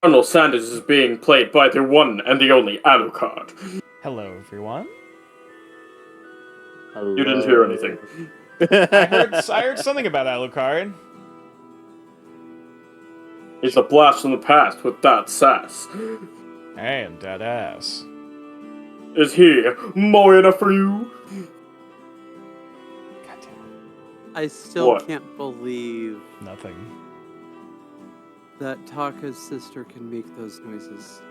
Colonel Sanders is being played by the one and the only Alucard. Hello, everyone. Hello. You didn't hear anything. I heard something about Alucard. He's a blast from the past with that sass. I am dead ass. Is he more enough for you? God damn it. I still What? can't believe Nothing. that Taka's sister can make those noises.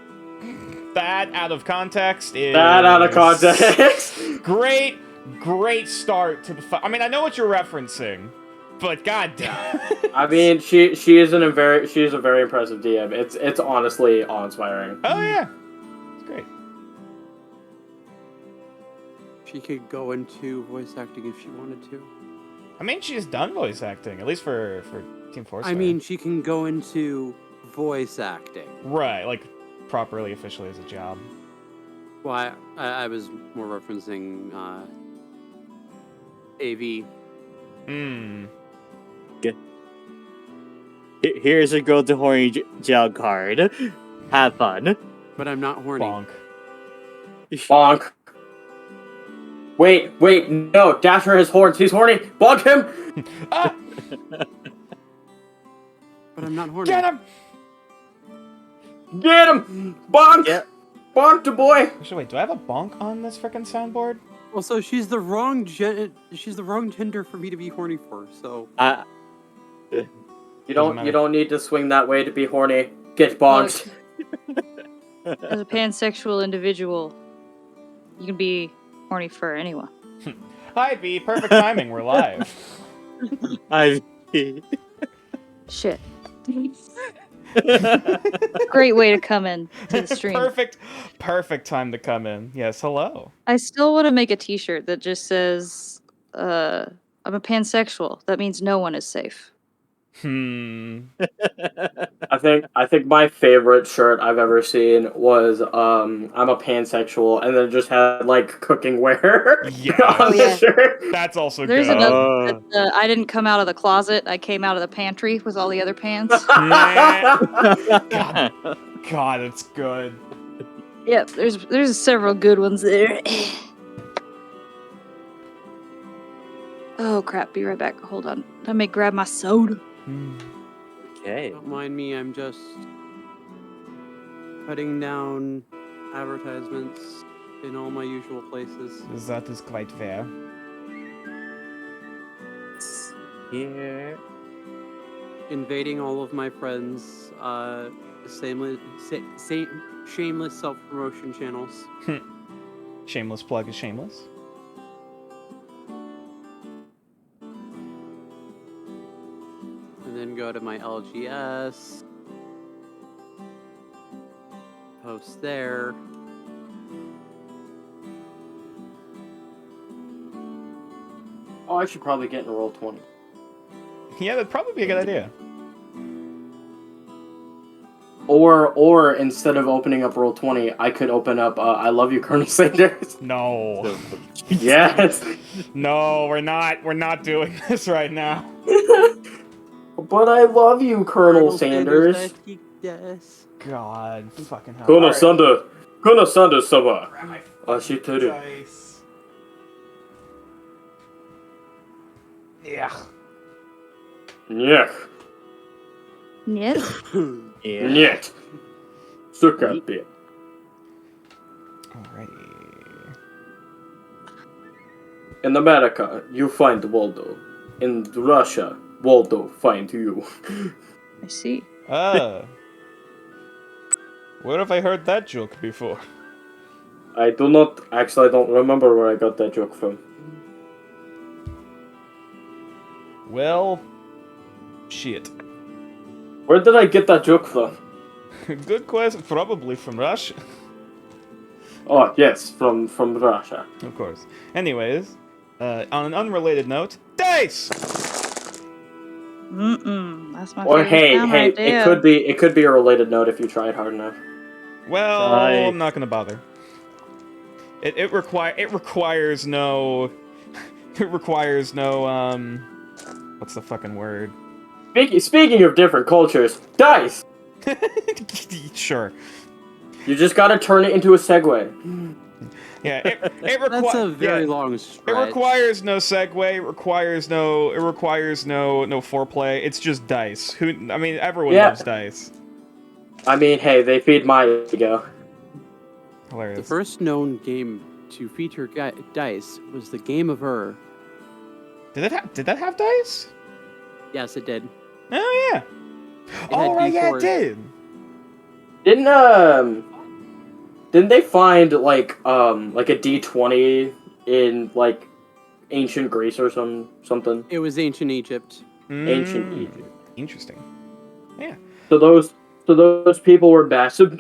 That out of context is... That out of context. Great start to the fight. I mean, I know what you're referencing, but god damn. I mean, she is a very impressive DM. It's honestly awe-inspiring. Oh yeah. It's great. She could go into voice acting if she wanted to. I mean, she's done voice acting, at least for Team Force. I mean, she can go into voice acting. right, like properly, officially as a job. Well, I was more referencing AV. Hmm. Here's a girl to horny jail card. Have fun. But I'm not horny. Bonk. Bonk. Wait, no, Dasher has horns. He's horny. Bonk him. Ah! But I'm not horny. Get him! Get him. Bonk. Yep. Bonk the boy. Actually, wait, do I have a bonk on this frickin' soundboard? Also, she's the wrong gender for me to be horny for. So You don't need to swing that way to be horny. Get bonked. As a pansexual individual, you can be horny for anyone. Hi, B. Perfect timing. We're live. I. Shit. Great way to come in to the stream. Perfect time to come in. Yes, hello. I still want to make a t-shirt that just says, I'm a pansexual. That means no one is safe. I think my favorite shirt I've ever seen was I'm a pansexual, and then it just had like cooking wear Yeah. on the shirt. That's also There's good. another. I didn't come out of the closet. I came out of the pantry with all the other pans. God, it's good. Yep, there's several good ones there. Oh crap! Be right back. Hold on. Let me grab my soda. Okay. don't mind me. I'm just cutting down advertisements in all my usual places. That is quite fair. Here. Invading all of my friends' shameless self-promotion channels. Shameless plug is shameless. And then go to my LGS. Post there. Oh, I should probably get in roll 20. Yeah, that'd probably be a good idea. Or instead of opening up roll 20, I could open up I love you, Colonel Sanders. No. Yes. No, we're not doing this right now. But I love you, Colonel Sanders. Yes. God, fucking hell. Colonel Alright. Sanders, sama. Ashiteru. Dice. Yeah. Nyeh. Yes. Yeah. Nyeh. Suka bit. Alrighty. In America, you find Waldo. In Russia, Waldo find you. I see. Where have I heard that joke before? I don't remember where I got that joke from. Well, shit. Where did I get that joke from? Good question. Probably from Russia. Oh, yes, from Russia. Of course. Anyways, on an unrelated note, dice! That's my Or favorite hey, sound right there. it could be a related note if you tried hard enough. Well, Sorry. I'm not gonna bother. It requires no... It requires no, what's the fucking word? Speaking of different cultures, dice! Sure. You just gotta turn it into a Segway. Yeah, it That's a very long stretch. It requires no segue. It requires no foreplay. It's just dice. Everyone Yeah. loves dice. I mean, hey, they feed my ego. Hilarious. The first known game to feature dice was the Game of Ur. Did that have dice? Yes, it did. Oh yeah. It Oh had right, yeah, it D4s. did. Didn't they find like a D20 in like ancient Greece or something? It was ancient Egypt. Ancient Mm, Egypt. Interesting. Yeah. So those people were massive.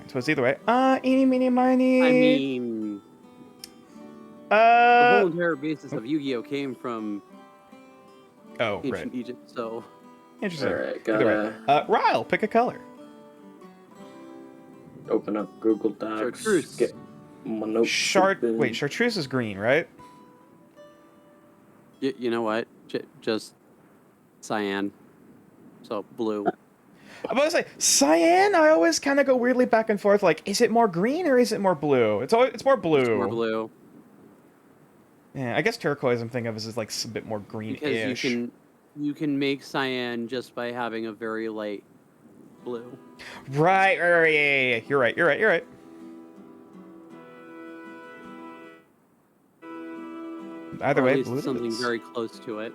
So it's either way. Eeny, meeny, miny. I mean, the whole entire basis of Yu-Gi-Oh came from Oh, right. ancient Egypt. So Interesting. Alright, Either gotta way. Ryle, pick a color. open up Google Docs. Chartreuse. Get my notes open. Wait, chartreuse is green, right? you know what? Just cyan. So blue. I'm about to say cyan. I always kind of go weirdly back and forth. Like, is it more green or is it more blue? It's more blue. It's more blue. Yeah, I guess turquoise. I'm thinking of as like a bit more greenish. Because you can make cyan just by having a very light blue. Right. Yeah. You're right. Either Or way, at least blue it something is. very close to it.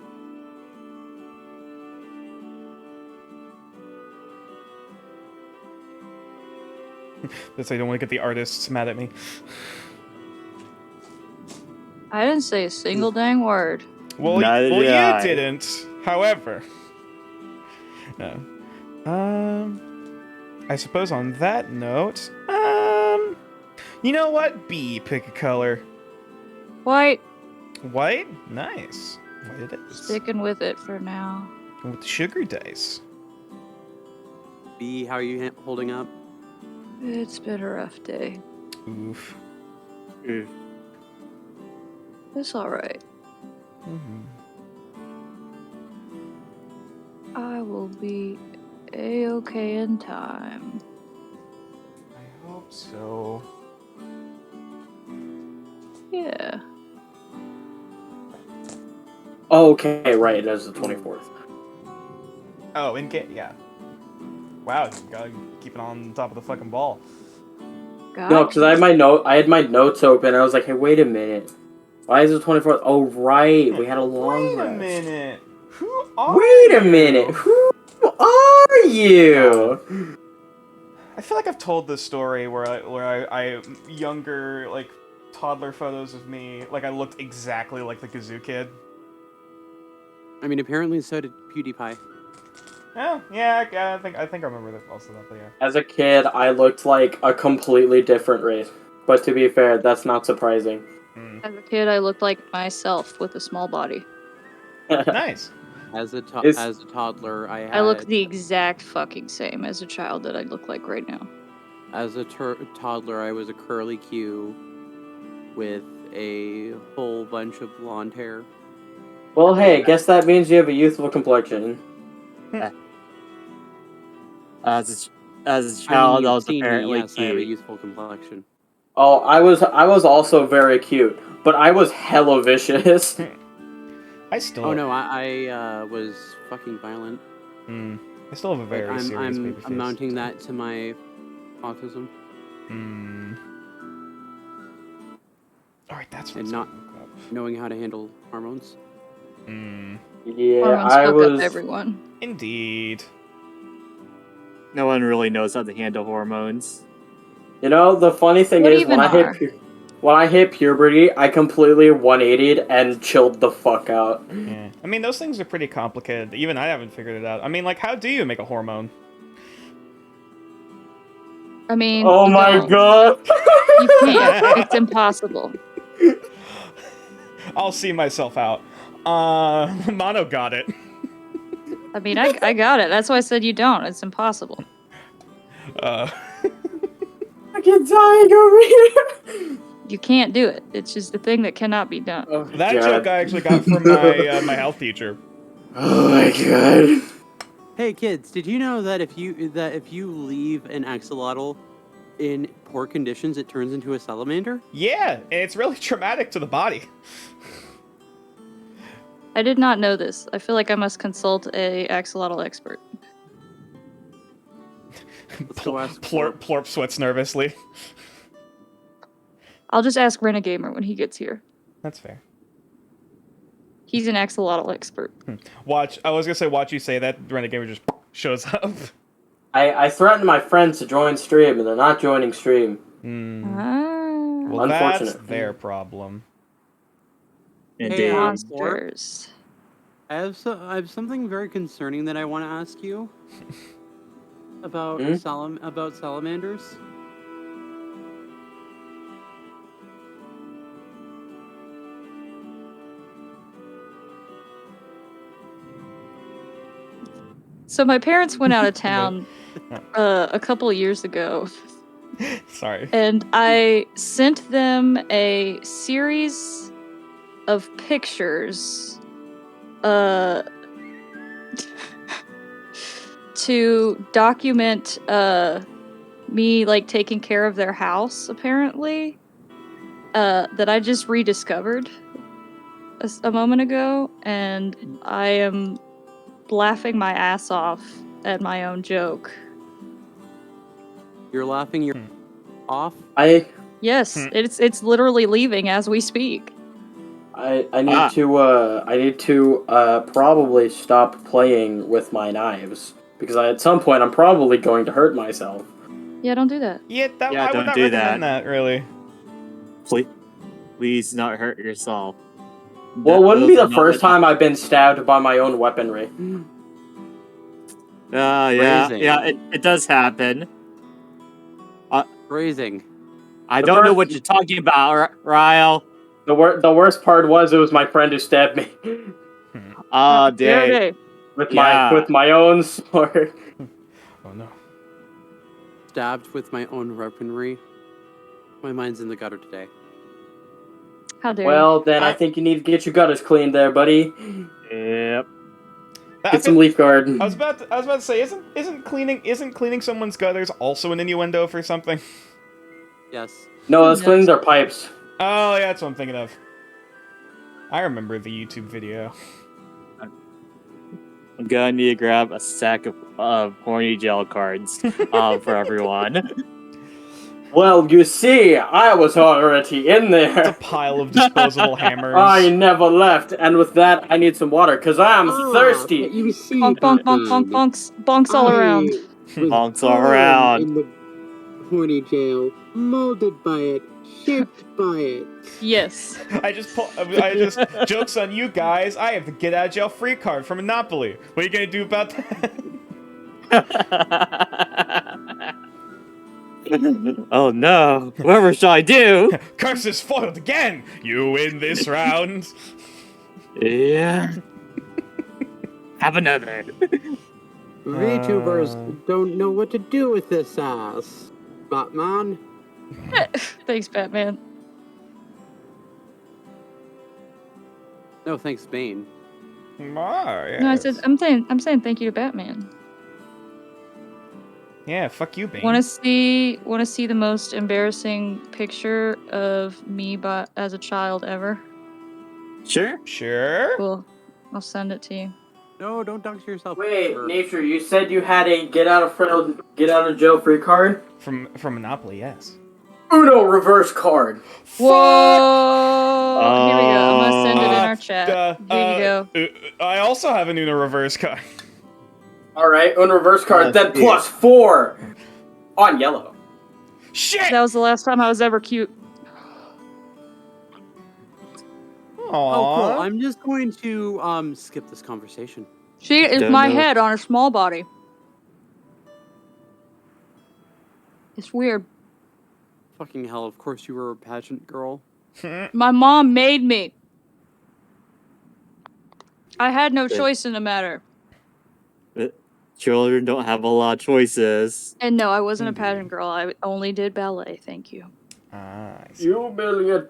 That's I don't want to get the artists mad at me. I didn't say a single dang word. Well, Neither you did I. didn't. However, no. I suppose on that note, you know what? B, pick a color. White. White, nice. White it is. Sticking with it for now. With the sugar dice. B, how are you holding up? It's been a rough day. Oof. It's alright. Mhm. I will be a-okay in time. I hope so. Yeah. Oh, okay, right. It is the 24th. Oh, yeah. Wow, you gotta keep it on top of the fucking ball. No, because I had my notes open. I was like, hey, wait a minute. Why is it 24th? Oh, right. We had a long Wait a rest. minute. Who are Wait a you? minute. Who are you? I feel like I've told this story where I younger, like, toddler photos of me, like I looked exactly like the Gazoo kid. I mean, apparently so did PewDiePie. Oh, yeah, I think I remember that also that, but yeah. As a kid, I looked like a completely different race. But to be fair, that's not surprising. As a kid, I looked like myself with a small body. Nice. As a It's- toddler, I look the exact fucking same as a child that I look like right now. As a toddler, I was a curly Q with a whole bunch of blonde hair. Well, hey, guess that means you have a youthful complexion. As a child, I was you've seen me, apparently yes, I have a cute. youthful complexion. Oh, I was also very cute, but I was hella vicious. I still. Oh no, I was fucking violent. I still have a very serious baby face. I'm mounting that to my autism. All right, that's And what's not- up. Knowing how to handle hormones. Yeah, Hormones I fuck was. up everyone. Indeed. No one really knows how to handle hormones. You know, the funny thing What is even when are? I hit puberty, I completely 180'd and chilled the fuck out. Yeah. I mean, those things are pretty complicated. Even I haven't figured it out. I mean, like, how do you make a hormone? I mean, Oh you my don't. god! You can't. It's impossible. I'll see myself out. Mono got it. I mean, I got it. That's why I said you don't. It's impossible. I'm dying over here. You can't do it. It's just a thing that cannot be done. Oh, That god. joke I actually got from my my health teacher. Oh my god. Hey kids, did you know that if you leave an axolotl in poor conditions, it turns into a salamander? Yeah, and it's really traumatic to the body. I did not know this. I feel like I must consult a axolotl expert. Let's go ask Plorp sweats nervously. I'll just ask Renegamer when he gets here. That's fair. He's an axolotl expert. Watch. I was gonna say, watch you say that. Renegade just shows up. I threatened my friends to join stream, and they're not joining stream. Ah, Well, that's Unfortunate. their problem. Indeed. Hey, monsters. I have something very concerning that I want to ask you about about salamanders. So my parents went out of town a couple of years ago, Sorry. and I sent them a series of pictures to document me like taking care of their house, apparently, that I just rediscovered a moment ago, and I am laughing my ass off at my own joke. You're laughing your off. Yes, it's literally leaving as we speak. I need to probably stop playing with my knives because at some point I'm probably going to hurt myself. Yeah, don't do that. Yeah, Yeah, I would don't not do recommend that. Really. Please not hurt yourself. Well, it wouldn't be Those are the not first the- time I've been stabbed by my own weaponry. Yeah, Phrasing. yeah, it does happen. Phrasing. I The don't know first- what you're talking about, Ryle. The worst part was it was my friend who stabbed me Oh, Fair dang. day. with Yeah. my own sword. Oh no. Stabbed with my own weaponry. My mind's in the gutter today. How dare Well, then I think you need to get your gutters cleaned there, buddy. Yep. Get some leaf guard. I was about to say, isn't cleaning someone's gutters also an innuendo for something? Yes. No, let's clean their pipes. Oh yeah, that's what I'm thinking of. I remember the YouTube video. I'm gonna need to grab a stack of horny gel cards for everyone. Well, you see, I was already in It's a there. pile of disposable hammers. I never left, and with that, I need some water because I'm thirsty. You see, Bonk, bonk, bonk, bonk, bonks, bonks all around. Bonks all around. In the horny jail, molded by it, shaped by it. Yes. Joke's on you guys. I have the get out of jail free card from Monopoly. What are you gonna do about that? Oh no! Whatever shall I do? Curse is foiled again. You win this round. Yeah. Have another. VTubers don't know what to do with this ass. Batman. Thanks, Batman. No, thanks, Bane. Ah, yes. No, I said I'm saying thank you to Batman. Yeah, fuck you, Bane. Want to see the most embarrassing picture of me as a child ever? Sure. Sure. Cool. I'll send it to you. No, don't dox yourself. Wait, Or- Nature, you said you had a get out of jail free card? From Monopoly, yes. Uno reverse card. Whoa! Here we go. I'm gonna send it in our chat. Here you go. I also have an Uno reverse card. All right, Uno reverse card, then Let's see. +4 on yellow. Shit. That was the last time I was ever cute. Oh, cool. Aww. I'm just going to skip this conversation. She is Don't my know. head on a small body. It's weird. Fucking hell, of course you were a pageant girl. My mom made me. I had no Okay. choice in the matter. Children don't have a lot of choices. And no, I wasn't a pageant girl. I only did ballet. Thank you. I see. You million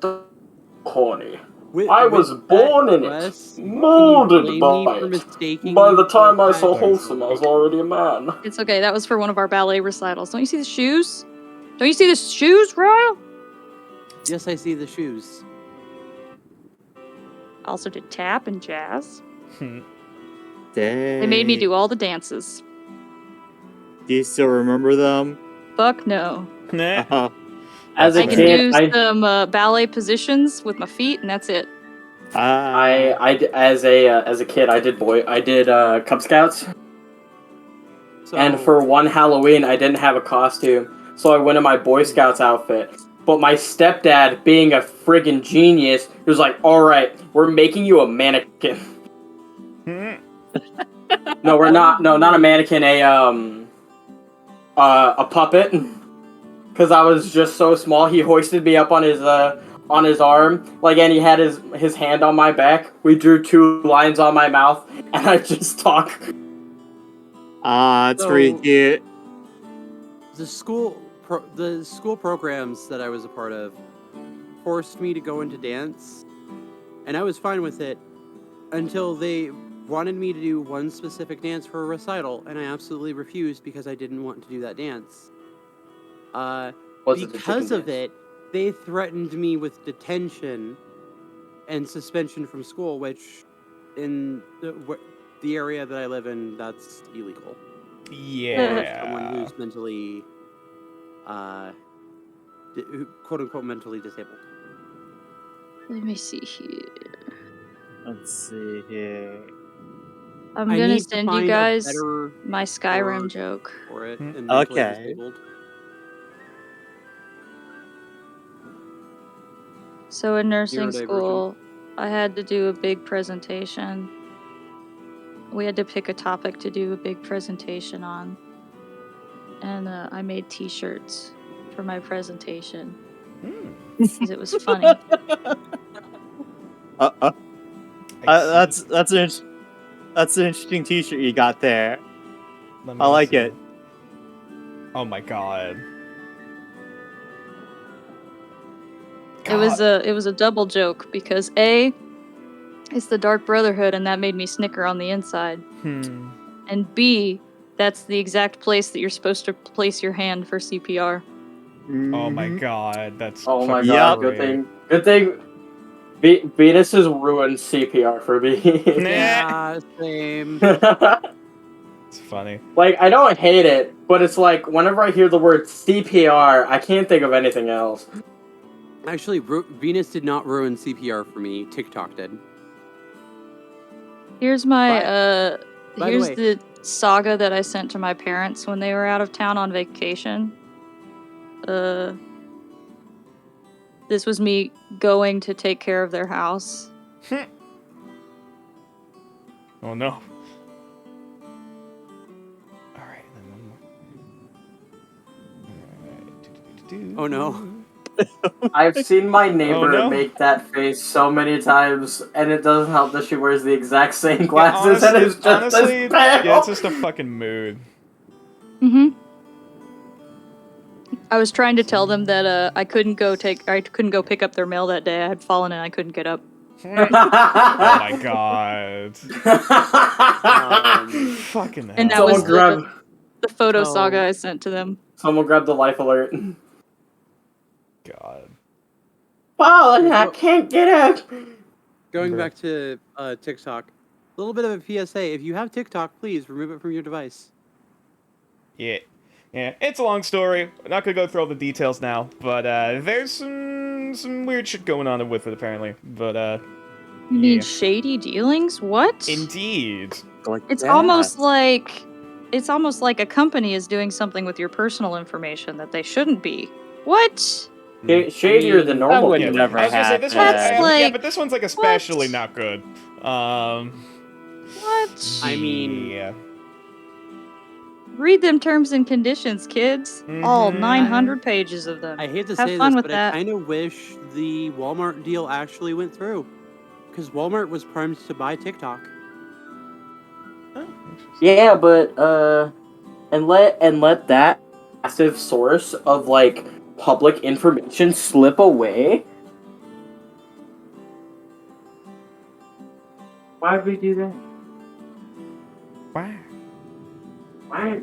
horny. I was born in it, molded by it. By the time I saw Wholesome, I was already a man. It's okay. That was for one of our ballet recitals. Don't you see the shoes? Don't you see the shoes, Royal? Yes, I see the shoes. Also did tap and jazz. Dang. They made me do all the dances. Do you still remember them? Fuck no. Nah. As a I can kid, do some ballet positions with my feet, and that's it. as a kid, I did Cub Scouts, So, and for one Halloween, I didn't have a costume, so I went in my Boy Scouts outfit. But my stepdad, being a friggin' genius, he was like, "All right, we're making you a mannequin." No, we're not. No, not a mannequin. A puppet. Because I was just so small, he hoisted me up on his arm, like, and he had his hand on my back. We drew 2 lines on my mouth, and I just talk. It's pretty cute. the school programs that I was a part of forced me to go into dance, and I was fine with it until they wanted me to do one specific dance for a recital, and I absolutely refused because I didn't want to do that dance. Because of it, they threatened me with detention and suspension from school, which in the area that I live in, that's illegal. Yeah. Someone who's mentally, quote unquote, mentally disabled. Let me see here. Let's see here. I'm I gonna need to send you find a guys better my Skyrim word joke. for it. And mentally Okay. disabled. So in nursing Neurodivergent. school, I had to do a big presentation. We had to pick a topic to do a big presentation on. And I made t-shirts for my presentation. Because it was funny. That's an interesting T-shirt you got there. I like it. Oh my god. It was a double joke because A, it's the Dark Brotherhood and that made me snicker on the inside. And B, that's the exact place that you're supposed to place your hand for CPR. Oh my god, that's. Oh my fucking god! great. Good thing. Venus has ruined CPR for me. Nah. Yeah, same. It's funny. Like, I don't hate it, but it's like whenever I hear the word CPR, I can't think of anything else. Actually, Venus did not ruin CPR for me. TikTok did. Here's my by the here's way- the saga that I sent to my parents when they were out of town on vacation. This was me going to take care of their house. Oh no. Alright, then one more. Alright. Oh no. I've seen my neighbor no. make that face so many times, and it doesn't help that she wears the exact same glasses and is just honestly, as pale. yeah, it's just a fucking mood. Mm-hmm. I was trying to tell them that I couldn't go pick up their mail that day. I had fallen and I couldn't get up. Oh my god. Fucking hell. And that Someone was grab, the photo Oh. saga I sent to them. someone grab the life alert. God. Fallen, I can't get up. Going Bruh. back to TikTok, a little bit of a PSA. If you have TikTok, please remove it from your device. Yeah. Yeah, it's a long story. I'm not gonna go through all the details now, but there's some weird shit going on with it apparently. But You mean yeah. shady dealings? What? Indeed. Like It's that. almost like a company is doing something with your personal information that they shouldn't be. What? Shadier than normal. would Yeah, people. never I was gonna say this happen. one's That's yeah, like- but this one's like especially what? not good. What? I mean- yeah. Read them terms and conditions, kids. All Mhm. 900 pages of them. I hate to Have say fun this, with but that. I kind of wish the Walmart deal actually went through, because Walmart was primed to buy TikTok. Yeah, but and let that massive source of like public information slip away. Why did we do that? Wow. Why?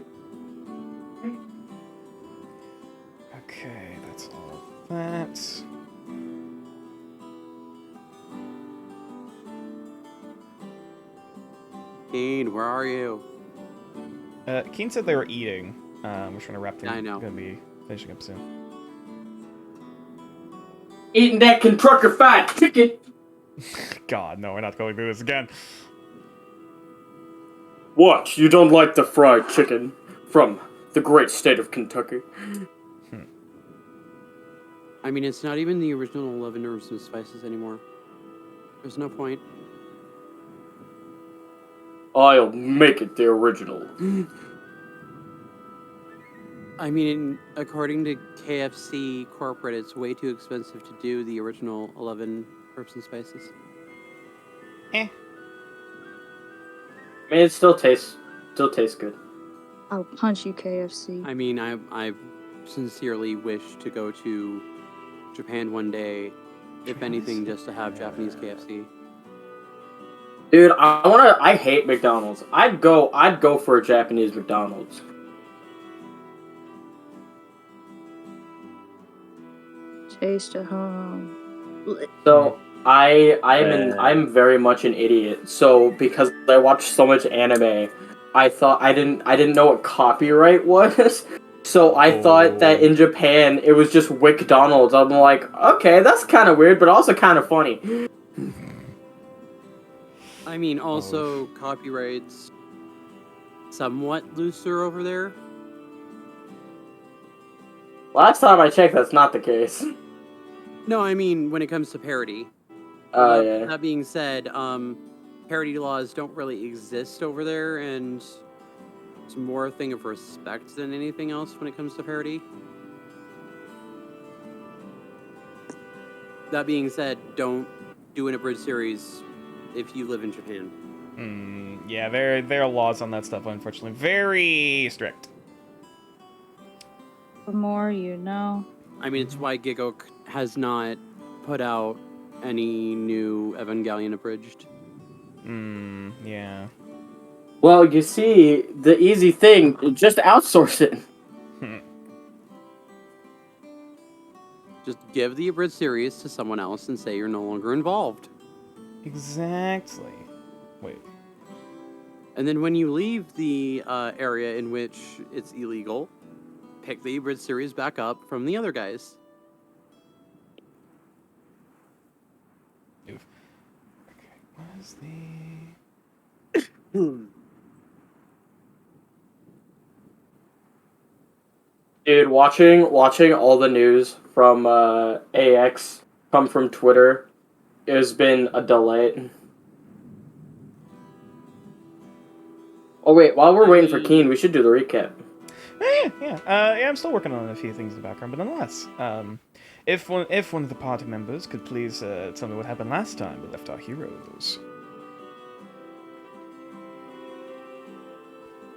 Okay, that's all that. Kane, where are you? Keen said they were eating. We're trying to wrap things. I know. Gonna be finishing up soon. Eating that Kentucky Fried Chicken. God, no, we're not going through this again. What? You don't like the fried chicken from the great state of Kentucky? I mean, it's not even the original 11 herbs and spices anymore. There's no point. I'll make it the original. I mean, according to KFC corporate, it's way too expensive to do the original 11 herbs and spices. I mean, it still tastes good. I'll punch you, KFC. I mean, I sincerely wish to go to Japan one day, if anything, just to have Japanese KFC. Dude, I hate McDonald's. I'd go for a Japanese McDonald's. Taste of home. So I'm very much an idiot. So because I watch so much anime, I thought I didn't know what copyright was. So I thought that in Japan it was just WcDonald's. I'm like, okay, that's kind of weird, but also kind of funny. I mean, also copyrights somewhat looser over there. Last time I checked, that's not the case. No, I mean when it comes to parody. Yeah. That being said, parody laws don't really exist over there, and it's more a thing of respect than anything else when it comes to parody. That being said, don't do an abridged series if you live in Japan. Yeah, there are laws on that stuff, unfortunately. Very strict. The more you know. I mean, it's why Gigok has not put out any new Evangelion abridged. Yeah. Well, you see, the easy thing, just outsource it. Just give the abridged series to someone else and say you're no longer involved. Exactly. Wait. And then when you leave the area in which it's illegal, pick the abridged series back up from the other guys. Okay, what is the... Dude, watching all the news from AX come from Twitter has been a delight. Oh wait, while we're waiting for Keen, we should do the recap. Yeah, I'm still working on a few things in the background, but nonetheless, if one of the party members could please tell me what happened last time we left our heroes.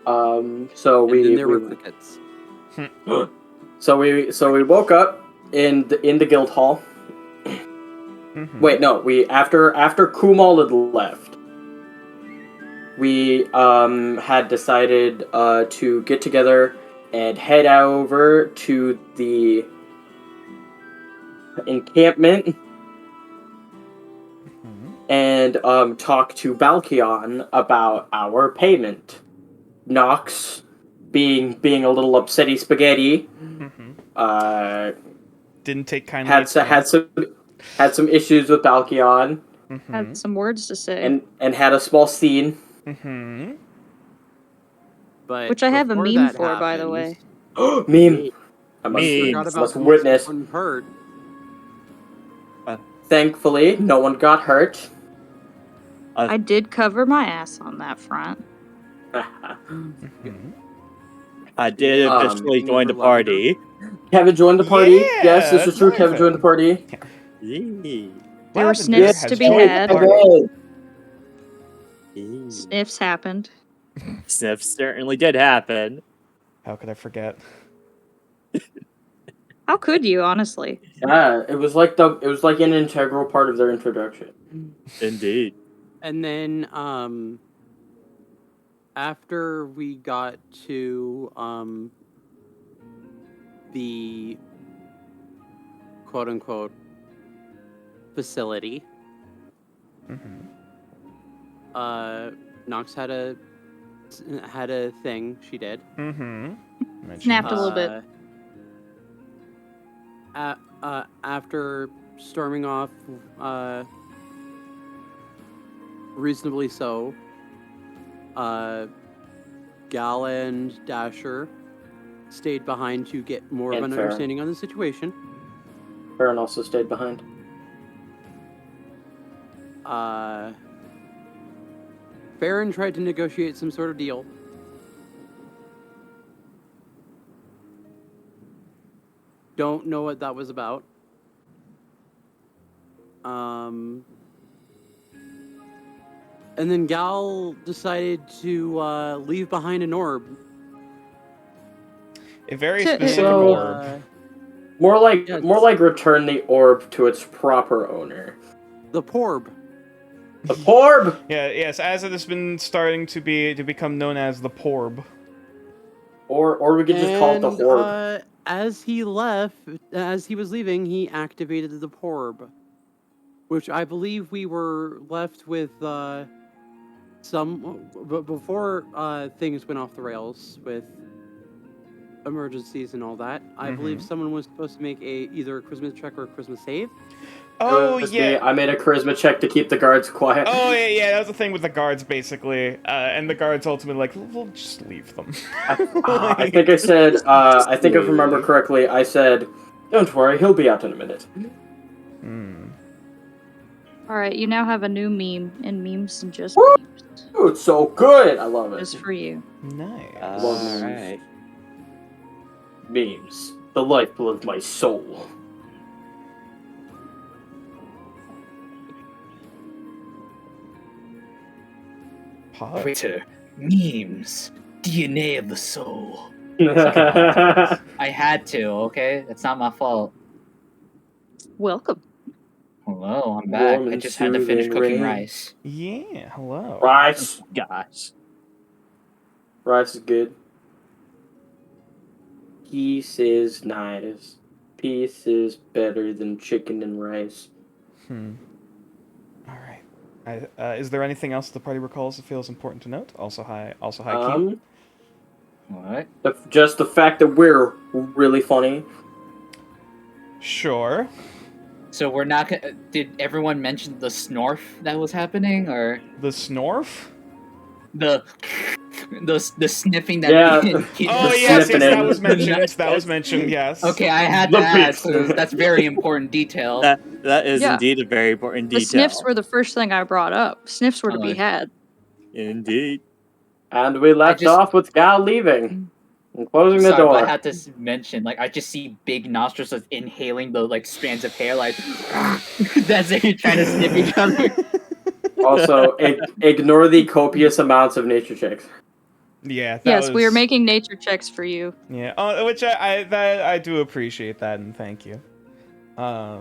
So And then there were crickets. So we woke up in the guild hall. Wait, no, after Kumal had left, we had decided to get together and head over to the encampment and talk to Balkion about our payment. Nox, being a little upsetty spaghetti, didn't take kindly. had some issues with Balkion. Had some words to say. And had a small scene. But Which I have a before meme that for, by the way. Meme. I forgot must about the witness. one hurt. Thankfully, no one got hurt. I did cover my ass on that front. I did officially join the party. Kevin joined the party. Yeah, Yes, this is true. nice. Kevin joined the party. Yee. There were sniffs to be had. Sniffs happened. Sniff certainly did happen. How could I forget? How could you, honestly? Yeah, it was like an integral part of their introduction. Indeed. And then after we got to the quote unquote facility, Mm-hmm. Nox had a thing she did. Mm-hmm. Snapped a little bit. After storming off, reasonably so, Gal and Dasher stayed behind to get more of And an Farron. understanding on the situation. Farron also stayed behind. Farron tried to negotiate some sort of deal. Don't know what that was about. And then Gal decided to leave behind an orb. A very So- specific So- orb. More like Yes. return the orb to its proper owner. The Porb. The orb. Yeah, yes, as it has been starting to become known as the Porb. Or we could just call it the Horb. As he was leaving, he activated the Porb, which I believe we were left with before things went off the rails with emergencies and all that. I believe someone was supposed to make either a charisma check or a charisma save. Oh, It was yeah. me. I made a charisma check to keep the guards quiet. Oh, yeah, that was the thing with the guards, basically. And the guards ultimately like, we'll just leave them. I think I said, I think if I remember correctly, I said, don't worry, he'll be out in a minute. Hmm. All right, you now have a new meme, and memes and just Woo! memes. Oh, it's so good. I love it. Just for you. Nice. Love memes. Alright. Memes, the lifeblood of my soul. Pod? Twitter, memes, DNA of the soul. I had to, okay? That's not my fault. Welcome. Hello, I'm back. Warm I and just had to finish soothing cooking rain. rice. Yeah, hello. Rice. Gosh. Rice is good. Peace is nice. Peace is better than chicken and rice. Alright. Is there anything else the party recalls that feels important to note? Also hi Q. What? Just the fact that we're really funny. Sure. So we're not gonna... Did everyone mention the snorf that was happening, or The Snorf? the sniffing that... Yeah. Oh, The yes, sniffing that in. was mentioned. That was mentioned, yes. Okay, I had The to ask, beast. 'cause that's very important detail. That is Yeah. indeed a very important The detail. sniffs were the first thing I brought up. Sniffs were to be Oh. had. Indeed. And we left just- off with Gal leaving and closing the Sorry, door. but I had to mention, like, I just see big nostrils of inhaling the, like, strands of hair, like, that's it, you're trying to sniff each other. Also, ignore the copious amounts of nature checks. Yeah, that Yes, we are was- making nature checks for you. Yeah, which I do appreciate that, and thank you. But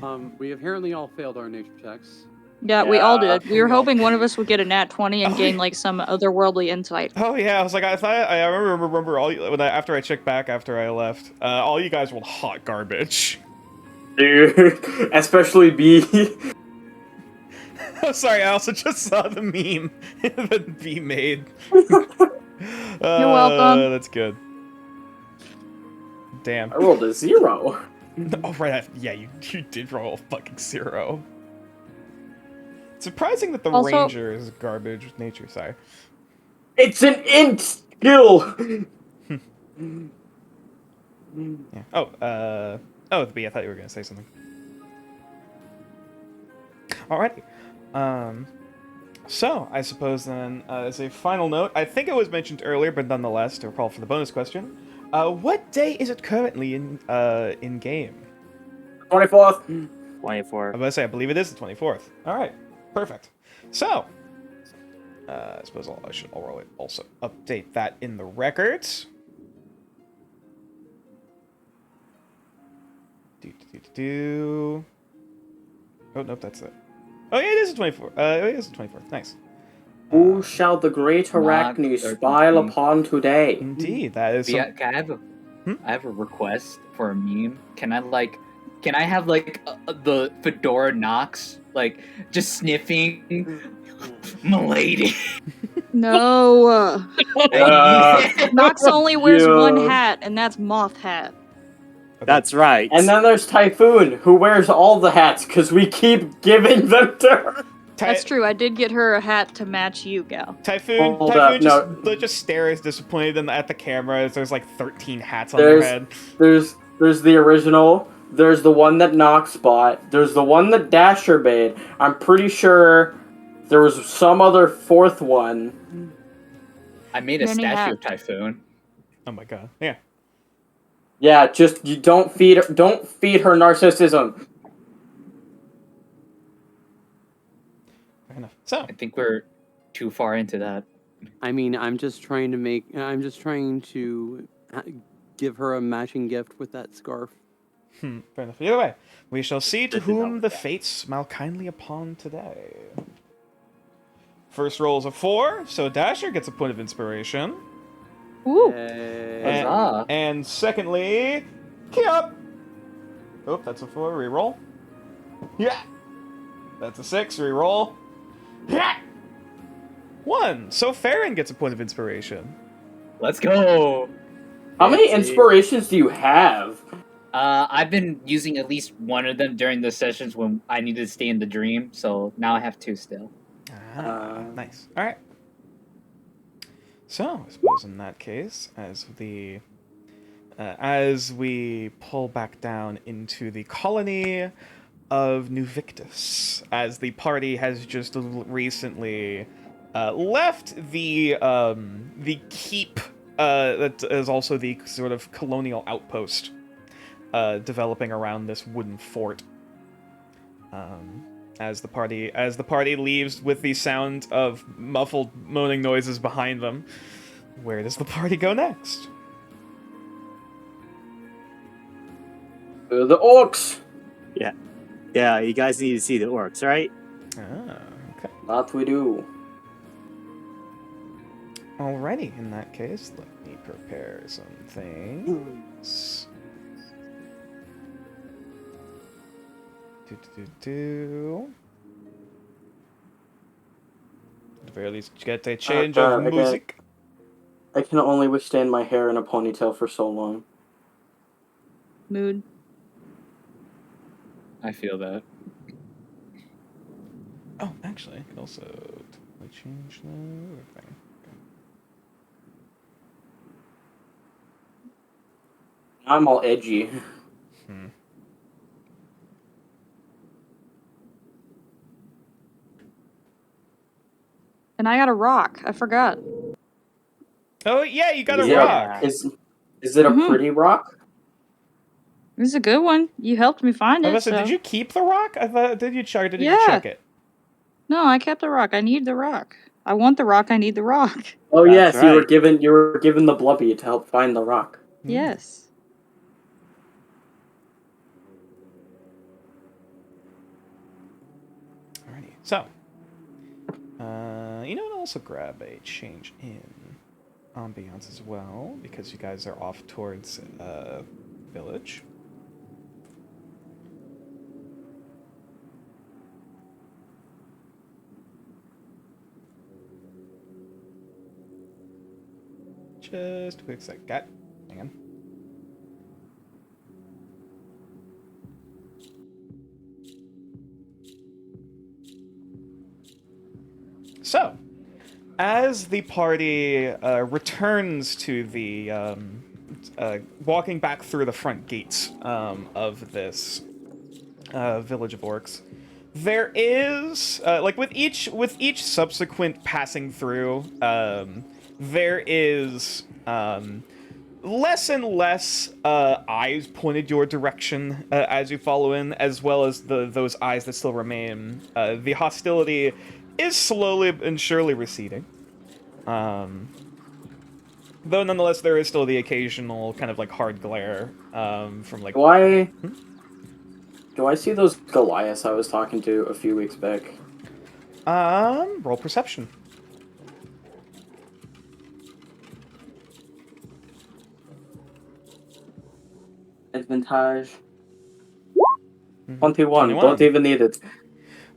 yeah. We apparently all failed our nature checks. Yeah, we all Yeah, did. We were we all- hoping one of us would get a nat 20 and Oh, gain yeah. like some otherworldly insight. Oh yeah, I was like, I remember all you, after I checked back after I left, all you guys were hot garbage. Dude, especially B. Oh, sorry, I also just saw the meme that B made. You're welcome. That's good. Damn. I rolled a 0. Oh right, yeah, you did roll a fucking 0. Surprising that the Also- ranger is garbage with nature. Sorry. It's an int skill. Yeah. Oh, B. I thought you were gonna say something. Alrighty. So I suppose then, as a final note, I think it was mentioned earlier, but nonetheless, to recall for the bonus question, what day is it currently in game? 24th. 24. I was about to say, I believe it is the 24th. All right, perfect. So, I suppose I should also update that in the records. Oh, nope, that's it. Oh, yeah, it is the 24th. It is the 24th. Nice. Who shall the great Arachne Not smile 13. upon today? Indeed, that is. Yeah, can I have a request for a meme? Can I have like the Fedora Knox like just sniffing Milady? No. Nox only wears one Yeah. hat, and that's Moth Hat. That's right. And then there's Typhoon, who wears all the hats because we keep giving them to her. That's true. I did get her a hat to match you, Gal. Typhoon, Hold Typhoon up, just stares disappointed at the camera as there's like 13 hats on their head. There's the original. There's the one that Nox bought. There's the one that Dasher made. I'm pretty sure there was some other fourth one. I made a Many statue of hats. Typhoon. Oh my god. Yeah. Yeah, just you don't feed her narcissism. Fair enough. So, I think we're too far into that. I mean, I'm just trying to give her a matching gift with that scarf. fair enough. Either way, we shall see to This is whom not the bad. fates smile kindly upon today. First roll is a 4, so Dasher gets a point of inspiration. Ooh. Yay. Huzzah. And secondly, Kyop! Oh, that's a 4, reroll. Yeah! That's a 6, reroll. Yeah! 1, so Farron gets a point of inspiration. Let's go. How many Fancy. inspirations do you have? I've been using at least one of them during the sessions when I needed to stay in the dream, so now I have 2 still. Nice. Alright. So, I suppose in that case, as we pull back down into the colony of New Victus, as the party has just recently left the keep that is also the sort of colonial outpost developing around this wooden fort. As the party leaves with the sound of muffled moaning noises behind them, where does the party go next? The orcs. Yeah, you guys need to see the orcs, right? Okay. That we do. Alrighty, in that case, let me prepare some things. At the very least, get a change of Okay. music. I can only withstand my hair in a ponytail for so long. Mood. I feel that. Oh, actually, I could also totally change the other thing. I'm all edgy. And I got a rock. I forgot. Oh yeah, you got a Is it rock. Is it a Mhm. pretty rock? This is a good one. You helped me find it. Melissa, So. did you keep the rock? I thought did you check? Did you Yeah. check it? No, I kept the rock. I need the rock. I want the rock. I need the rock. Oh That's yes, you were right. given the blubby to help find the rock. Yes. Alrighty. So, you know what? I'll also grab a change in ambiance as well because you guys are off towards village. Just a quick sec. Hang on. So, as the party returns to the walking back through the front gates of this village of orcs, there is like with each subsequent passing through, there is less and less eyes pointed your direction as you follow in, as well as those eyes that still remain. The hostility is slowly and surely receding. Though nonetheless, there is still the occasional kind of like hard glare from like. Do I see those Goliaths I was talking to a few weeks back? Roll perception. Advantage. Mhm. 21. 21. Don't even need it.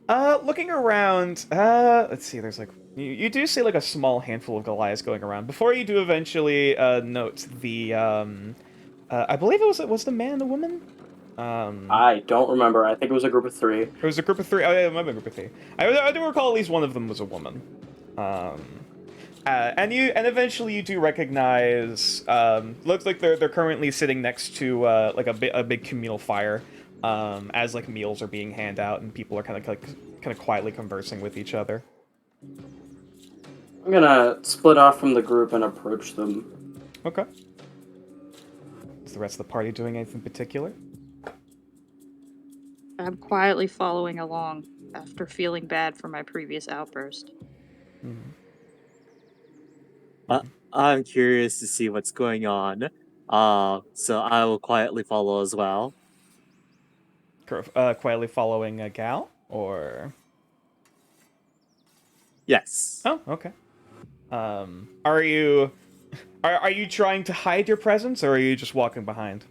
Looking around, let's see, there's like, you do see like a small handful of Goliaths going around. Before you do eventually, note the, I believe it was the man and the woman? I don't remember. I think it was a group of 3. It was a group of 3. Oh, yeah, it might have been a group of 3. I do recall at least one of them was a woman. And eventually you do recognize. Looks like they're currently sitting next to like a big communal fire, as like meals are being handed out and people are kind of quietly conversing with each other. I'm gonna split off from the group and approach them. Okay. Is the rest of the party doing anything particular? I'm quietly following along after feeling bad for my previous outburst. I'm curious to see what's going on. So I will quietly follow as well. Quietly following a gal, or Yes. oh, okay. Are you trying to hide your presence, or are you just walking behind?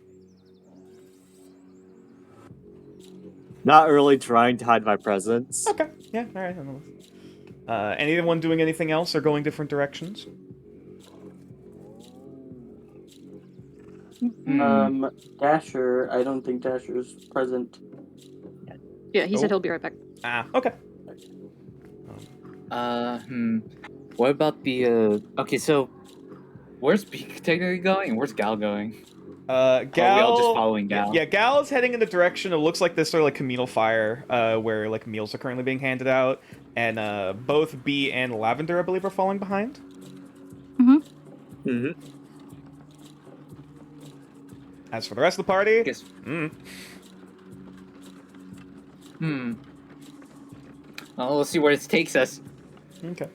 Not really trying to hide my presence. Okay, yeah, all right. Anyone doing anything else or going different directions? Dasher. I don't think Dasher's present. Yeah, he Oh. said he'll be right back. Ah, okay. What about the, okay, so, where's Beak technically going, and where's Gal going? Gal. Or are we all just following Gal? Yeah, Gal is heading in the direction. It looks like this sort of like communal fire, where like meals are currently being handed out, and both Bee and Lavender, I believe, are falling behind. Mm-hmm. As for the rest of the party, Guess. Well, we'll see where this takes us. okay.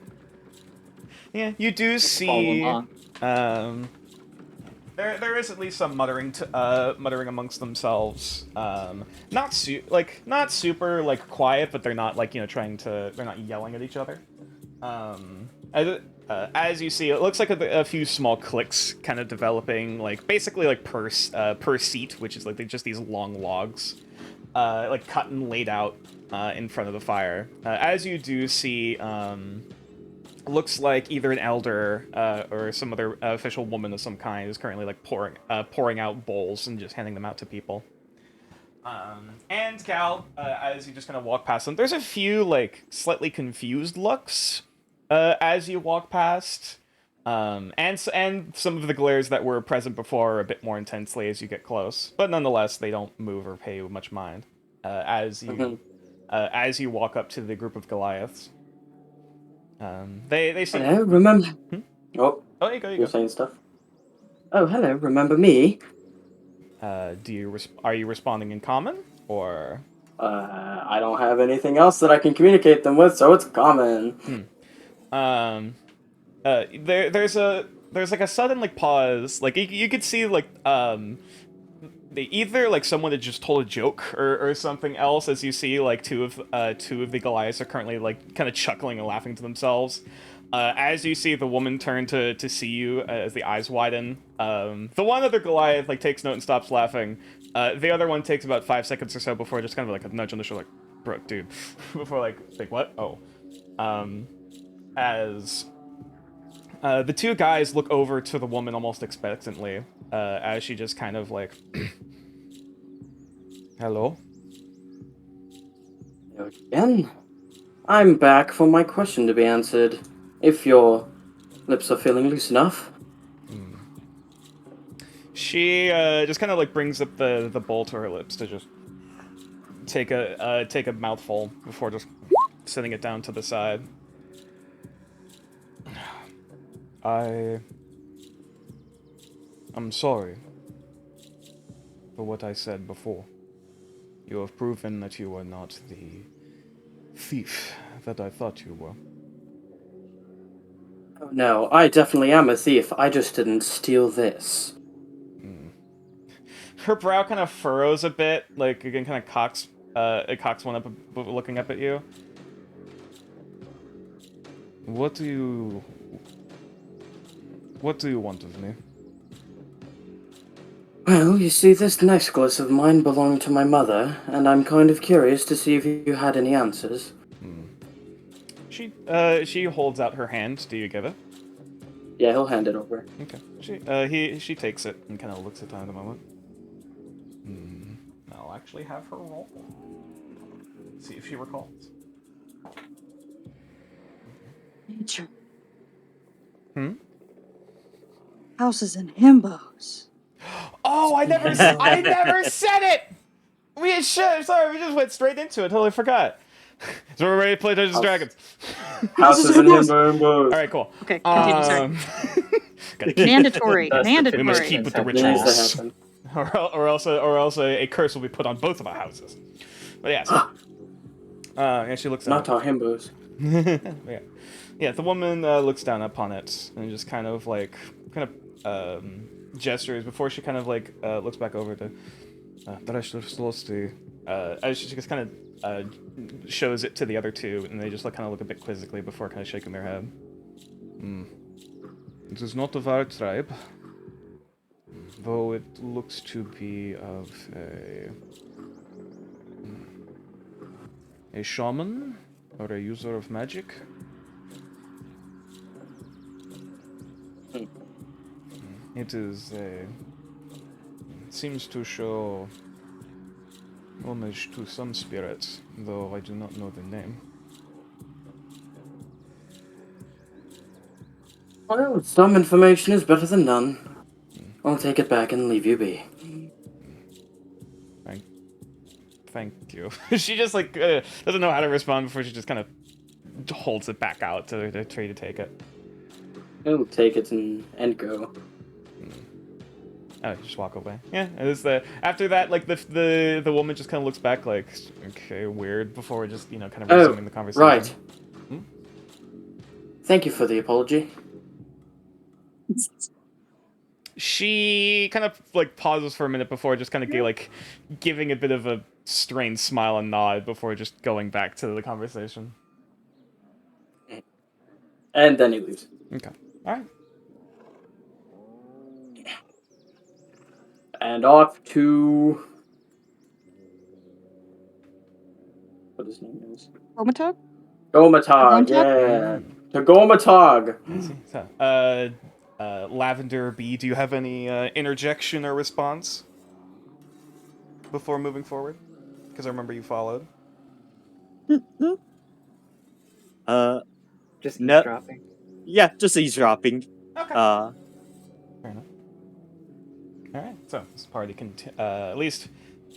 Yeah, you do Follow see. along. There is at least some muttering amongst themselves. Not super like quiet, but they're not like they're not yelling at each other. As you see, it looks like a few small cliques kind of developing, like basically like per seat, which is like just these long logs, like cut and laid out in front of the fire. As you do see, looks like either an elder or some other official woman of some kind is currently like pouring out bowls and just handing them out to people. And Cal, as you just kind of walk past them, there's a few like slightly confused looks as you walk past, and some of the glares that were present before are a bit more intensely as you get close. But nonetheless, they don't move or pay you much mind as you walk up to the group of Goliaths. They seem. Hello, remember? Oh, Oh, you go. you're saying stuff. Oh, hello, remember me? Are you responding in common or? I don't have anything else that I can communicate them with, so it's common. There's like a sudden like pause. Like you could see like they either like someone had just told a joke or something else, as you see like two of the Goliaths are currently like kind of chuckling and laughing to themselves. As you see the woman turn to see you as the eyes widen, the one other Goliath like takes note and stops laughing. The other one takes about 5 seconds or so before just kind of like a nudge on the shoulder, like, bro, dude, before like what? Oh, as the two guys look over to the woman almost expectantly, as she just kind of like, hello? Again? I'm back for my question to be answered. If your lips are feeling loose enough. She just kind of like brings up the bowl to her lips to just take a mouthful before just setting it down to the side. I'm sorry for what I said before. You have proven that you are not the thief that I thought you were. Oh no, I definitely am a thief. I just didn't steal this. Her brow kind of furrows a bit, like again, kind of cocks one up, looking up at you. What do you want of me? Well, you see, this necklace of mine belonged to my mother, and I'm kind of curious to see if you had any answers. She holds out her hand. Do you give it? Yeah, he'll hand it over. Okay. She takes it and kind of looks at it a moment. I'll actually have her roll. See if she recalls. Nature. Hmm? Houses and himbos. Oh, I never said it. We should. Sorry, we just went straight into it. Totally forgot. So we're ready to play Dungeons and Dragons. Houses and himbos. All right, cool. Okay, continue, sorry. Gotta keep, Mandatory. That's the Mandatory. we must keep with the It needs to rituals, happen. or else a curse will be put on both of our houses. But yes. Yeah, she looks at Not it. our himbos. Yeah, the woman looks down upon it and just kind of gestures before she kind of looks back over to as she just kind of shows it to the other two, and they just look a bit quizzically before kind of shaking their head. It is not of our tribe, though it looks to be of a shaman or a user of magic. It is seems to show homage to some spirits, though I do not know the name. Well, some information is better than none. I'll take it back and leave you be. Thank you. She just doesn't know how to respond before she just kind of holds it back out to try to take it. He'll take it and go. Oh, just walk away. Yeah, it is after that, the woman just kind of looks back like, okay, weird, before just kind of resuming the conversation. Right. Thank you for the apology. She kind of pauses for a minute before just kind of giving a bit of a strained smile and nod before just going back to the conversation. And then he leaves. Okay. All right. And off to... what his name is? Comatog? Gomatog, Gomatog? yeah. To Gomatog. So, Lavender B, do you have any interjection or response before moving forward? Because I remember you followed. Just No. dropping. Yeah, just eavesdropping. Okay. Uh, Fair enough. All right. So this party at least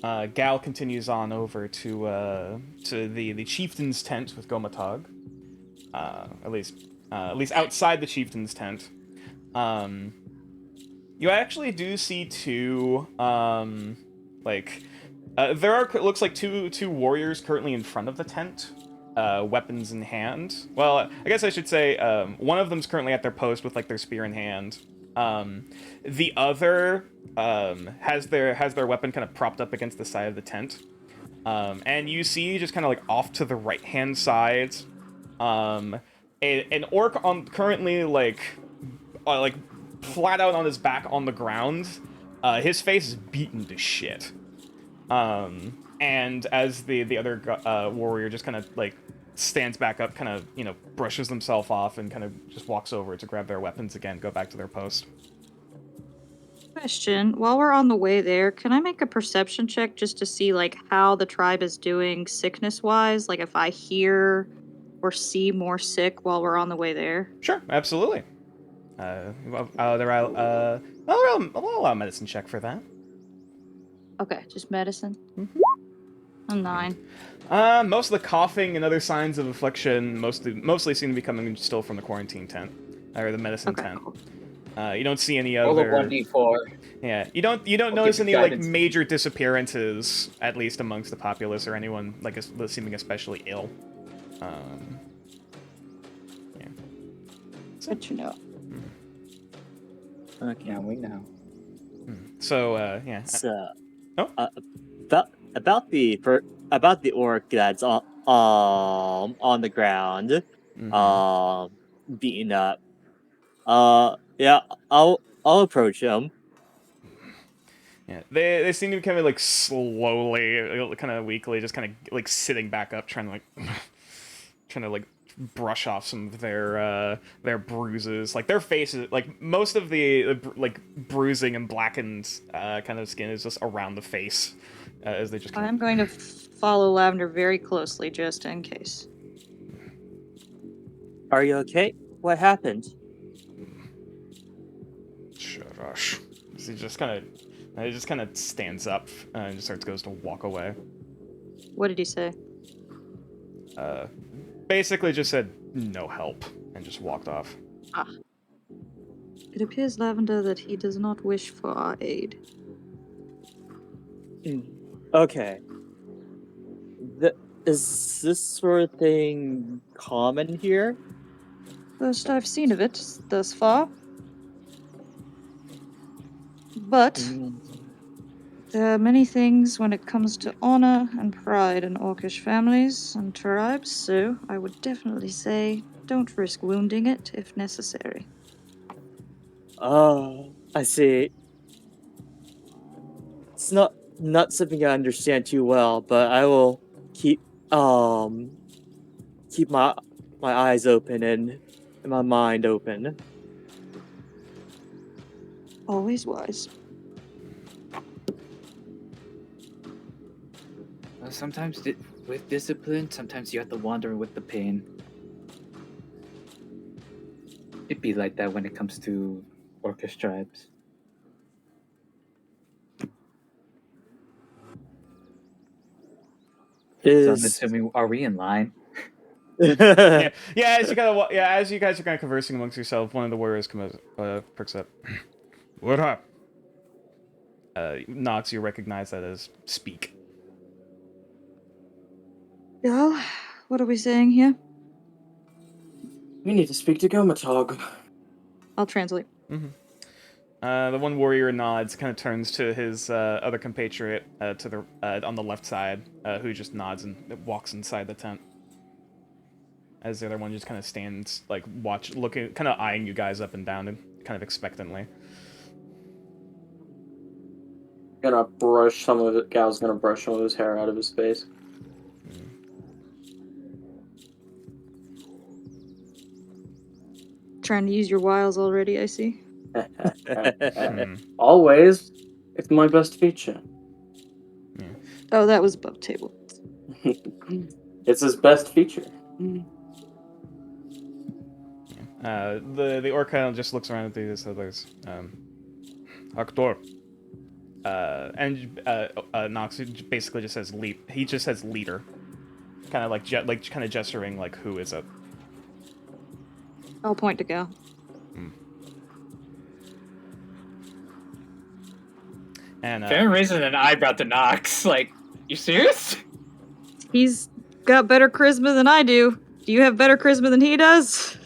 Gal continues on over to the chieftain's tent with Gomatog. At least outside the chieftain's tent. You actually do see two there are looks like two warriors currently in front of the tent, weapons in hand. Well, I guess I should say one of them's currently at their post with their spear in hand. The other has their weapon kind of propped up against the side of the tent. And you see just kind of off to the right hand side, an orc currently flat out on his back on the ground. His face is beaten to shit. And as the other warrior just kind of stands back up, kind of brushes himself off, and kind of just walks over to grab their weapons again, go back to their post. Question. While we're on the way there, can I make a perception check just to see how the tribe is doing sickness-wise? If I hear or see more sick while we're on the way there? Sure, absolutely. I'll allow a medicine check for that. Okay, just medicine. Mm-hmm. A 9. Most of the coughing and other signs of affliction mostly seem to be coming still from the quarantine tent, or the medicine Okay, tent. cool. You don't see any Roll a other. 1d4. Yeah, you don't I'll notice give any you guidance. major disappearances, at least amongst the populace, or anyone seeming especially ill. Yeah. Good to know. okay. Yeah, we know. So yeah. So, Oh? about the orc that's on the ground. Mhm. beaten up. Yeah, I'll approach him. Yeah, they seem to be kind of like slowly, kind of weakly, just kind of like sitting back up, trying to like trying to like brush off some of their bruises. Like their faces, like most of the like bruising and blackened kind of skin is just around the face, as they just. I'm going to follow Lavender very closely, just in case. Are you okay? What happened? Sharash. So he just kind of stands up and just goes to walk away. What did he say? Basically just said no help and just walked off. It appears, Lavender, that he does not wish for our aid. Okay. Is this sort of thing common here? First I've seen of it thus far. But there are many things when it comes to honor and pride in Orcish families and tribes, so I would definitely say don't risk wounding it if necessary. Oh, I see. It's not something I understand too well, but I will keep my eyes open and my mind open. Always wise. Sometimes with discipline, sometimes you have to wander with the pain. It'd be like that when it comes to Orcish tribes. So I'm assuming, are we in line? Yeah, as you guys are kind of conversing amongst yourself, one of the warriors perks up. What up? Nox, you recognize that as speak. Well, what are we saying here? We need to speak to Gomatog. I'll translate. The one warrior nods, kind of turns to his other compatriot to the on the left side, who just nods and walks inside the tent. As the other one just kind of stands, like looking, kind of eyeing you guys up and down, and kind of expectantly. Gal's gonna brush some of his hair out of his face. Trying to use your wiles already, I see. Always. It's my best feature. Oh, that was above table. It's his best feature. The orc kind of just looks around at these others. Aktor. And Nox basically just says he just says leader. Kind of kind of gesturing like who is it. I'll point to Gal. And Farron raises an eyebrow to Nox. Like, you serious? He's got better charisma than I do. Do you have better charisma than he does?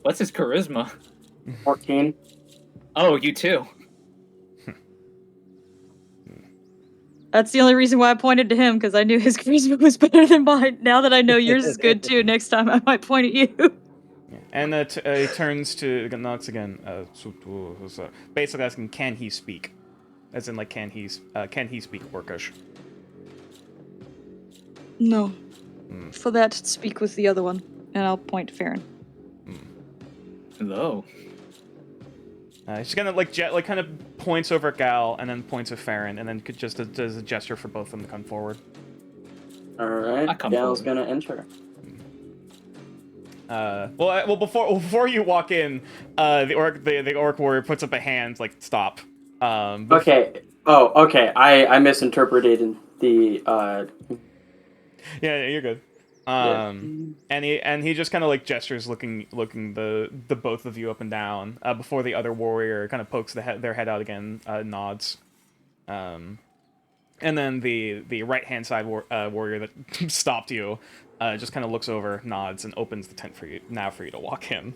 What's his charisma? 14. Oh, you too. That's the only reason why I pointed to him, because I knew his charisma was better than mine. Now that I know yours is good too, next time I might point at you. And he turns to Nox again. Basically asking, can he speak? As in, like, can he speak Orcish? No. For that, speak with the other one, and I'll point to Farron. Hello. She's gonna kind of points over at Gal and then points at Farron and then just does a gesture for both of them to come forward. All right, Gal's gonna enter. Well, before you walk in, the orc warrior puts up a hand like stop. Okay. Oh, okay. I misinterpreted the. Yeah, you're good. And he just kind of like gestures, looking the both of you up and down before the other warrior kind of pokes their head out again, nods, and then the right hand side warrior that stopped you just kind of looks over, nods, and opens the tent for you to walk in.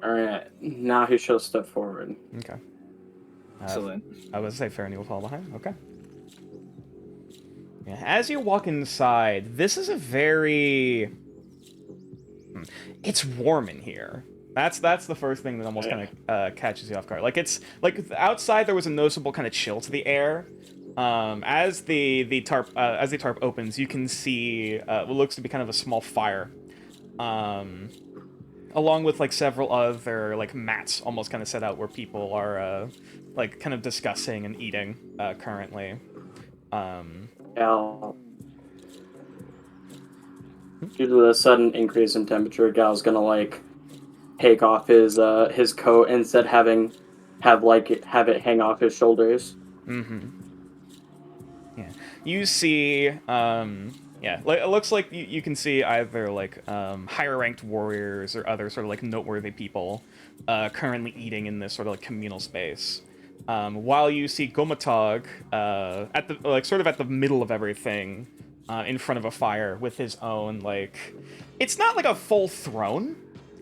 All right, now he shall step forward. Okay. Excellent. I was gonna say Farron will follow behind. Okay. Yeah, as you walk inside, this is a very It's warm in here. That's the first thing that almost kind of catches you off guard. Like it's like outside there was a noticeable kind of chill to the air. As the tarp opens, you can see what looks to be kind of a small fire, along with like several other like mats almost kind of set out where people are like kind of discussing and eating currently. Gal, due to the sudden increase in temperature, Gal's gonna like take off his coat and instead have it hang off his shoulders. Yeah, you see. Yeah, like, it looks like you can see either like higher ranked warriors or other sort of like noteworthy people currently eating in this sort of like communal space. While you see Gomatog at the like sort of at the middle of everything, in front of a fire with his own like, it's not like a full throne,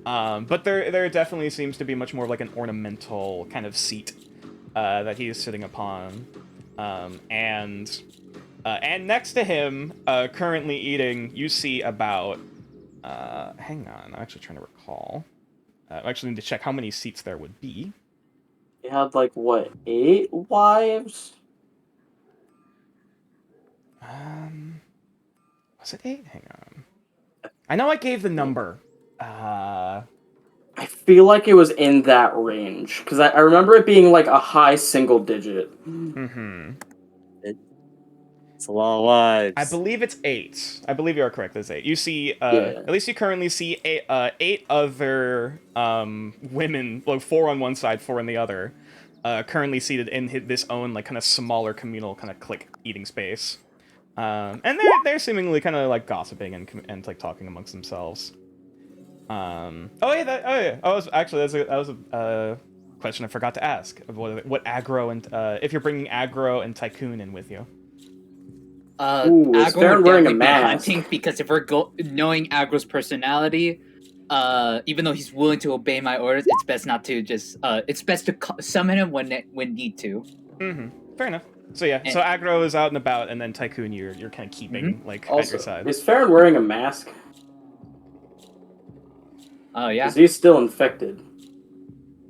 but there definitely seems to be much more of like an ornamental kind of seat that he is sitting upon, and next to him, currently eating, you see about hang on, I'm actually trying to recall. I actually need to check how many seats there would be. He had like what, 8 wives? Was it 8? Hang on. I know I gave the number. I feel like it was in that range because I remember it being like a high single digit. It's a lot of wives. I believe it's 8. I believe you are correct. It's 8. You see, Yeah. at least you currently see 8 other women, like 4 on one side, 4 on the other, currently seated in this own like kind of smaller communal kind of clique eating space, and they're seemingly kind of like gossiping and like talking amongst themselves. Oh yeah. I was actually that was a question I forgot to ask. What aggro and if you're bringing aggro and tycoon in with you. Ooh, is Aggro Farron would wearing a definitely be mask? hunting because if we're knowing Aggro's personality, even though he's willing to obey my orders, it's best not to just. It's best to summon him when need to. Fair enough. So yeah, so aggro is out and about, and then tycoon you're kind of keeping like at Also, your side. is Farron wearing a mask? Oh yeah. Is he still infected?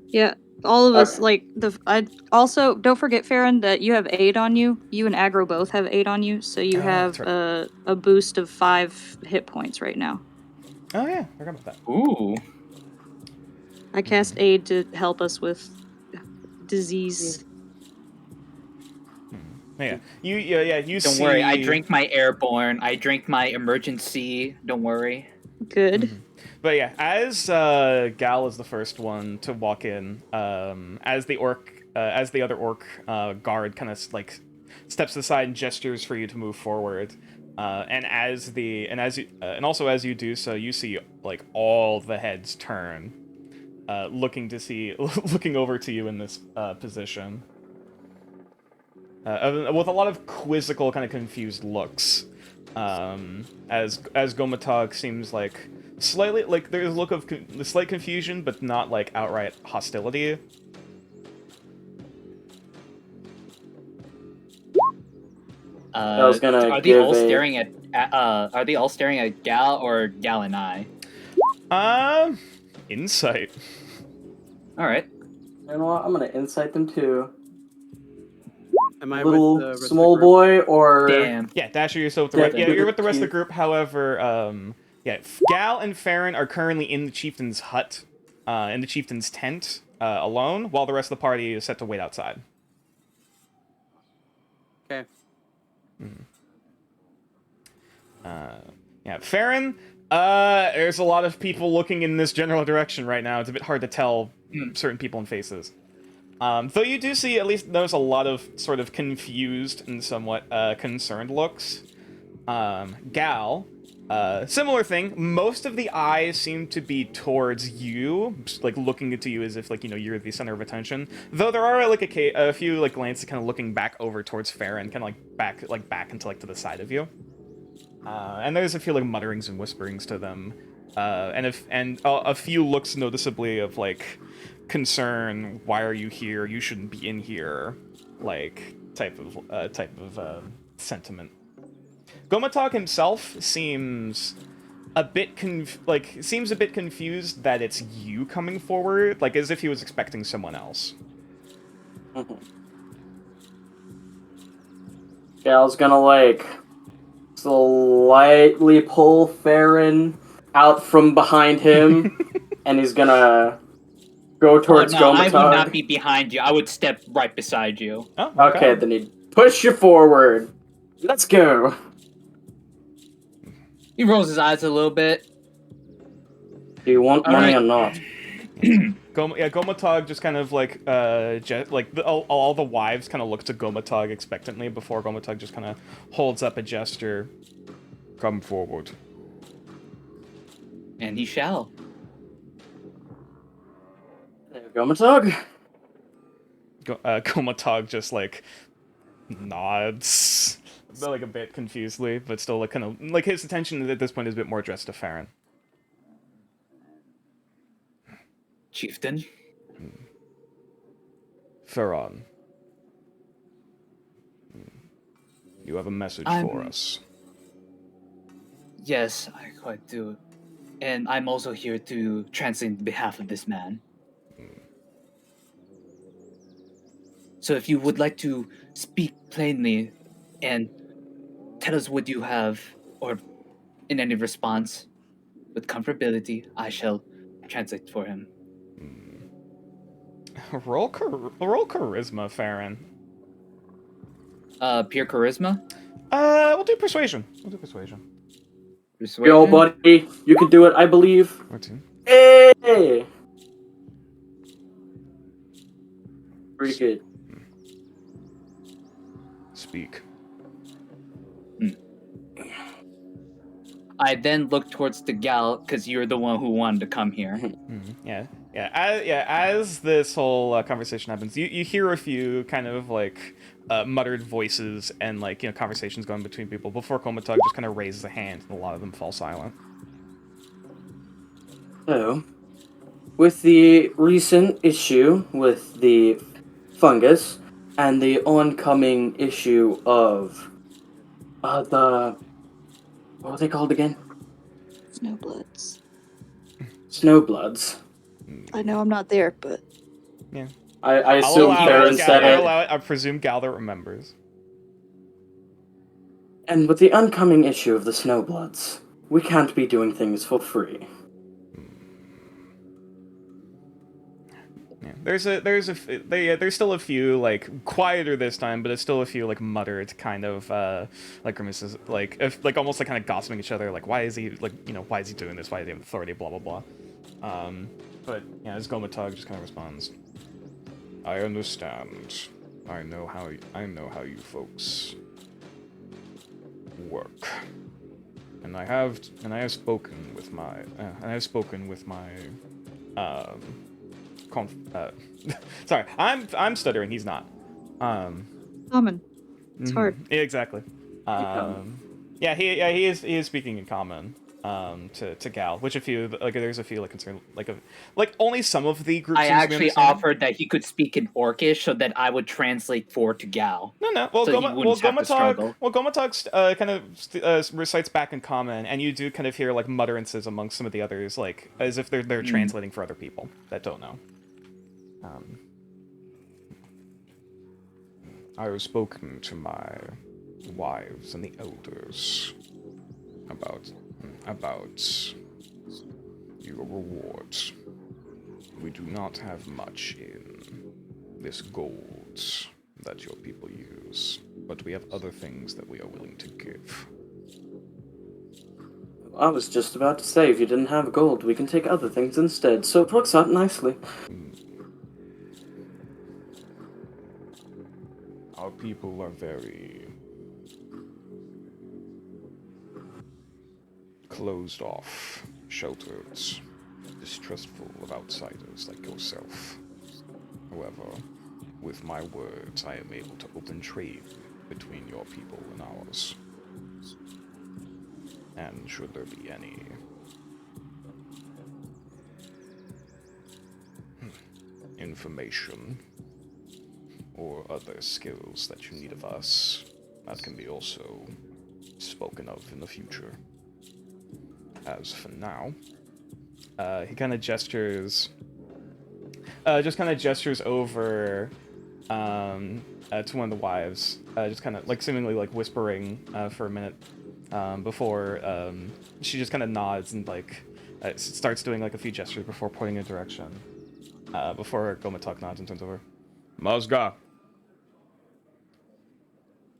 Yeah, all of us Okay. like the. I also don't forget, Farron, that you have 8 on you. You and Aggro both have 8 on you, so you have that's a boost of 5 hit points right now. Oh yeah, I forgot about that. Ooh. I cast aid to help us with disease. Yeah, you Don't see. worry, I drank my airborne. I drank my emergency. Don't worry. Good. But yeah, as Gal is the first one to walk in, as the other orc guard kind of like steps aside and gestures for you to move forward, and as you do so, you see like all the heads turn, looking over to you in this position, with a lot of quizzical, kind of confused looks. As Gomatog seems like slightly like there's a look of slight confusion, but not like outright hostility. I was gonna are they give all a- staring at? Are they all staring at Gal or Gal and I? Insight. All right. You know what? I'm gonna incite them too. Am I Little with the rest of the small group? boy or Damn. Yeah, Dasher, you're still with the Yeah, rest. Yeah, yeah, you're with the rest of the chief. group. However, yeah, Gal and Farron are currently in the chieftain's hut, in the chieftain's tent, alone, while the rest of the party is set to wait outside. Okay. Yeah, Farron. There's a lot of people looking in this general direction right now. It's a bit hard to tell certain people and faces. Though you do see, at least notice a lot of sort of confused and somewhat concerned looks. Gal, similar thing. Most of the eyes seem to be towards you, like looking into you as if like you're the center of attention. Though there are like a few like glances kind of looking back over towards Farron, kind of like back into like to the side of you. And there's a few like mutterings and whisperings to them, and a few looks noticeably of like concern. Why are you here? You shouldn't be in here. Like type of sentiment. Gomatog himself seems a bit seems a bit confused that it's you coming forward, like as if he was expecting someone else. Gal's gonna like slightly pull Farron out from behind him, and he's gonna go towards no, I would Gomatog. not be behind you. I would step right beside you. Oh, Okay, then he'd push you forward. Let's go. He rolls his eyes a little bit. Do you want All money right. or not? Gomatog just kind of like all the wives kind of look to Gomatog expectantly before Gomatog just kind of holds up a gesture. Come forward. And he shall. There you go, Gomatog. Gomatog just like nods, like a bit confusedly, but still like kind of like his attention at this point is a bit more addressed to Farron. Chieftain. Farron, you have a message for us. Yes, I quite do. And I'm also here to translate on behalf of this man. So if you would like to speak plainly and tell us what you have, or in any response, with comfortability, I shall translate for him. Roll charisma, Farron. Pure charisma? We'll do persuasion. Persuasion? Yo, buddy, you can do it, I believe. 14. Hey! Pretty good. Speak. I then look towards the gal, because you're the one who wanted to come here. Yeah. As this whole conversation happens, you hear a few kind of like muttered voices and like conversations going between people before Gomatog just kind of raises a hand and a lot of them fall silent. So, with the recent issue with the fungus and the oncoming issue of what were they called again? Snowbloods. Snowbloods. I know I'm not there, but Yeah. I assume Farron said it. I presume Galder remembers. And with the oncoming issue of the Snowbloods, we can't be doing things for free. Yeah. There's still a few like quieter this time, but it's still a few like muttered kind of like grimaces, like almost like kind of gossiping each other, like why is he why is he doing this? Why does he have authority? Blah blah blah. But yeah, as Gomatog just kind of responds, I understand. I know how you folks work, and I have spoken with my sorry, I'm stuttering. He's not. common. It's hard. Yeah, exactly. Yeah, he is speaking in common. To Gal, which there's a few like concern like only some of the groups. I actually offered that he could speak in Orcish so that I would translate for to Gal. No. Well, so he wouldn't have to struggle. Gomatog kind of recites back in common, and you do kind of hear like mutterances amongst some of the others, like as if they're translating for other people that don't know. I have spoken to my wives and the elders about your rewards. We do not have much in this gold that your people use, but we have other things that we are willing to give. I was just about to say, if you didn't have gold, we can take other things instead, so it works out nicely. Our people are very closed off, sheltered, distrustful of outsiders like yourself. However, with my words, I am able to open trade between your people and ours. And should there be any information or other skills that you need of us, that can be also spoken of in the future. as for now. He kind of gestures, over to one of the wives, just kind of like seemingly like whispering for a minute before she just kind of nods and like starts doing like a few gestures before pointing a direction. Before Gomatok nods and turns over. Mazga.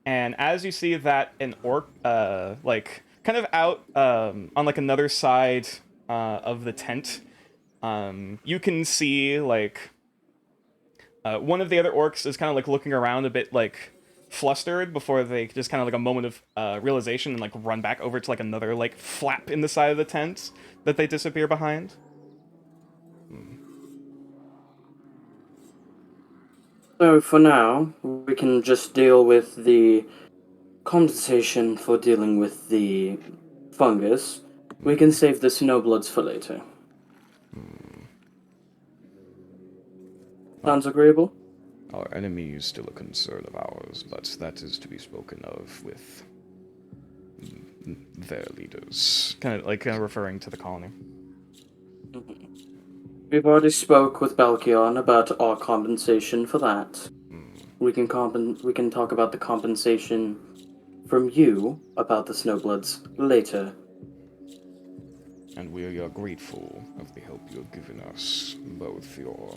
And as you see that an orc, like kind of out on like another side of the tent, you can see like one of the other orcs is kind of like looking around a bit like flustered before they just kind of like a moment of realization and like run back over to like another like flap in the side of the tent that they disappear behind. So for now, we can just deal with the compensation for dealing with the fungus. We can save the snowbloods for later. Sounds agreeable? Our enemy is still a concern of ours, but that is to be spoken of with their leaders. Kind of referring to the colony. We've already spoke with Balkion about our compensation for that. We can talk about the compensation from you about the snowbloods later. And we are grateful of the help you have given us, both your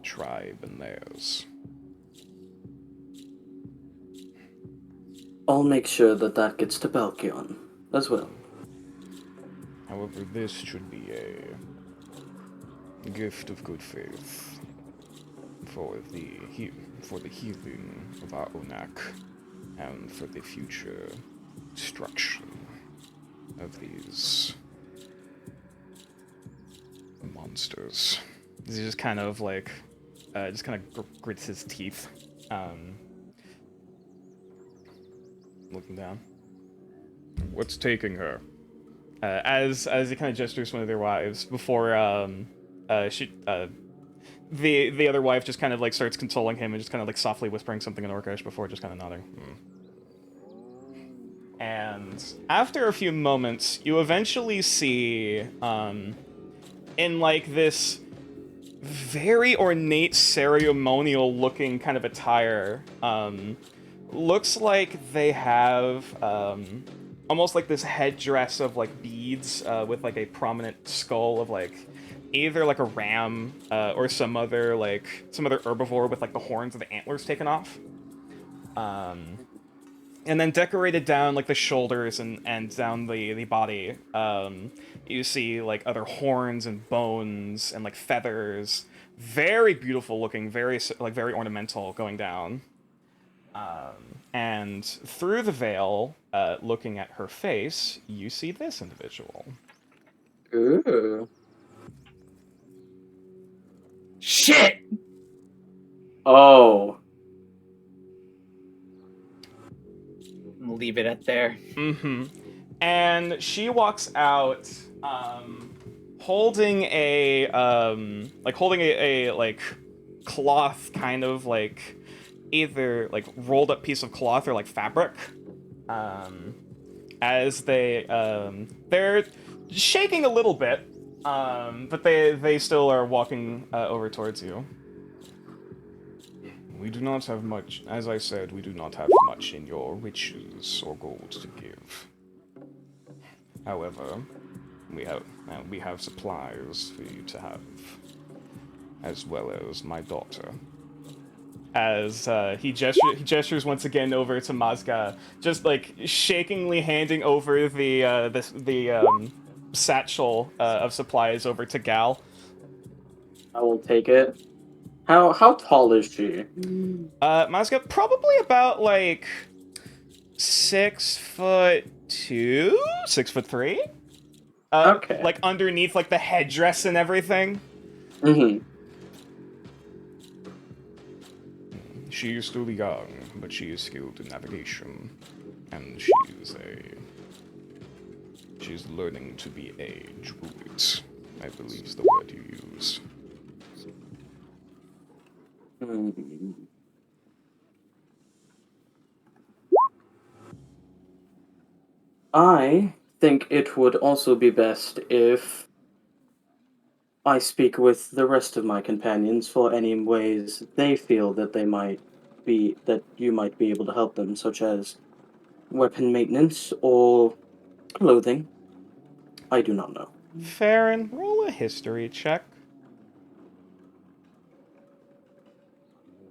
tribe and theirs. I'll make sure that gets to Balkion as well. However, this should be a gift of good faith for the healing of our Onak and for the future destruction of these monsters. He just kind of like, grits his teeth, looking down. What's taking her? As he kind of gestures to one of their wives before the other wife just kind of like starts consoling him and just kind of like softly whispering something in Orcish before just kind of nodding. And after a few moments, you eventually see in like this very ornate ceremonial looking kind of attire, looks like they have almost like this headdress of like beads with like a prominent skull of like either like a ram or some other herbivore with like the horns and the antlers taken off. And then decorated down like the shoulders and down the body, you see like other horns and bones and like feathers. Very beautiful looking, very ornamental going down. And through the veil, looking at her face, you see this individual. Ooh. Shit! Oh. Leave it at there. Mm-hmm. And she walks out, holding a cloth, kind of like either like rolled up piece of cloth or like fabric. As they're shaking a little bit, but they still are walking over towards you. We do not have much, as I said, we do not have much in your riches or gold to give. However, we have supplies for you to have, as well as my daughter. As he gestures once again over to Mazga, just like shakingly handing over the satchel of supplies over to Gal. I will take it. How tall is she? Mazga, probably about like 6'2", 6'3". Okay. Like underneath like the headdress and everything. Mm-hmm. She is still young, but she is skilled in navigation, and she's learning to be a druid, I believe is the word you use. I think it would also be best if I speak with the rest of my companions for any ways they feel that you might be able to help them, such as weapon maintenance or clothing. I do not know. Farron, roll a history check.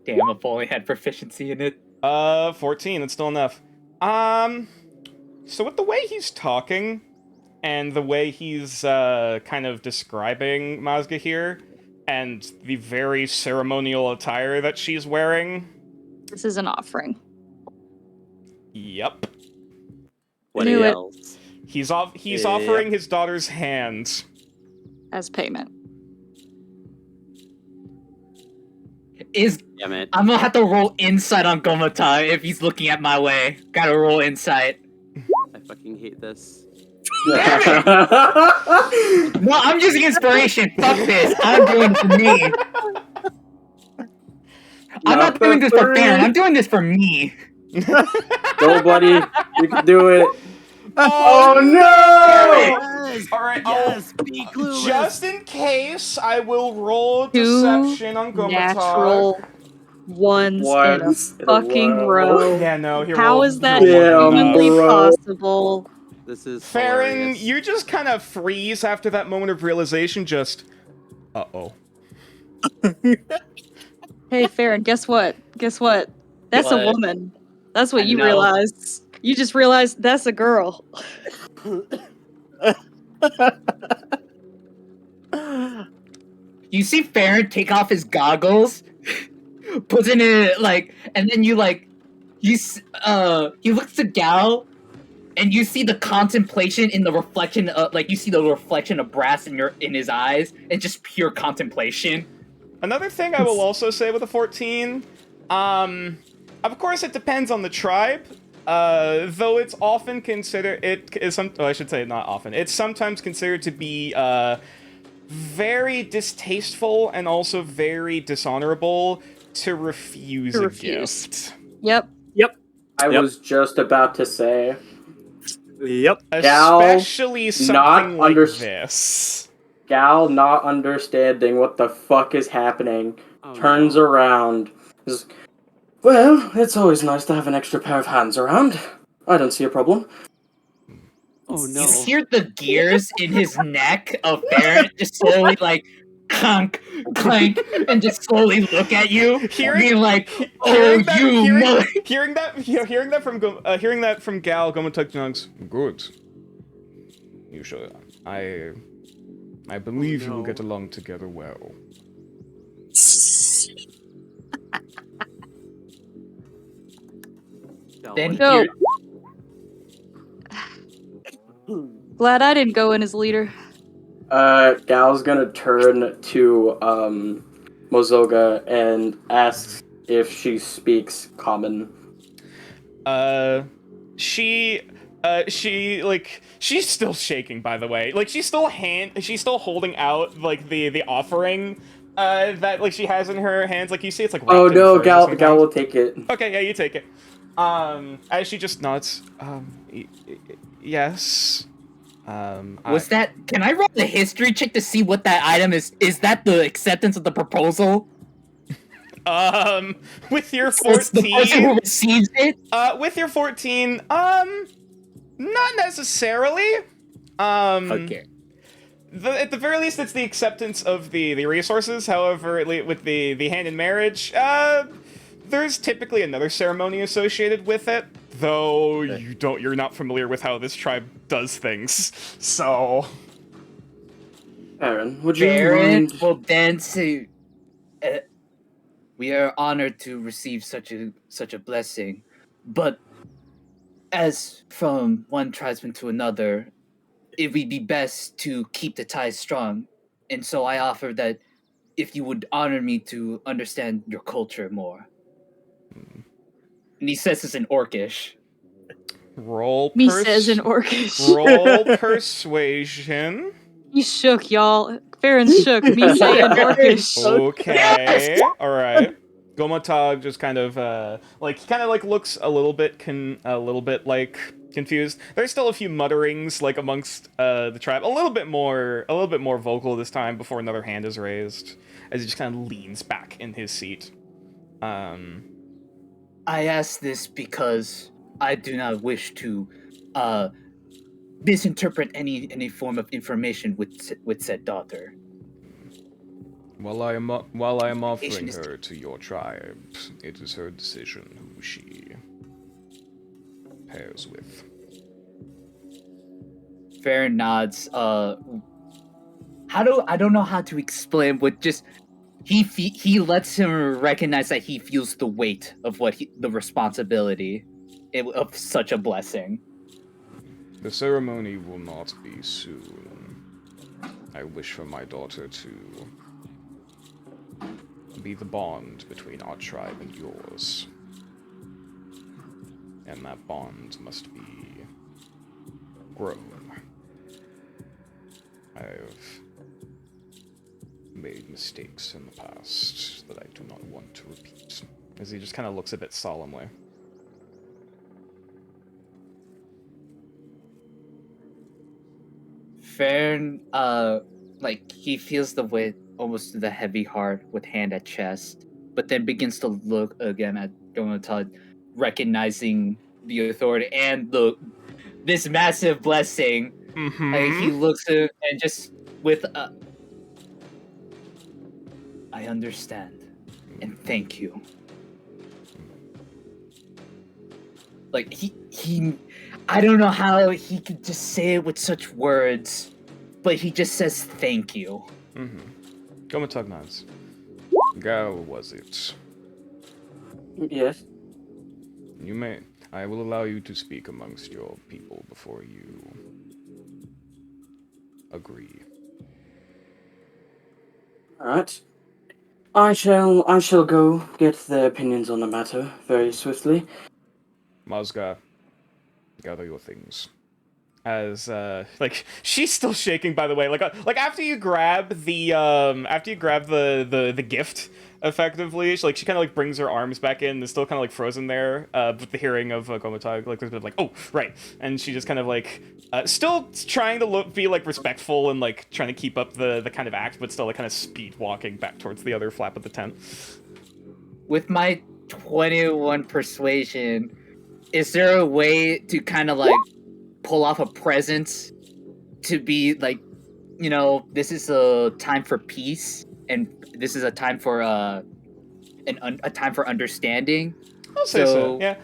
Damn, if only had proficiency in it. 14, that's still enough. So with the way he's talking, and the way he's, kind of describing Mazga here, and the very ceremonial attire that she's wearing, This is an offering. yep. What Knew it. else? He's Yeah. offering his daughter's hand. As payment. Damn it. I'm gonna have to roll insight on Gomata if he's looking at my way. Gotta roll insight. I fucking hate this. No, I'm using inspiration. Fuck this. I'm doing it for me. I'm not doing this for Farron. I'm doing this for me. Go, buddy. You can do it. Oh no! Yes! All right, Yes! Be clueless! just in case, I will roll Two deception on Gomatar. Natural ones Once in a fucking row. Yeah, no, he How rolled- is that he rolled Yeah, one enough. humanly bro. possible? This is Farron, hilarious. you just kind of freeze after that moment of realization, just... Uh-oh. Hey, Farron, guess what? Guess what? That's a What? woman. That's what I you know. realized. You just realized that's a girl. You see Farron take off his goggles, puts it in like, and then you he looks to Gal, and you see the contemplation in the reflection of, like, you see the reflection of brass in his eyes, and just pure contemplation. Another thing I will also say with a 14, of course it depends on the tribe, though it's often considered, I should say not often, it's sometimes considered to be, very distasteful and also very dishonorable to refuse To a refuse. gift. Yep. I Yep. was just about to say. Yep. Gal Especially something not like underst- this. Gal not understanding what the fuck is happening, Oh, turns no. around. Is, well, it's always nice to have an extra pair of hands around. I don't see a problem. Oh no. You hear the gears in his neck of Farron just slowly like clunk, clank, and just slowly look at you, being like, "Oh, hearing that- you hearing- mother!" Hearing that from Gal, Gomatuk Junks, good. You should. I believe you will no. get along together well. Then What- Go. you Glad I didn't go in as leader. Gal's gonna turn to, Mozoga and asks if she speaks common. She's still shaking, by the way. Like, she's still holding out, like, the offering, that, like, she has in her hands. Like, you see it's, like, Oh wrapped in no, furs Gal sometimes. will take it. Okay, yeah, you take it. As she just nods, yes. was that? Can I roll a history check to see what that item is? Is that the acceptance of the proposal? With your So it's the person who 14, receives it. with your 14, not necessarily. Okay. At the very least, it's the acceptance of the resources. However, with the hand in marriage, there's typically another ceremony associated with it. Though you're not familiar with how this tribe does things, so. Aaron, would you Baron mind? will then say, "We are honored to receive such a blessing, but as from one tribesman to another, it would be best to keep the ties strong. And so I offer that if you would honor me to understand your culture more." And he says this in Orcish. Roll Me says in Orcish. roll persuasion. He shook, y'all. Farron shook. Me saying Orcish. Okay. All right. Gomatog just kind of looks a little bit confused. There's still a few mutterings like amongst the tribe, a little bit more vocal this time before another hand is raised as he just kind of leans back in his seat. I ask this because I do not wish to misinterpret any form of information with said daughter. While I am offering Patient is- her to your tribe, it is her decision who she pairs with. Farron nods. I don't know how to explain what just he lets him recognize that he feels the weight of the responsibility of such a blessing. The ceremony will not be soon. I wish for my daughter to be the bond between our tribe and yours. And that bond must be grown. I've made mistakes in the past that I do not want to repeat. As he just kind of looks a bit solemnly. Farron, he feels the weight almost to the heavy heart with hand at chest, but then begins to look again at Gomatad, recognizing the authority and this massive blessing. Mm-hmm. He looks at and just with I understand and thank you. Like he I don't know how he could just say it with such words, but he just says thank you. Mm-hmm. Gomatug nods. Gao was it? Yes. You may. I will allow you to speak amongst your people before you agree. Alright. I shall go get their opinions on the matter very swiftly. Mazga, gather your things. As she's still shaking, by the way. Like after you grab the gift, effectively, she kind of brings her arms back in. And still kind of frozen there. With the hearing of Gomatag, there's a bit oh right, and she just kind of still trying to be respectful and trying to keep up the kind of act, but still kind of speed walking back towards the other flap of the tent. With my 21 persuasion, is there a way to kind of pull off a presence to be this is a time for peace and this is a time for a time for understanding? I'll say so. Yeah,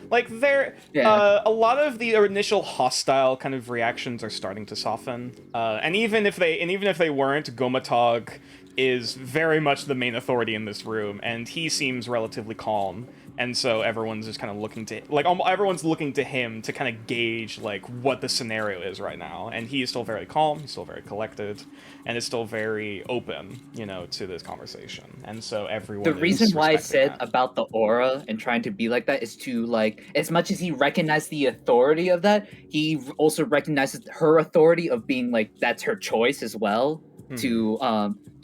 a lot of the initial hostile kind of reactions are starting to soften, and even if they weren't, Gomatog is very much the main authority in this room, and he seems relatively calm. And so everyone's just kind of looking to everyone's looking to him to kind of gauge what the scenario is right now. And he is still very calm, he's still very collected, and is still very open, to this conversation. And so everyone. The reason why I said that. About the aura and trying to be like that is to as much as he recognized the authority of that, he also recognizes her authority of being that's her choice as well to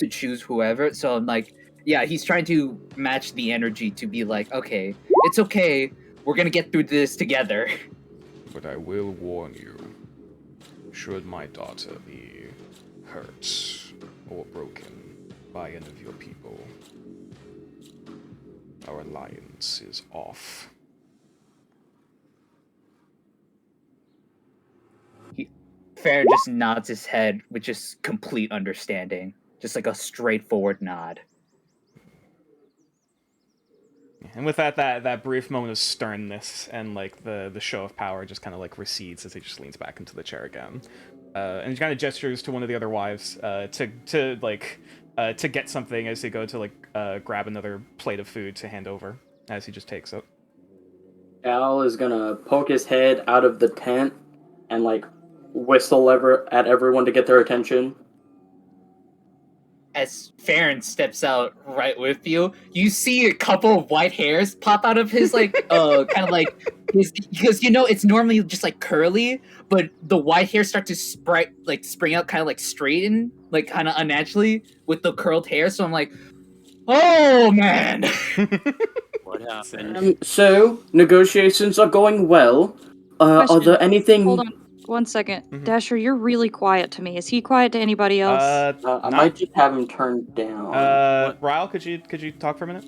choose whoever. So I'm yeah, he's trying to match the energy to be okay, it's okay, we're gonna get through this together. But I will warn you, should my daughter be hurt or broken by any of your people, our alliance is off. Farron just nods his head with just complete understanding, just a straightforward nod. And with that brief moment of sternness and the show of power just kind of recedes as he just leans back into the chair again, and he kind of gestures to one of the other wives to get something as they go to grab another plate of food to hand over as he just takes it. Al is gonna poke his head out of the tent and whistle at everyone to get their attention. As Farron steps out right with you, you see a couple of white hairs pop out of his kind of his, because it's normally just curly, but the white hairs start to spring out kind of straighten, kind of unnaturally with the curled hair. So I'm oh man. What happened? So negotiations are going well. Are Question. there anything? Hold on 1 second. Mhm. Dasher, you're really quiet to me. Is he quiet to anybody else? I might just have him turned down. Ryle, could you talk for a minute?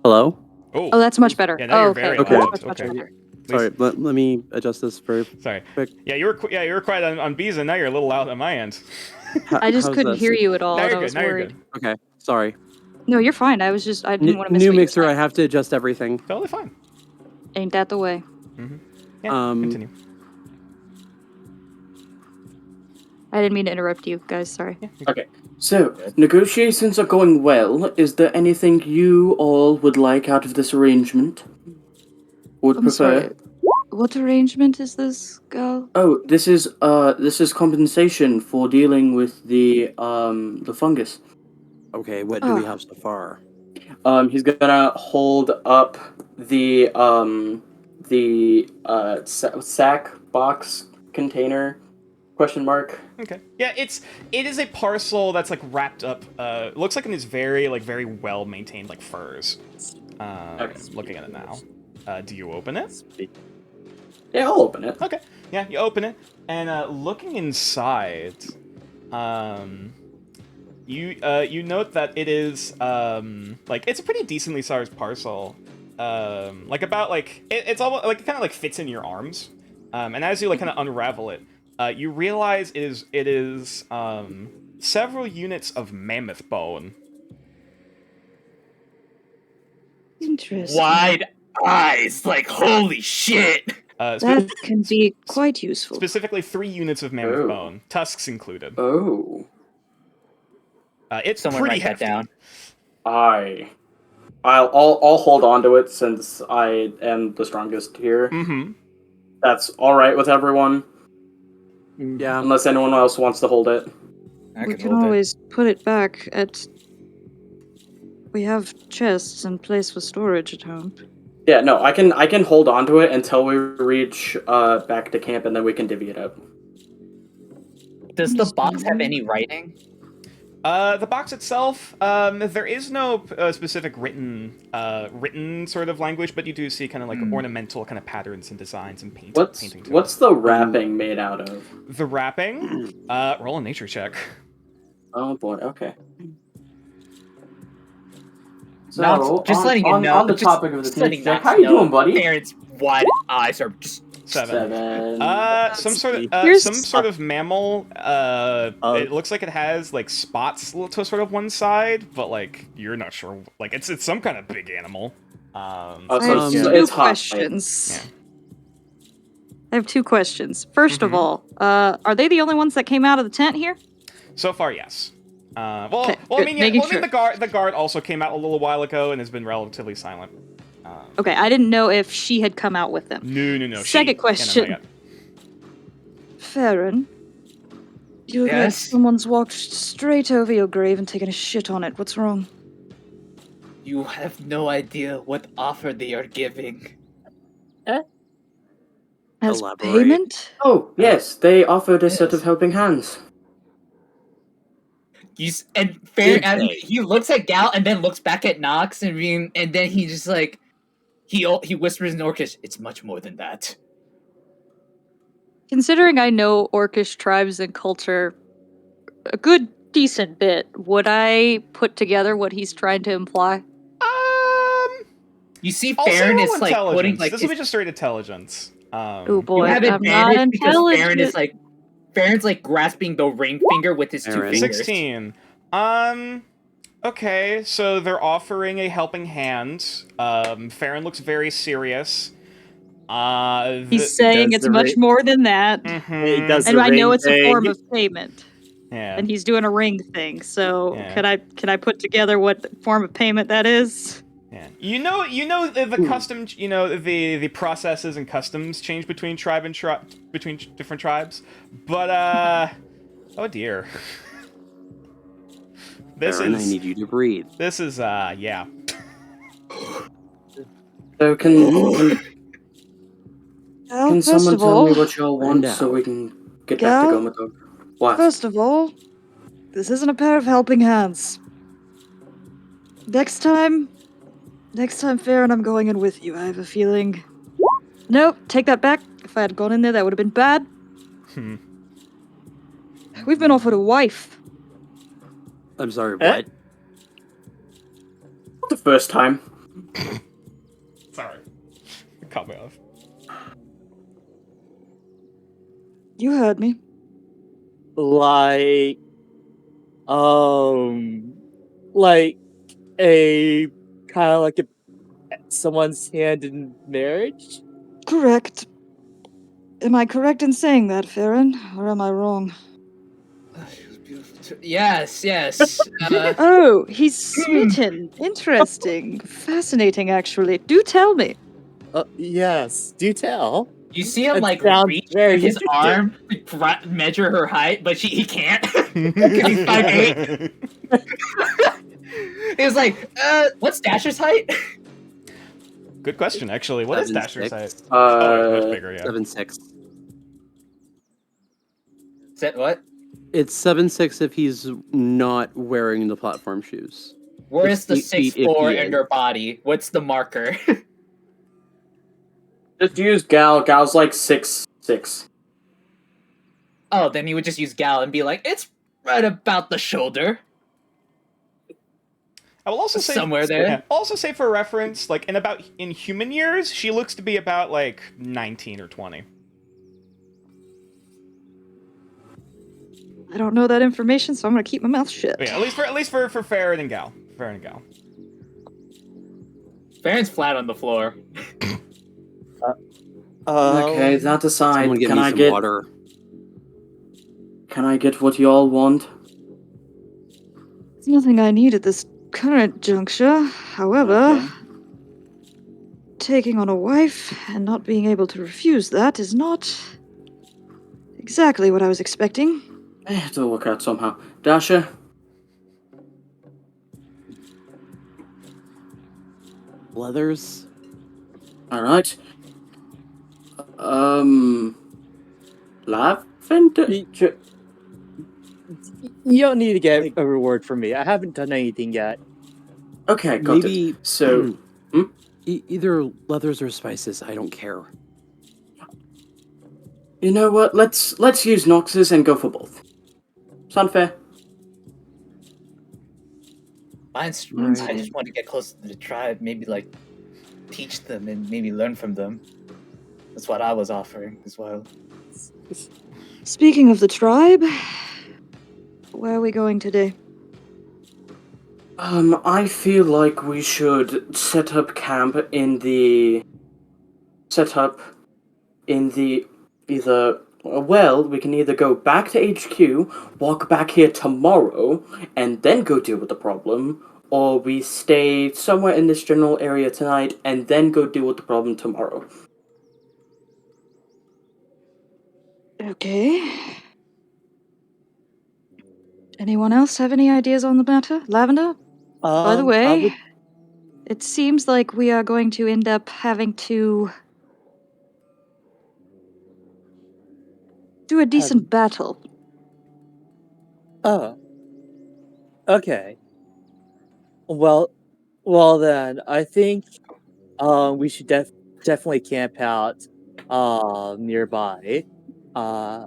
Hello? Oh, that's much better. Yeah, now you're okay. very Okay. loud. Much Okay. better. Sorry, let me adjust this for. Sorry. Quick. Yeah, you were quiet on Bees, and now you're a little loud on my end. I just how's couldn't this? hear you at all. Now and you're I good. was Now you're worried. good. Okay, sorry. No, you're fine. I didn't want to miss New what you were mixer, I saying. have to adjust everything. Totally fine. Ain't that the way? Yeah. Continue. I didn't mean to interrupt you, guys. Sorry. Okay, so negotiations are going well. Is there anything you all would like out of this arrangement? Would I'm prefer? sorry. What arrangement is this, Gal? Oh, this is compensation for dealing with the fungus. Okay, what do we Oh. have so far? He's gonna hold up the sack box container question mark. Okay. Yeah, it is a parcel that's like wrapped up. Looks like in these very well maintained like furs. Okay. Looking at it now. Do you open it? Yeah, I'll open it. Okay. Yeah, you open it, and looking inside, you note that it is like it's a pretty decently sized parcel. It's almost like it kind of like fits in your arms. And as you like kind of unravel it, you realize it is several units of mammoth bone. Interesting. Wide eyes, like holy shit. That can be quite useful. Specifically 3 units of mammoth Oh. bone, tusks included. Oh, It's Someone pretty write that hefty. down. I'll hold on to it since I am the strongest here. Mm-hmm. That's all right with everyone, Yeah. unless anyone else wants to hold it. I We can can hold it. always put it back at. We have chests and place for storage at home. Yeah, no, I can hold on to it until we reach back to camp, and then we can divvy it up. Does the box have any writing? The box itself, there is no specific written sort of language, but you do see kind of like ornamental kind of patterns and designs and painting. To What's the wrapping made out of? it. The wrapping? Roll a nature check. Oh boy, okay. Not just letting you know. On the just- topic of just the letting nature check, Knox how you know doing, buddy? Parents' wide eyes are just 7. 7. Some sort of Here's- some sort of mammal. It looks like it has like spots to sort of one side, but like you're not sure. Like it's some kind of big animal. Oh, I so have it's, two it's hot. questions. Yeah. I have 2 questions. First of Mhm. all, are they the only ones that came out of the tent here? So far, yes. Okay, I good. mean, Making the guard also came out a little while ago and has been relatively silent. Okay, I didn't know if she had come out with them. No. Second question. Yeah, Farron, you look like Yes? someone's walked straight over your grave and taken a shit on it. What's wrong? You have no idea what offer they are giving. As Elaborate. payment? Oh yes, they offered a set of helping hands. And Fair, Did and they? he looks at Gal and then looks back at Nox and then he just like he whispers in Orcish, "It's much more than that." Considering I know Orcish tribes and culture a good decent bit, would I put together what he's trying to imply? You see, Also Farron roll is like putting intelligence. like This will be just straight intelligence. Oh you boy, have I'm not advantage because Farron is intelligent. like Farron's like grasping the ring finger with his 2 Farron. fingers. 16. Okay, so they're offering a helping hand. Farron looks very serious. He's saying does it's the much ring- more than that. He does And the I know ring it's a form thing. of payment. Yeah. And he's doing a ring thing, so Yeah. can I put together what form of payment that is? Yeah. You know the custom, the processes and customs change between between different tribes. But oh dear. Farron, I need you to breathe. This is yeah. So can First someone of tell all, me what y'all want Find so out. we can get back to Gal? Gomadog? What? First of all, this isn't a pair of helping hands. Next time, Farron, I'm going in with you. I have a feeling. Nope, take that back. If I had gone in there, that would have been bad. Hmm. We've been offered a wife. I'm sorry, Eh? what? The first time. Sorry. Cut me off. You heard me. Like, like a kind of like someone's hand in marriage. Correct. Am I correct in saying that, Farron? Or am I wrong? Yes, yes. Oh, he's smitten. Interesting. Fascinating, actually. Do tell me. Yes, do tell. You see him That like sounds reach very with his interesting. arm, like, measure her height, but he can't because he's 5'8". He was like, what's Dasher's height? Good question, actually. What is 7'6". Dasher's height? Oh, it's much Uh, bigger, yeah. 7'6". Said what? It's 7'6" if he's not wearing the platform shoes. Where's the It's 8 feet if 6'4" he in is. your body? What's the marker? just use Gal. Gal's like 6'6". Oh, then you would just use Gal and be like, it's right about the shoulder. I will also say Somewhere there. Yeah, I'll also say for reference, like in human years, she looks to be about like 19 or 20. I don't know that information, so I'm gonna keep my mouth shut. But yeah, at least for Farron and Gal. Farron and Gal. Farron's flat on the floor. Okay, that aside, Someone get can me I some get water. can I get what y'all want? It's nothing I need at this current juncture. However, Okay. taking on a wife and not being able to refuse that is not exactly what I was expecting. It'll work out somehow. Dasher, Leathers? alright. Lavender? You don't need to get a reward from me. I haven't done anything yet. Okay, got Maybe. it. So, Either leathers or spices. I don't care. you know what? Let's use Noxus and go for both. Sound fair? I just want to get closer to the tribe, maybe like teach them and maybe learn from them. That's what I was offering as well. Speaking of the tribe, where are we going today? I feel like we should set up camp in the either well, we can either go back to HQ, walk back here tomorrow, and then go deal with the problem, or we stay somewhere in this general area tonight and then go deal with the problem tomorrow. Okay. Anyone else have any ideas on the matter? Lavender? By the I way, would- it seems like we are going to end up having to do a decent battle. Oh. Okay. Well then, I think we should definitely camp out nearby. I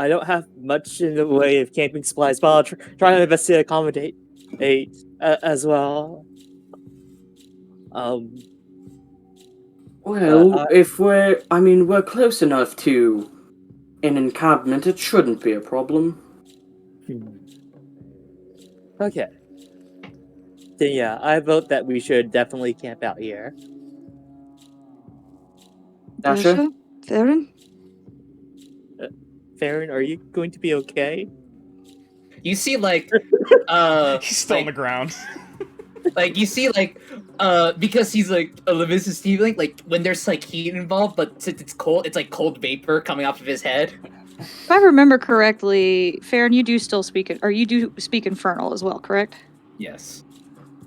don't have much in the way of camping supplies, but I'll try my best to accommodate as well. Well, if we're close enough to an encampment, it shouldn't be a problem. Okay. Then yeah, I vote that we should definitely camp out here. Dasher? Dasha? Farron? Farron, are you going to be okay? You see, like, He's still on the ground. like you see, like, because he's like a Leviticus Steveling, like when there's like heat involved, but since it's cold, it's like cold vapor coming off of his head. If I remember correctly, Farron, you do speak Infernal as well, correct? Yes.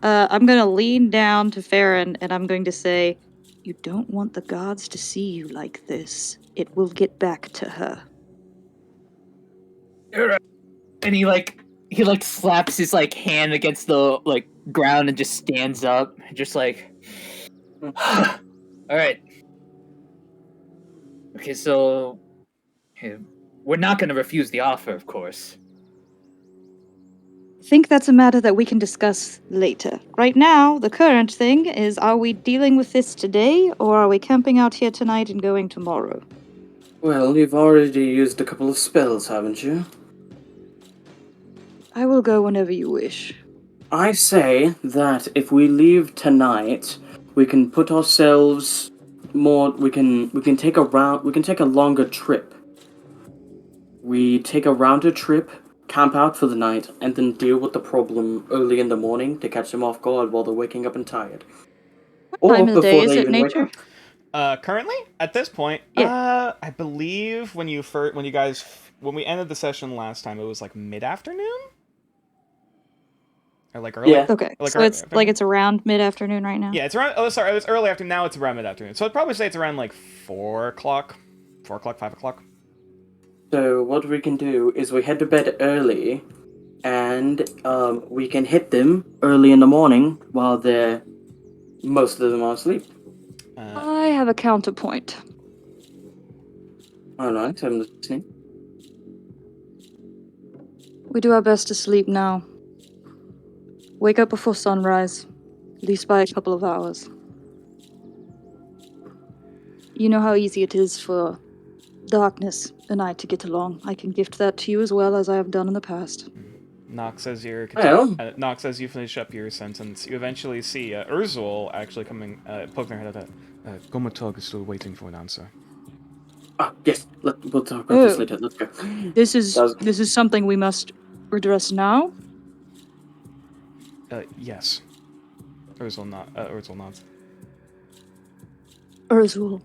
I'm gonna lean down to Farron and I'm going to say, you don't want the gods to see you like this. It will get back to her. And he slaps his like hand against the like ground and just stands up, just like, all right. Okay, so we're not going to refuse the offer, of course. I think that's a matter that we can discuss later. Right now, the current thing is, are we dealing with this today, or are we camping out here tonight and going tomorrow? Well, you've already used a couple of spells, haven't you? I will go whenever you wish. I say that if we leave tonight, we can put ourselves more. We can take a longer trip. We take a rounder trip, camp out for the night, and then deal with the problem early in the morning to catch them off guard while they're waking up and tired. What time of the day before is they it, even wake Nature? up. Currently, at this point, Yeah. I believe when we ended the session last time, it was like mid-afternoon? Or like early? Yeah. Okay, Like so early it's afternoon? it's around mid-afternoon right now. Yeah, it's around. Oh, sorry, it was early afternoon. Now it's around mid-afternoon. So I'd probably say it's around like 4 o'clock, 5 o'clock. So what we can do is we head to bed early, and we can hit them early in the morning while most of them are asleep. I have a counterpoint. All right, I'm listening. We do our best to sleep now. Wake up before sunrise, at least by a couple of hours. You know how easy it is for darkness and night to get along. I can gift that to you as well as I have done in the past. Nox, as you finish up your sentence, you eventually see Urzul actually coming, poking her head at that. Gomatog is still waiting for an answer. Ah, yes. We'll talk about this Oh. later. Let's go. This is Does- this is something we must redress now. Yes. Urzul nods. Urzul,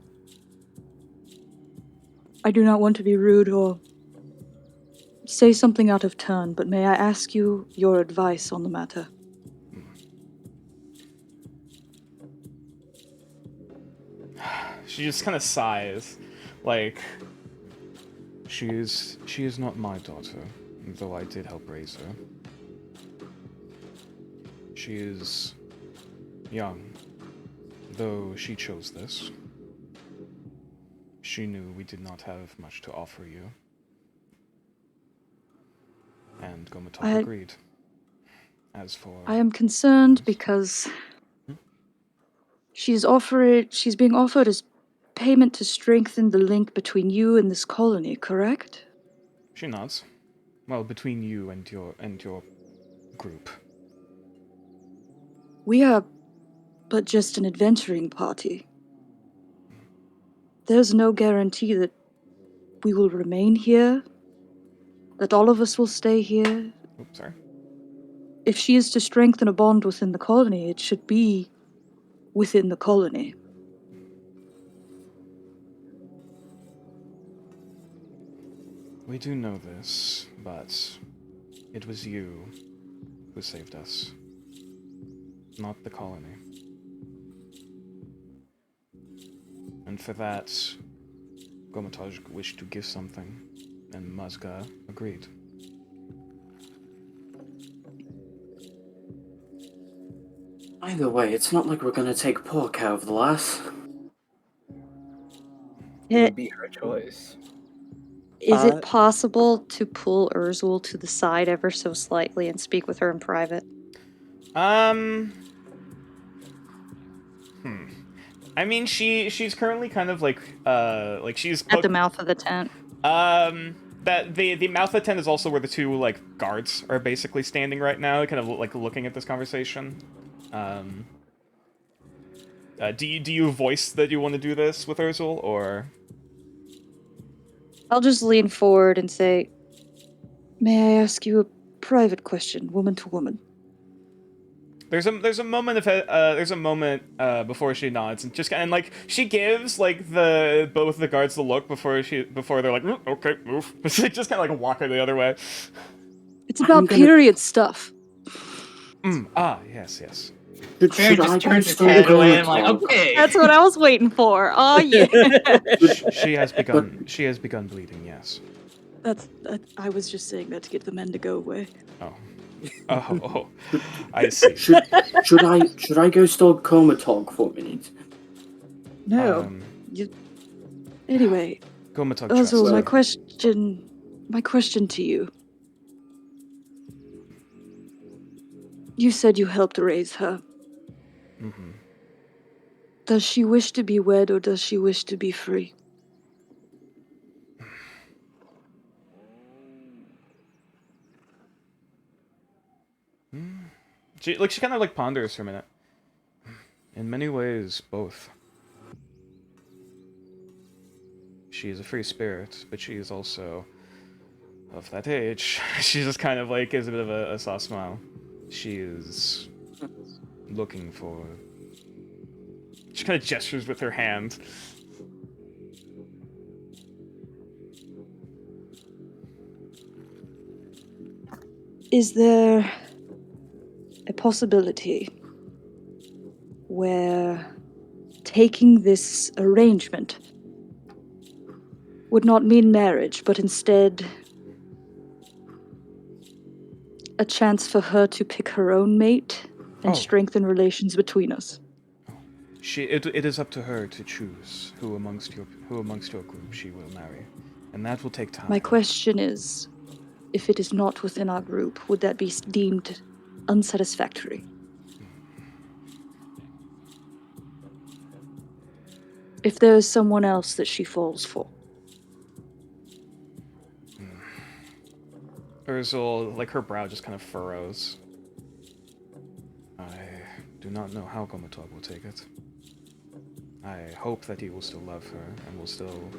I do not want to be rude or say something out of turn, but may I ask you your advice on the matter? She just kind of sighs, like, she is not my daughter, though I did help raise her. She is young, though she chose this. She knew we did not have much to offer you. And Gomatog agreed. As for... I am concerned because she's being offered as payment to strengthen the link between you and this colony, correct? She nods. Well, between you and your group. We are but just an adventuring party. There's no guarantee that we will remain here, that all of us will stay here. Oops, sorry. If she is to strengthen a bond within the colony, it should be within the colony. We do know this, but it was you who saved us, not the colony. And for that, Gomatog wished to give something, and Mazga agreed. Either way, it's not like we're gonna take poor care of the lass. It would be her choice. Is it possible to pull Urzul to the side ever so slightly and speak with her in private? I mean, she's currently kind of like she's At the mouth of the tent. that the mouth of the tent is also where the two like guards are basically standing right now, kind of like looking at this conversation. Do you voice that you want to do this with Urzul, or? I'll just lean forward and say, "May I ask you a private question, woman to woman?" There's a moment before she nods and like she gives like both the guards the look before they're like okay, move. They just kind of like walk her the other way. It's about period stuff. Yes. Baron just turns his head away and I'm like, okay. That's what I was waiting for. Oh yeah. She has begun bleeding. Yes. I was just saying that to get the men to go away. Oh, I see. Should I go stalk Comatog for a minute? No. Anyway, Gomatog also trusts my her. question to you. You said you helped raise her. Mm-hmm. Does she wish to be wed or does she wish to be free? She kind of like ponders for a minute. In many ways, both. She is a free spirit, but she is also of that age. She just kind of like gives a bit of a soft smile. She is looking for. She kind of gestures with her hand. Is there a possibility where taking this arrangement would not mean marriage, but instead a chance for her to pick her own mate and Oh. strengthen relations between us? It is up to her to choose who amongst your group she will marry, and that will take time. My question is, if it is not within our group, would that be deemed unsatisfactory? If there is someone else that she falls for. Urzul, like her brow just kind of furrows. I do not know how Gomatog will take it. I hope that he will still love her and will still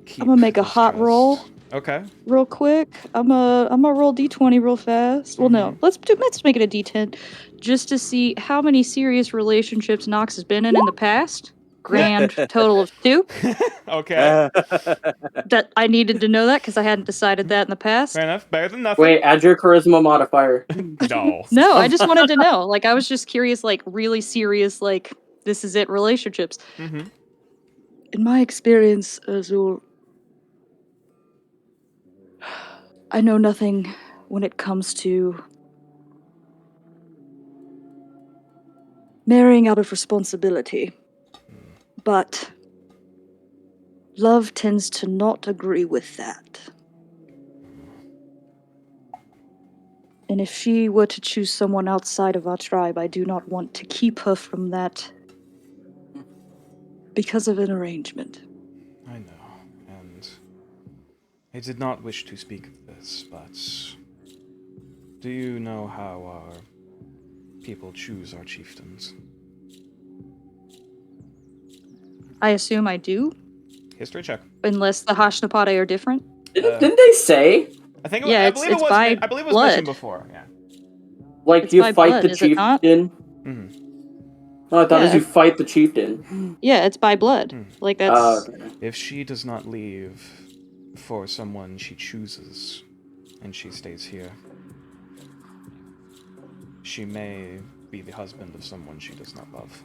keep I'm gonna make a this hot trust. roll Okay. real quick. I'm gonna roll d20 real fast. Well, no, let's make it a d10, just to see how many serious relationships Nox has been in the past. Grand total of 2. Okay. That I needed to know that because I hadn't decided that in the past. Fair enough. Better than nothing. Wait, add your charisma modifier. No. No, I just wanted to know. Like, I was just curious, like, really serious, like, this is it relationships. Mm-hmm. In my experience, Azul, I know nothing when it comes to marrying out of responsibility. But love tends to not agree with that. And if she were to choose someone outside of our tribe, I do not want to keep her from that because of an arrangement. I know, and I did not wish to speak of this, but do you know how our people choose our chieftains? I assume I do, History check. unless the Hashnapade are different. Didn't they say? I think. Yeah, I it's believe it was. by I believe it was mentioned blood. before. Yeah. Like It's you by fight blood, the is it not? chieftain? Mm-hmm. No, I thought it was Yeah. you fight the chieftain. Yeah, it's by blood. Like, that's... Okay. If she does not leave for someone she chooses, and she stays here, she may be the husband of someone she does not love.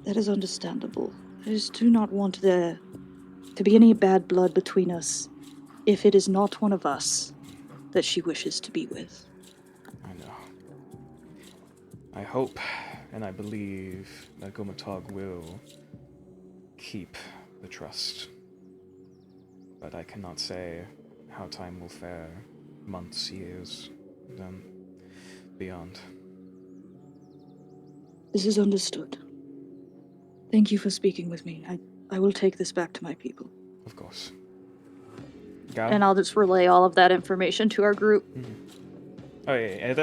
That is understandable. I just do not want there to be any bad blood between us if it is not one of us that she wishes to be with. I know. I hope and I believe that Gomatog will keep the trust. But I cannot say how time will fare months, years, then beyond. This is understood. Thank you for speaking with me. I will take this back to my people. Of course. Gal? And I'll just relay all of that information to our group. Oh yeah.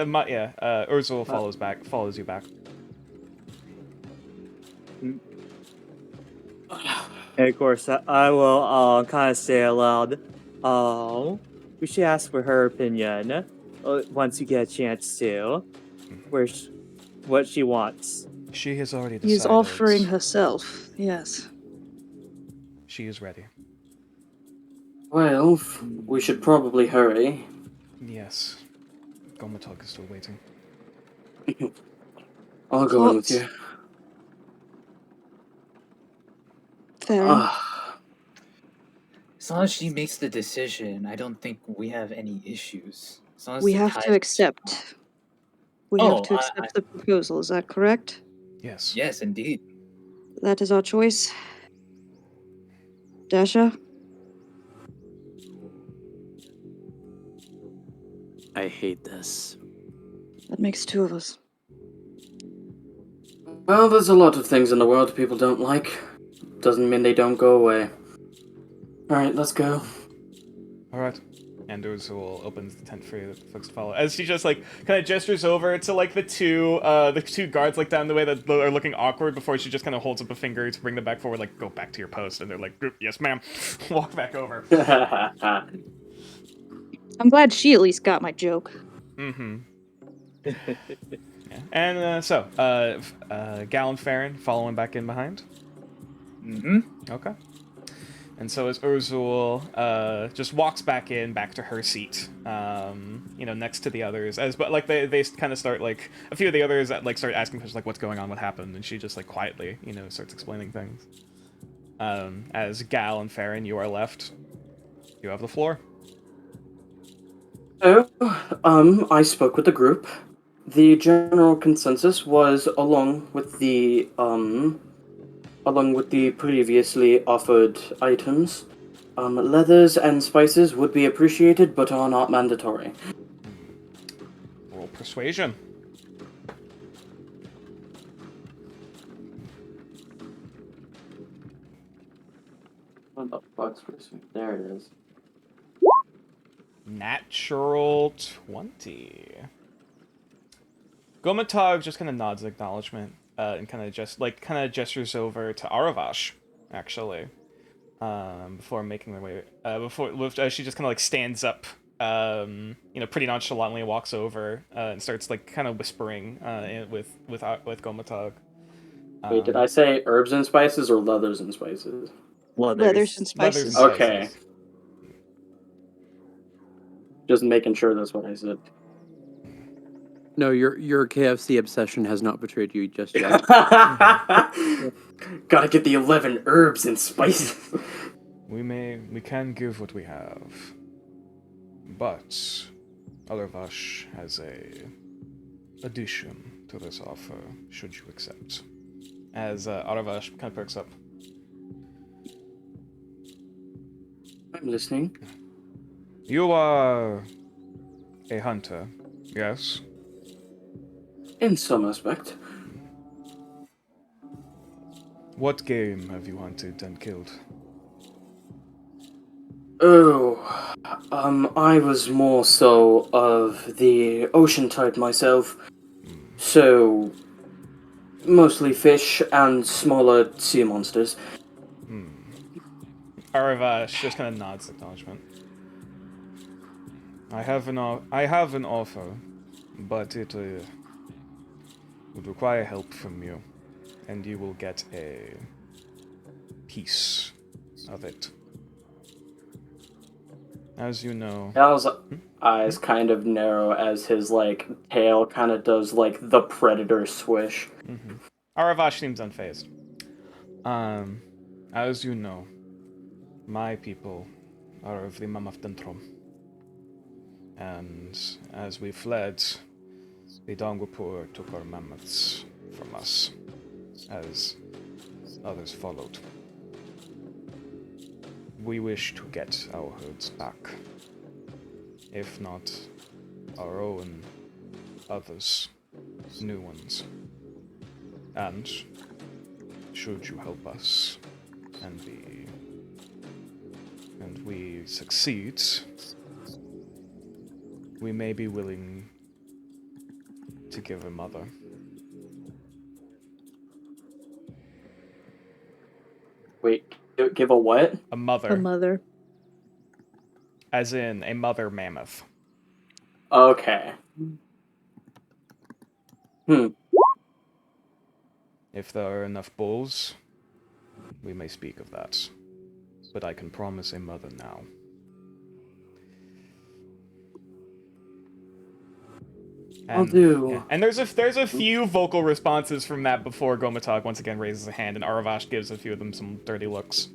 Urzul follows you back. And of course, I will kind of say aloud, we should ask for her opinion once you get a chance to, what she wants. She has already decided. He is offering herself, yes. She is ready. Well, we should probably hurry. Yes. Gomatog is still waiting. I'll go in with you. Fair enough. As long as she makes the decision, I don't think we have any issues. As long as We the have ties- to accept. We Oh, have to accept the proposal, is that correct? Yes. Yes, indeed. That is our choice. Dasha? I hate this. That makes two of us. Well, there's a lot of things in the world people don't like. Doesn't mean they don't go away. Alright, let's go. All right. And Urzul opens the tent for you folks to follow. As she just like kind of gestures over to like the two guards like down the way that are looking awkward before she just kind of holds up a finger to bring them back forward, like go back to your post, and they're like, yes, ma'am. Walk back over. I'm glad she at least got my joke. Mm-hmm. Yeah. And Gal and Farron following back in behind. Mm-hmm. Okay. And so as Urzul just walks back to her seat, next to the others, but like they kind of start like a few of the others that like start asking questions like what's going on, what happened, and she just like quietly, starts explaining things. As Gal and Farron, you are left. You have the floor. So, I spoke with the group. The general consensus was along with the previously offered items, leathers and spices would be appreciated but are not mandatory. Roll persuasion. What the fuck's persuasion? There it is. Natural 20. Gomatog just kind of nods acknowledgement and kind of gestures over to Aravash, actually, before making their way. She just kind of like stands up, pretty nonchalantly walks over and starts like kind of whispering with Gomatog. Wait, did I say herbs and spices or leathers and spices? Leathers and spices. Leathers and Okay. spices. Just making sure that's what I said. No, your KFC obsession has not betrayed you just yet. Gotta get the 11 herbs and spices. We can give what we have, but Aravash has a addition to this offer. Should you accept? As Aravash kind of perks up. I'm listening. You are a hunter, yes? In some aspect. What game have you hunted and killed? Oh, I was more so of the ocean type myself. So, mostly fish and smaller sea monsters. Aravash just kind of nods acknowledgement. I have an offer, but it would require help from you, and you will get a piece of it. As you know, Al's eyes kind of narrow as his, like, tail kind of does, like, the predator swish. Aravash seems unfazed. As you know, my people are of the Mammoth Dentrum. And as we fled, the Dongwapur took our mammoths from us, as others followed. We wish to get our herds back. If not our own, others, new ones. And should you help us, and we succeed, we may be willing to give a mother. Wait, give a what? A mother. A mother. As in a mother mammoth. Okay. If there are enough bulls, we may speak of that. But I can promise a mother now. I'll do. Yeah. And there's a few vocal responses from that before Gomatog once again raises a hand, and Aravash gives a few of them some dirty looks.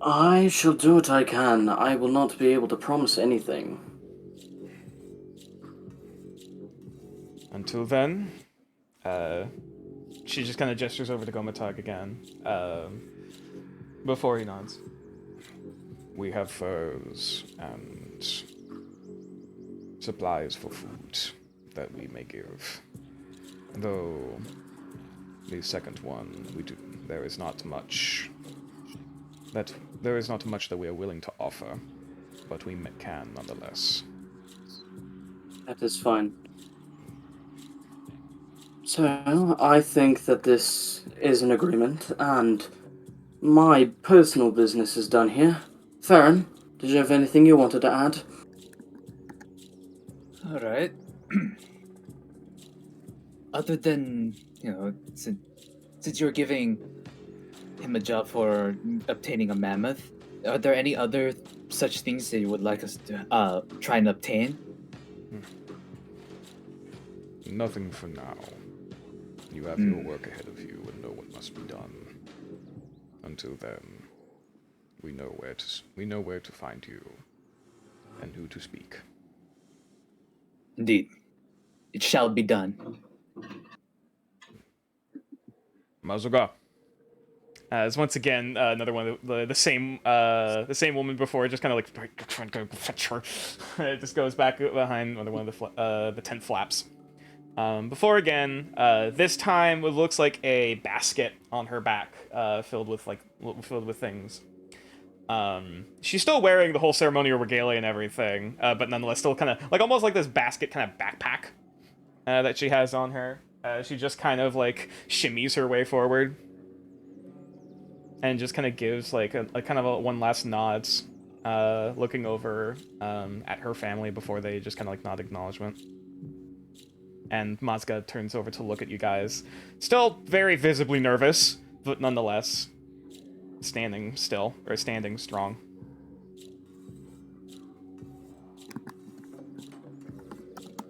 I shall do what I can. I will not be able to promise anything. Until then, she just kind of gestures over to Gomatag again, before he nods. We have furs and supplies for food that we may give. Though the second one, there is not much that we are willing to offer, but we can nonetheless. That is fine. So, I think that this is an agreement, and my personal business is done here. Farron, did you have anything you wanted to add? All right. Other than, since you're giving him a job for obtaining a mammoth, are there any other such things that you would like us to try and obtain? Nothing for now. You have your work ahead of you and know what must be done. Until then, we know where to find you and who to speak. Indeed. It shall be done. Mazuga. As once again, another one of the same woman before, just kind of like trying to go fetch her. It just goes back behind another one of the tent flaps. Before again, this time it looks like a basket on her back, filled with things. She's still wearing the whole ceremonial regalia and everything, but nonetheless still kind of like almost like this basket kind of backpack that she has on her. She just kind of like shimmies her way forward and just kind of gives like a kind of a one last nods, looking over at her family before they just kind of like nod acknowledgement. And Mazga turns over to look at you guys, still very visibly nervous, but nonetheless standing strong.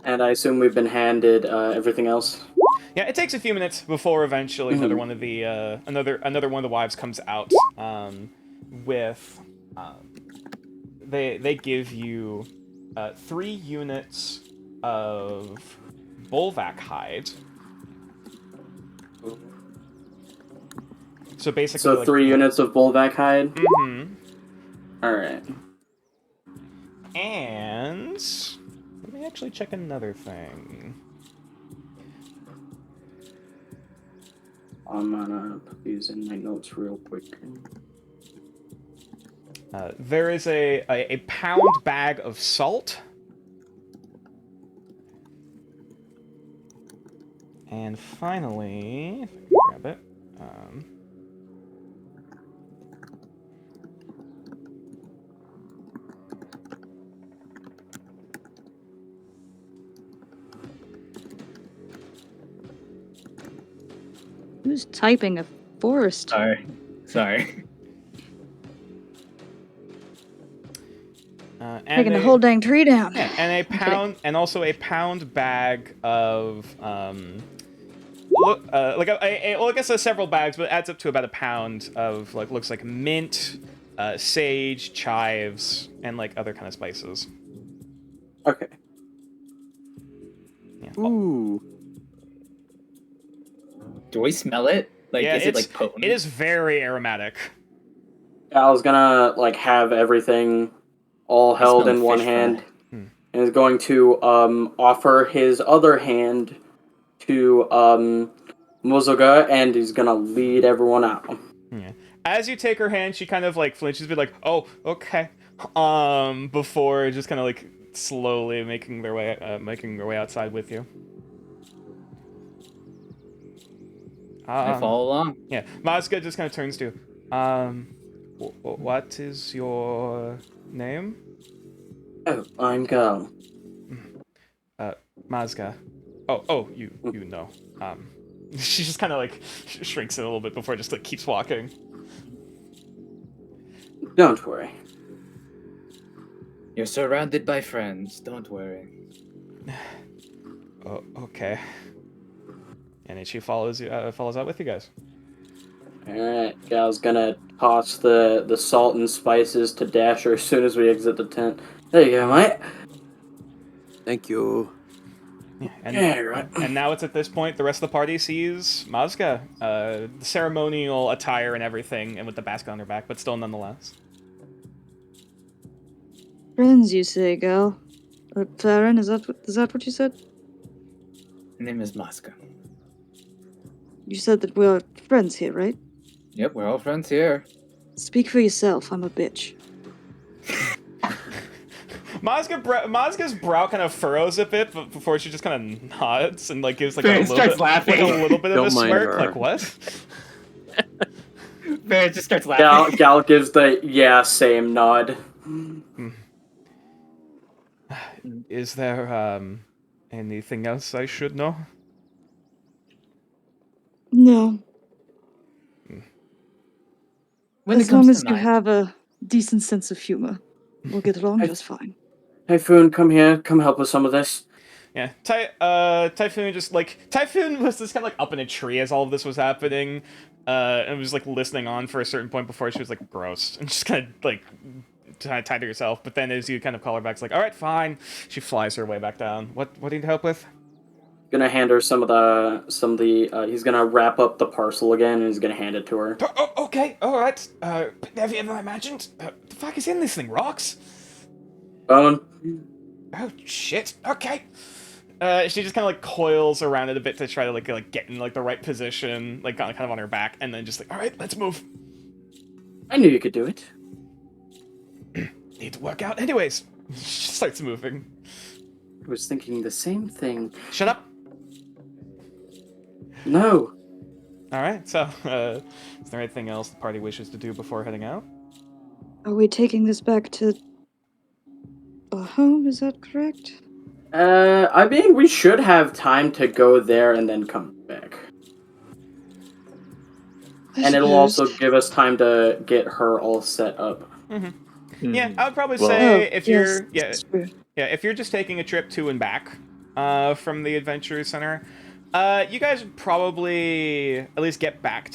And I assume we've been handed everything else. Yeah, it takes a few minutes before eventually another one of the another one of the wives comes out with they give you 3 units of Bolvac hide. So basically, So like, 3 units of Bolvac hide. Mm-hmm. All right. And let me actually check another thing. I'm gonna put these in my notes real quick. There is a pound bag of salt. And finally, if I can grab it, Who's typing a forest? Sorry. and Taking the whole dang tree down. Yeah, and a pound, and also a pound bag of I guess several bags, but it adds up to about a pound of looks like mint, sage, chives, and like other kind of spices. Okay. Yeah. Ooh. Do we smell it? Like, Yeah, is it like potent? It is very aromatic. I was gonna have everything all held smell in the one fish hand, fry. and is going to offer his other hand to Mozoga, and he's gonna lead everyone out. Yeah. As you take her hand, she kind of like flinches, be like, "Oh, okay," before just kind of like slowly making their way outside with you. I follow along. Yeah, Mazga just kind of turns to, what is your name? Oh, I'm Gal. Mazga. Oh, you know. She just kind of like shrinks it a little bit before just like keeps walking. Don't worry. You're surrounded by friends. Don't worry. Oh, okay. And then she follows out with you guys. Alright, Gal's gonna toss the salt and spices to Dasher as soon as we exit the tent. There you go, mate. Thank you. Yeah, and, Yeah, right. and now it's at this point the rest of the party sees Mazga, the ceremonial attire and everything, and with the basket on her back, but still nonetheless. Friends, you say, Gal? Farron, is that what you said? Her name is Maska. You said that we're friends here, right? Yep, we're all friends here. Speak for yourself. I'm a bitch. Mazga's brow kind of furrows a bit, but before she just kind of nods and like gives like Farron a little starts bit, laughing. like a little bit of a Don't mind smirk. her. Like what? Farron just starts laughing. Gal gives the yeah, same nod. Is there anything else I should know? No. When As it comes long as to you knives, have a decent sense of humor, we'll get along just fine. Typhoon, come here. Come help with some of this. Yeah, Typhoon Typhoon was just kind of like up in a tree as all of this was happening, and was like listening on for a certain point before she was like gross and just kind of like tied to herself. But then as you kind of call her back, it's like, all right, fine. She flies her way back down. What do you need help with? Gonna hand her some of the. He's gonna wrap up the parcel again, and he's gonna hand it to her. Oh, okay, all right. Have you ever imagined the fuck is in this thing? Rocks? Bone. Oh shit. Okay. She just kind of like coils around it a bit to try to like get in like the right position, like kind of on her back, and then just like, all right, let's move. I knew you could do it. Need to work out. Anyways, she starts moving. I was thinking the same thing. Shut up. No. All right. So, is there anything else the party wishes to do before heading out? Are we taking this back to a home? Is that correct? I mean, we should have time to go there and then come back. I And it'll suppose. also give us time to get her all set up. Yeah, I would probably Well- say Oh, if yes, you're that's true. if you're just taking a trip to and back from the adventure center, you guys would probably at least get back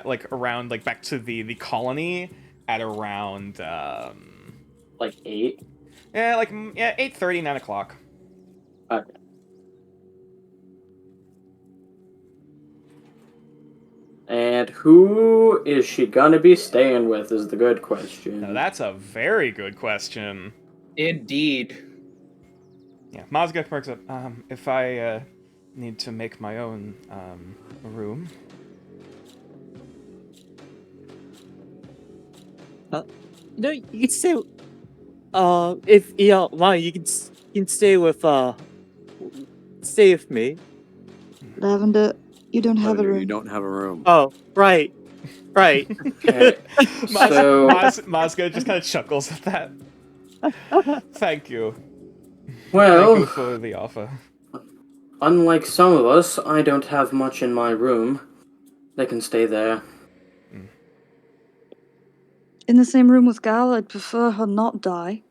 like around like back to the colony at around Like 8. yeah 8:30, 9 o'clock. Okay. And who is she gonna be staying with is the good question. Now that's a very good question. indeed. Yeah, Mazga perks up. If I need to make my own room. No, you can stay. If you don't mind, you can stay with me. Lavender, you don't have a Lavender, room. you don't have a room. Oh, right. Okay. So Mazga just kind of chuckles at that. Thank you. Thank you well, for the offer. unlike some of us, I don't have much in my room. They can stay there. In the same room with Gal, I'd prefer her not die.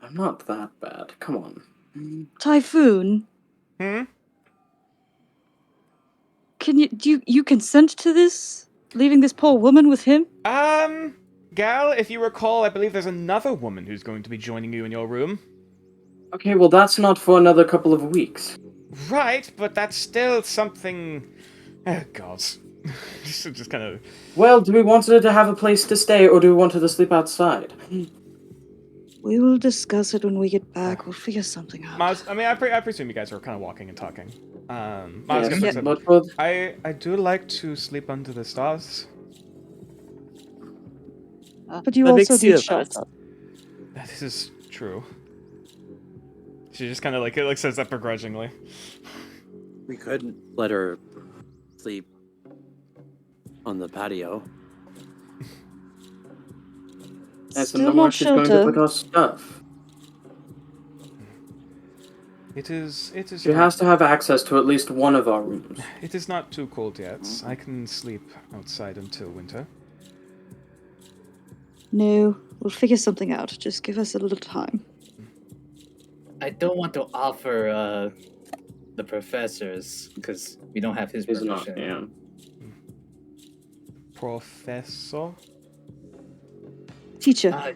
I'm not that bad. Come on. Typhoon, Hmm? do you consent to this? Leaving this poor woman with him? Gal, if you recall, I believe there's another woman who's going to be joining you in your room. Okay, well that's not for another couple of weeks. Right, but that's still something. Oh, God. just kind of. Well, do we want her to have a place to stay, or do we want her to sleep outside? We will discuss it when we get back. We'll figure something out. I presume you guys are kind of walking and talking. Mazga Yes, picks up, but for I do like to sleep under the stars. But you The big also sea need of us. shelter. This is true. She just kind of like says that begrudgingly. We couldn't let her sleep on the patio. and Still no more not she's going to shelter. put our stuff. It is. She has to have access to at least one of our rooms. It is not too cold yet. I can sleep outside until winter. No, we'll figure something out. Just give us a little time. I don't want to offer the professors because we don't have his He's not, permission. yeah. Professor? Teacher, Uh,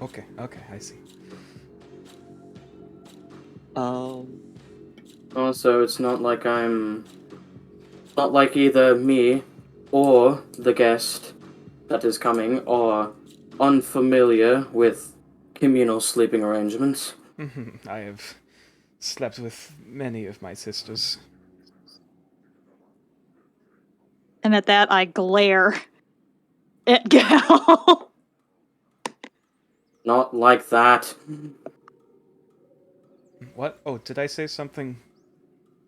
Okay, I see. Also, it's not like not like either me or the guest that is coming are unfamiliar with communal sleeping arrangements. I have slept with many of my sisters. And at that, I glare at Gal. Not like that. What? Oh, did I say something?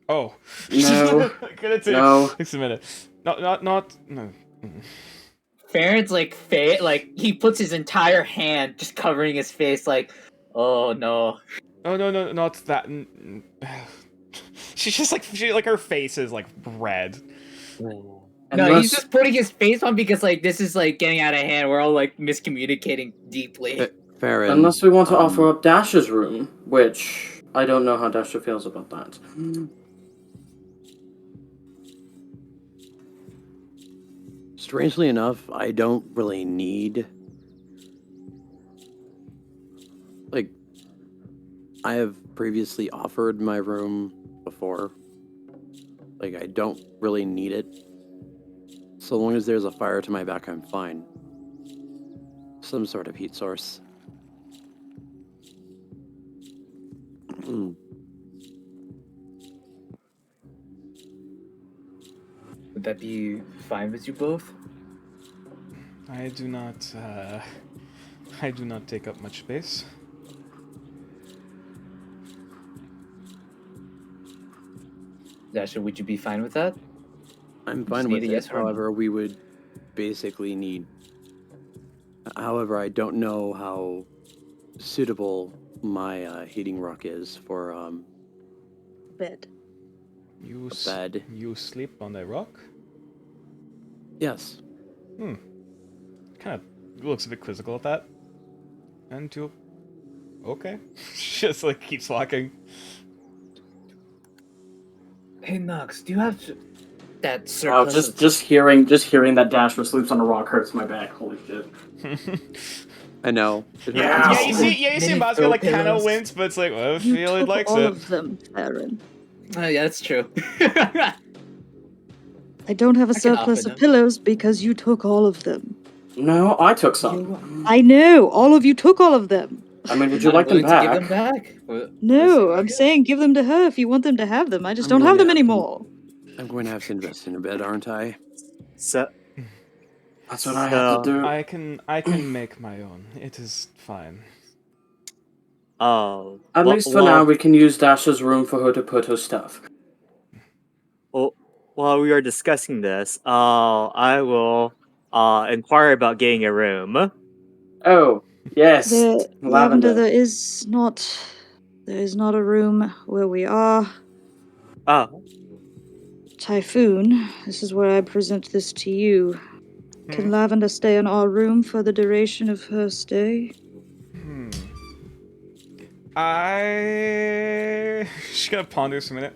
Oh. No. Gonna take No. Just a minute. Not. No. Farron's like he puts his entire hand just covering his face, like, oh no. Oh no, not that. She's just like her face is like red. No, he's Unless- just putting his face on because like this is like getting out of hand. We're all like miscommunicating deeply. Farron. Unless we want to offer up Dash's room, which I don't know how Dasha feels about that. Strangely enough, I don't really need. Like, I have previously offered my room before. Like, I don't really need it. So long as there's a fire to my back, I'm fine. Some sort of heat source. Would that be fine with you both? I do not take up much space. Dasha, would you be fine with that? I'm Just fine need with a it. yes or a no. However, we would basically need. However, I don't know how suitable my heating rock is for Bed. You a bed. You sleep on a rock? Yes. Kind of looks a bit quizzical at that. And you... Okay. Just like keeps walking. Hey Nox, do you have that Wow, surplus? just hearing that Dasher sleeps on a rock hurts my back. Holy shit. I know. It Yeah. hurts. Yeah, you see Mini Mazga throw like kind of pillows. wince, but it's like, well, I You feel it took likes all it. of them, Farron. Yeah, that's true. I don't have a I can offer surplus them. of pillows because you took all of them. No, I took some. I know, all of you took all of them. I mean, would You're you like them willing to give back? them back? No, I'm saying give them to her if you want them to have them. I just I'm don't have going them to have to- anymore. I'm going to have to invest in a bed, aren't I? So, That's what I have to do. I can make my own. It is fine. oh. At well- least for now, we can use Dasha's room for her to put her stuff. Well, while we are discussing this, I will inquire about getting a room. Oh, yes. Lavender, there is not a room where we are. Oh, Typhoon, this is where I present this to you. Can Lavender stay in our room for the duration of her stay? She's gonna ponder for a minute.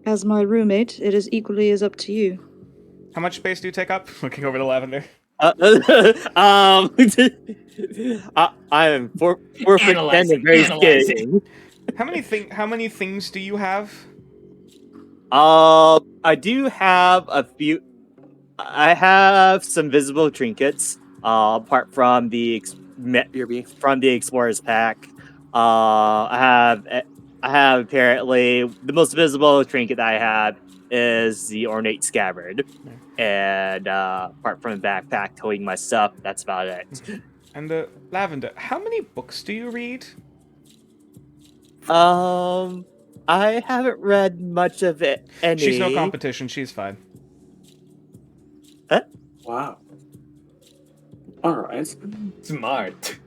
As my roommate, it is equally as up to you. How much space do you take up? Looking over to Lavender. I am 4 foot 10 and very Analyzing. skinny. How many things do you have? I do have a few. I have some visible trinkets. Apart from the from the explorer's pack, I have apparently the most visible trinket that I have is the ornate scabbard, and apart from the backpack toting my stuff, that's about it. And Lavender, how many books do you read? I haven't read much of it. Any. She's no competition. She's fine. Wow. Alright. Smart.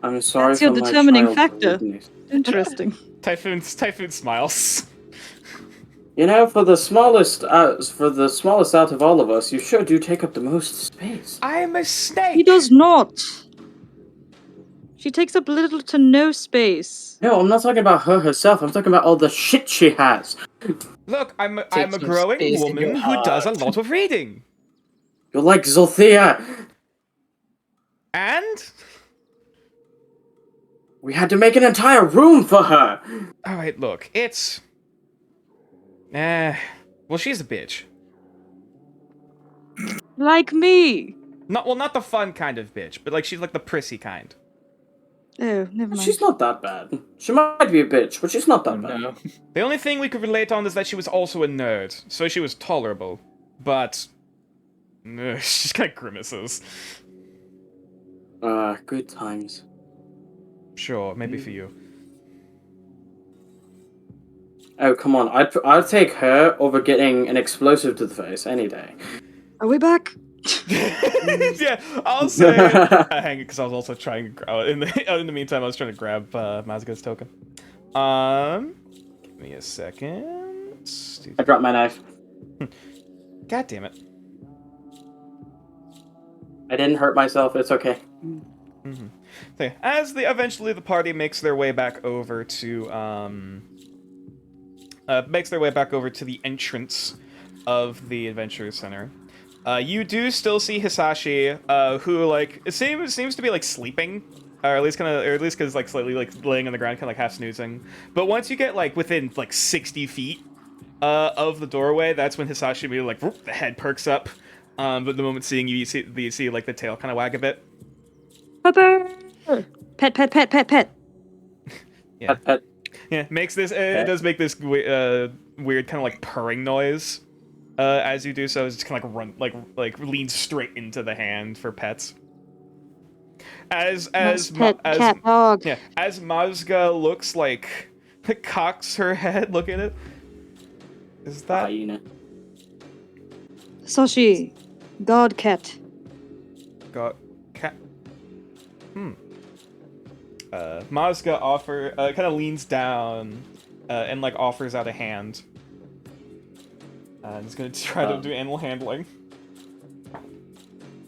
I'm sorry That's your for my determining child factor. rudeness. Interesting. Typhoon smiles. You know, for the smallest out of all of us, you sure do take up the most space. I'm a snake. He does not. She takes up little to no space. No, I'm not talking about her herself. I'm talking about all the shit she has. Look, I'm a Take some growing space in woman your who does a heart. lot of reading. You're like Zolthea. And We had to make an entire room for her. All right, look, it's. Well, she's a bitch. Like me. Not the fun kind of bitch, but like she's like the prissy kind. Oh, never mind. She's not that bad. She might be a bitch, but she's not Oh, that bad. no. The only thing we could relate on is that she was also a nerd, so she was tolerable. But she just kind of grimaces. Good times. Sure, maybe for you. Oh, come on. I'd take her over getting an explosive to the face any day. Are we back? Yeah, I'll say. Hang it, because I was also trying to in the meantime, I was trying to grab Mazga's token. Give me a second. I dropped my knife. God damn it. I didn't hurt myself. It's okay. Mm-hmm. So, yeah, as eventually the party makes their way back over to the entrance of the Adventure Center. You do still see Hisashi, who like it seems to be like sleeping, or at least because like slightly like laying on the ground, kind of like half snoozing. But once you get like within like 60 feet of the doorway, that's when Hisashi immediately like whoop, the head perks up. But the moment seeing you, you see like the tail kind of wag a bit. Pepper. Pet, pet, pet, pet, pet. Yeah. Pet, pet. Yeah, makes this. It does make this weird kind of like purring noise. As you do so, it's just kind of like leans straight into the hand for pets. As Pet, cat, dog. yeah, as Mazga looks like cocks her head, look at it. Is that Hyena. Sashi. God cat. got cat? Mazga kind of leans down and like offers out a hand. And is gonna try to do animal handling.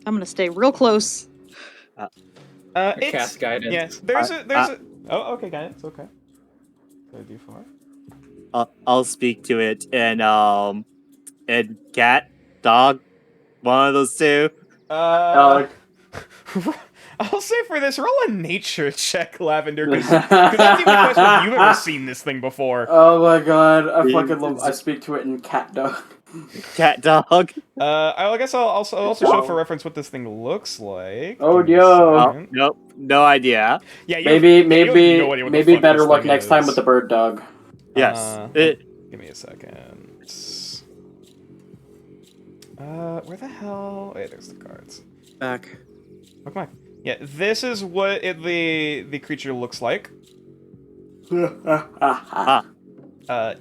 I'm gonna stay real close. It's Cast guidance. yes. There's a. Oh, okay, guidance. Okay. So D4. I'll speak to it and cat, dog, one of those two. Dog. I'll say for this, roll a nature check, Lavender, because that's even a question if you've ever seen this thing before. Oh my god, I Yeah, fucking love. I it's- speak to it in cat dog. Cat, dog. I guess I'll also show for reference what this thing looks like. Oh, Give me a yo. second. Nope, no idea. Yeah, you Maybe, you have no idea what the maybe fuck better this luck thing next time is. with the bird dog. Yes. It, Give me a second. Where the hell? Wait, there's the cards. Back. Oh, come on. Yeah, this is what the creature looks like.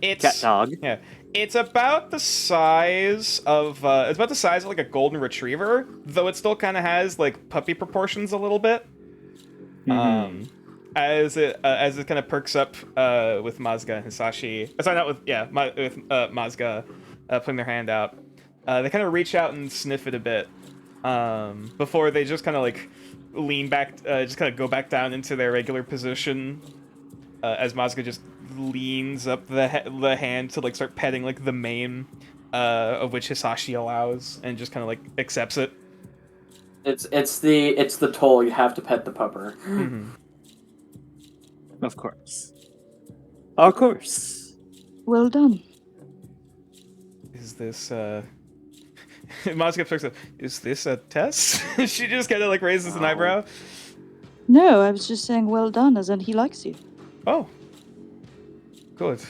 It's cat, dog. yeah, it's about the size of like a golden retriever, though it still kind of has like puppy proportions a little bit. As it kind of perks up with Mazga and Hisashi. Sorry, not with with Mazga putting their hand out. They kind of reach out and sniff it a bit before they just kind of like lean back, just kind of go back down into their regular position as Mazga just leans up the hand to like start petting like the mane of which Hisashi allows and just kind of like accepts it. It's the toll. You have to pet the pupper. Of course. Of course. Well done. Is this Mazga picks up. Is this a test? She just kind of like raises an eyebrow. No, I was just saying well done, as in he likes you. Oh, good.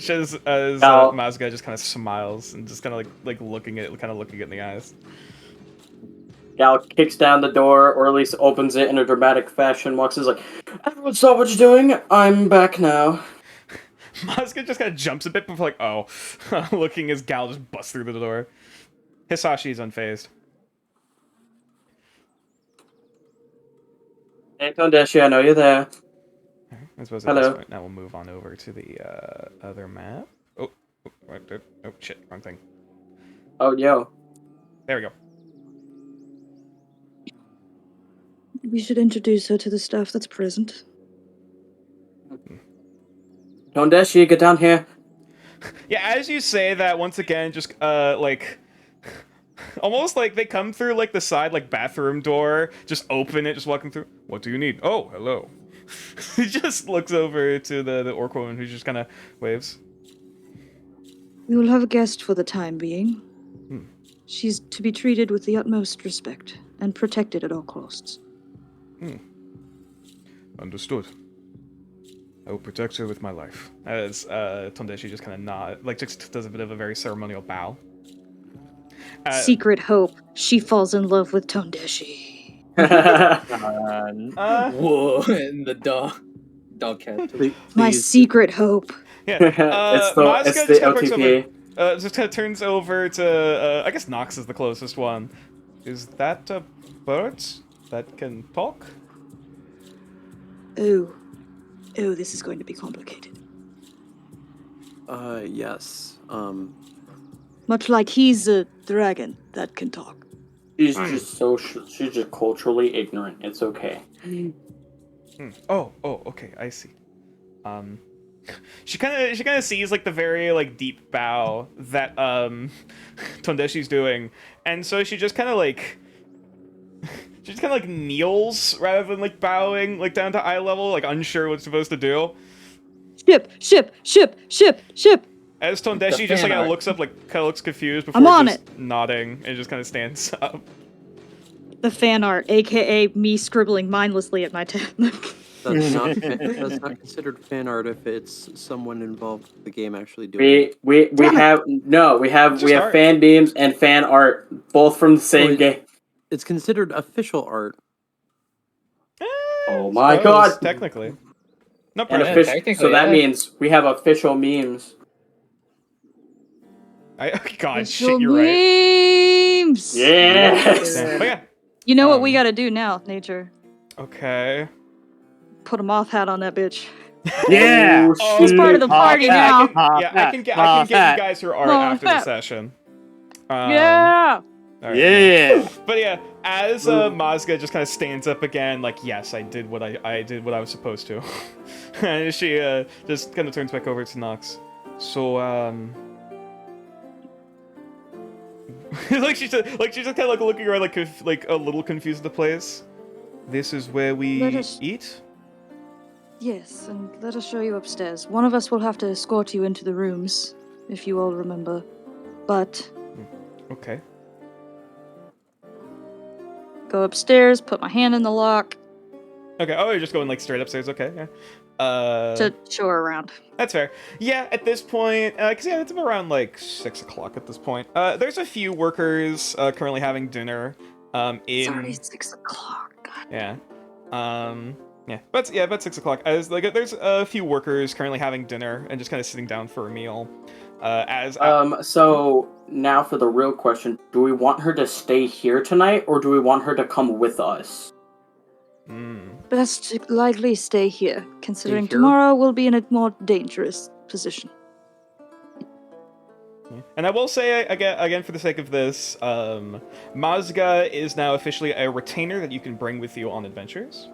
As Now- Mazga just kind of smiles and just kind of like looking it in the eyes. Gal kicks down the door, or at least opens it in a dramatic fashion. Walks in, is like, "Everyone, stop what you're doing. I'm back now." Mazga just kind of jumps a bit before like, oh, looking as Gal just busts through the door. Hisashi's unfazed. Hey, Kondeshi, I know you're there. I suppose at Hello. this point now we'll move on over to the other map. Oh, shit, wrong thing. Oh, yo. There we go. We should introduce her to the staff that's present. Kondeshi, get down here. Yeah, as you say that, once again, just like almost like they come through like the side like bathroom door, just open it, just walking through. What do you need? Oh, hello. he just looks over to the orc woman who just kind of waves. We will have a guest for the time being. Hmm. She's to be treated with the utmost respect and protected at all costs. Understood. I will protect her with my life. As Tondeshi just kind of nod, like just does a bit of a very ceremonial bow. Secret hope. She falls in love with Tondeshi. Whoa, and the dog cat. My secret hope. Yeah. It's the Mazga just kinda looks LTPA. over, just kind of turns over to, I guess Nox is the closest one. Is that a bird that can talk? Oh, this is going to be complicated. Yes. Much like he's a dragon that can talk. She's just culturally ignorant. It's okay. Oh, okay, I see. She kind of sees like the very like deep bow that Tondeshi's doing, and so she just kind of like kneels rather than like bowing like down to eye level, like unsure what it's supposed to do. Ship. As Tondeshi just like looks up, like kind of looks confused before I'm on just nodding and just kind of stands up. The fan art, aka me scribbling mindlessly at my tab. That's not considered fan art if it's someone involved with the game actually doing it. We have art. fan beams and fan art both from the same game. It's considered official art. Oh my Suppose, god! technically. No, And pretty- official, so that means we have official memes. God, shit, you're right. Memes! Yes. Yeah. But yeah. You know what we Um, gotta do now, Nature? Okay. Put a moth hat on that bitch. Yeah. Oh, He's part of the party now. I can get you guys your art after the session. Yeah! All right. Yeah. But yeah, as Mazga just kind of stands up again, like, yes, I did what I did what I was supposed to. And she just kind of turns back over to Nox. So she's just kind of like looking around like a little confused at the place. This is where we Let us- eat? Yes, and let us show you upstairs. One of us will have to escort you into the rooms, if you all remember. But Okay. go upstairs, put my hand in the lock Okay. Oh, you're just going like straight upstairs. Okay. Yeah. to show her around. That's fair. Yeah, at this point, because yeah, it's around like 6 o'clock at this point. There's a few workers currently having dinner. It's In already 6 o'clock. God. yeah, about 6 o'clock. As like, there's a few workers currently having dinner and just kind of sitting down for a meal. So now for the real question: do we want her to stay here tonight, or do we want her to come with us? Best to likely stay here, considering Stay here? tomorrow we'll be in a more dangerous position. And I will say again for the sake of this, Mazga is now officially a retainer that you can bring with you on adventures.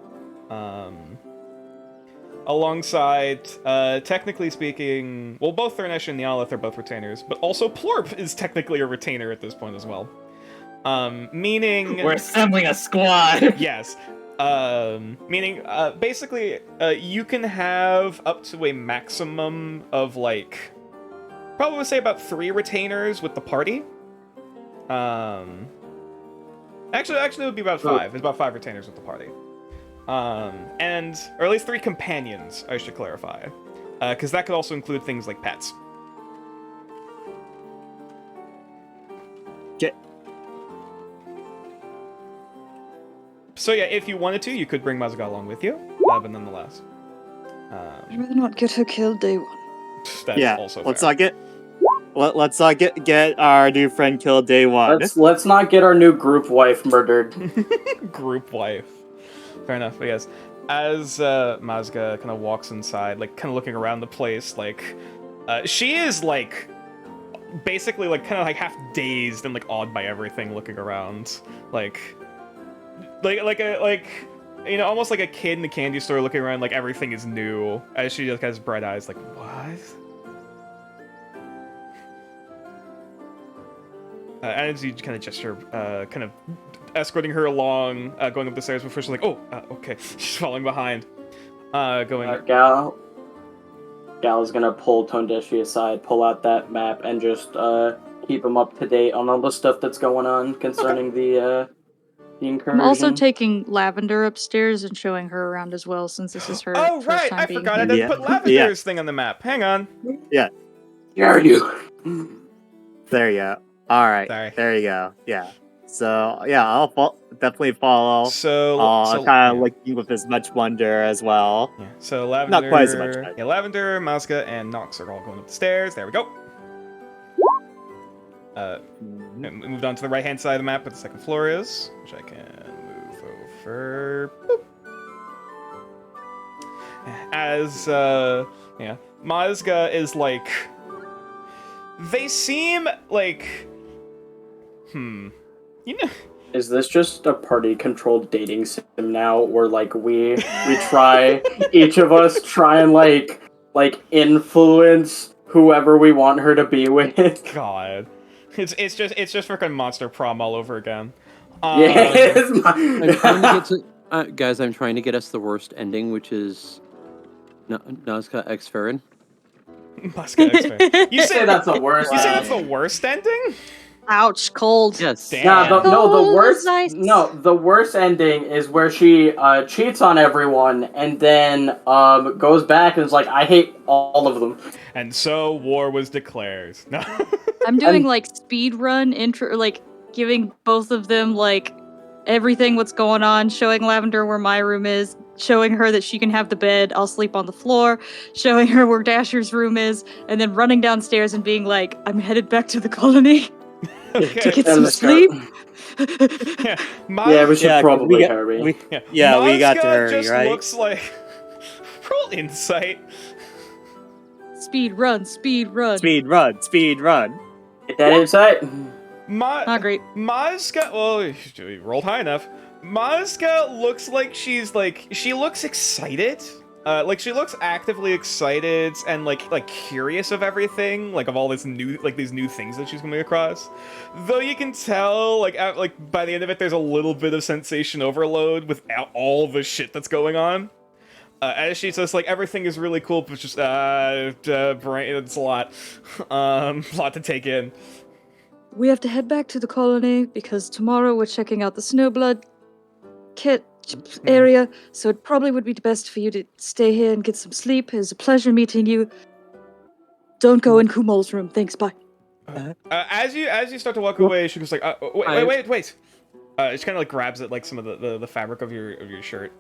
Alongside, technically speaking, well, both Thurnesh and Nyalith are both retainers, but also Plorp is technically a retainer at this point as well. Meaning... We're assembling a squad. Yes. Meaning, basically, you can have up to a maximum of, like, probably say about 3 retainers with the party. Actually, it would be about 5. It's about 5 retainers with the party. Or at least 3 companions, I should clarify. Because that could also include things like pets. So yeah, if you wanted to, you could bring Mazga along with you, but nonetheless. I'd rather not get her killed day one. That's Yeah. also Let's fair. not get. Let's not get our new friend killed day one. Let's not get our new group wife murdered. Group wife. Fair enough, but yes. As Mazga kind of walks inside, like, kind of looking around the place, like, she is, like, basically, like, kind of, like, half dazed and, like, awed by everything looking around. Like, you know, almost like a kid in a candy store looking around like everything is new, as she just has bright eyes, like, what? As you kind of gesture, kind of escorting her along, going up the stairs before she's like, oh, okay, she's following behind. Going. Gal's gonna pull Tondeshi aside, pull out that map, and just keep him up to date on all the stuff that's going on concerning the incursion. I'm also taking Lavender upstairs and showing her around as well, since this is her Oh first right, time I being forgot I here. didn't Yeah. put Lavender's thing on the map. Hang on. Dare you? There you go. All right. Sorry. There you go. Yeah. So yeah, I'll definitely follow. So, Kind yeah. of looking with as much wonder as well. Yeah, so Lavender, Not quite as much, but- Yeah, Lavender, Mazga, and Nox are all going up the stairs. There we go. Moved on to the right-hand side of the map where the second floor is, which I can move over. Boop. As yeah, Mazga is like. They seem like. You know. Is this just a party-controlled dating sim now, where like we try each of us try and like influence whoever we want her to be with? God, it's just freaking Monster Prom all over again. Yes, I'm trying to get to, guys, I'm trying to get us the worst ending, which is Nazca X Farron. Mazga expert. You say that's the worst. You say that's the worst ending? Ouch, cold. Yes. Damn. The worst ending is where she cheats on everyone and then goes back and is like, I hate all of them. And so war was declared. No. I'm doing like speed run intro, like giving both of them like everything what's going on, showing Lavender where my room is, showing her that she can have the bed, I'll sleep on the floor, showing her where Dasher's room is, and then running downstairs and being like, I'm headed back to the colony to Okay. get some sleep. Yeah, Yeah, we should probably we hurry. We Mazga got to hurry, just right? looks like roll insight. Speed run, speed run. Speed run, speed run. Get that insight. Not great. Mazga, well, you rolled high enough. Mazga looks like she looks excited. Like she looks actively excited and like curious of everything, like of all this new, like these new things that she's coming across. Though you can tell, like by the end of it, there's a little bit of sensation overload with all the shit that's going on. As she says, like everything is really cool, but just brain, it's a lot, a lot to take in. We have to head back to the colony because tomorrow we're checking out the Snowblood kit area, so it probably would be best for you to stay here and get some sleep. It was a pleasure meeting you. Don't go in Kumal's room. Thanks, bye. As you start to walk away, she goes like, wait. She kind of like grabs at like some of the fabric of your shirt.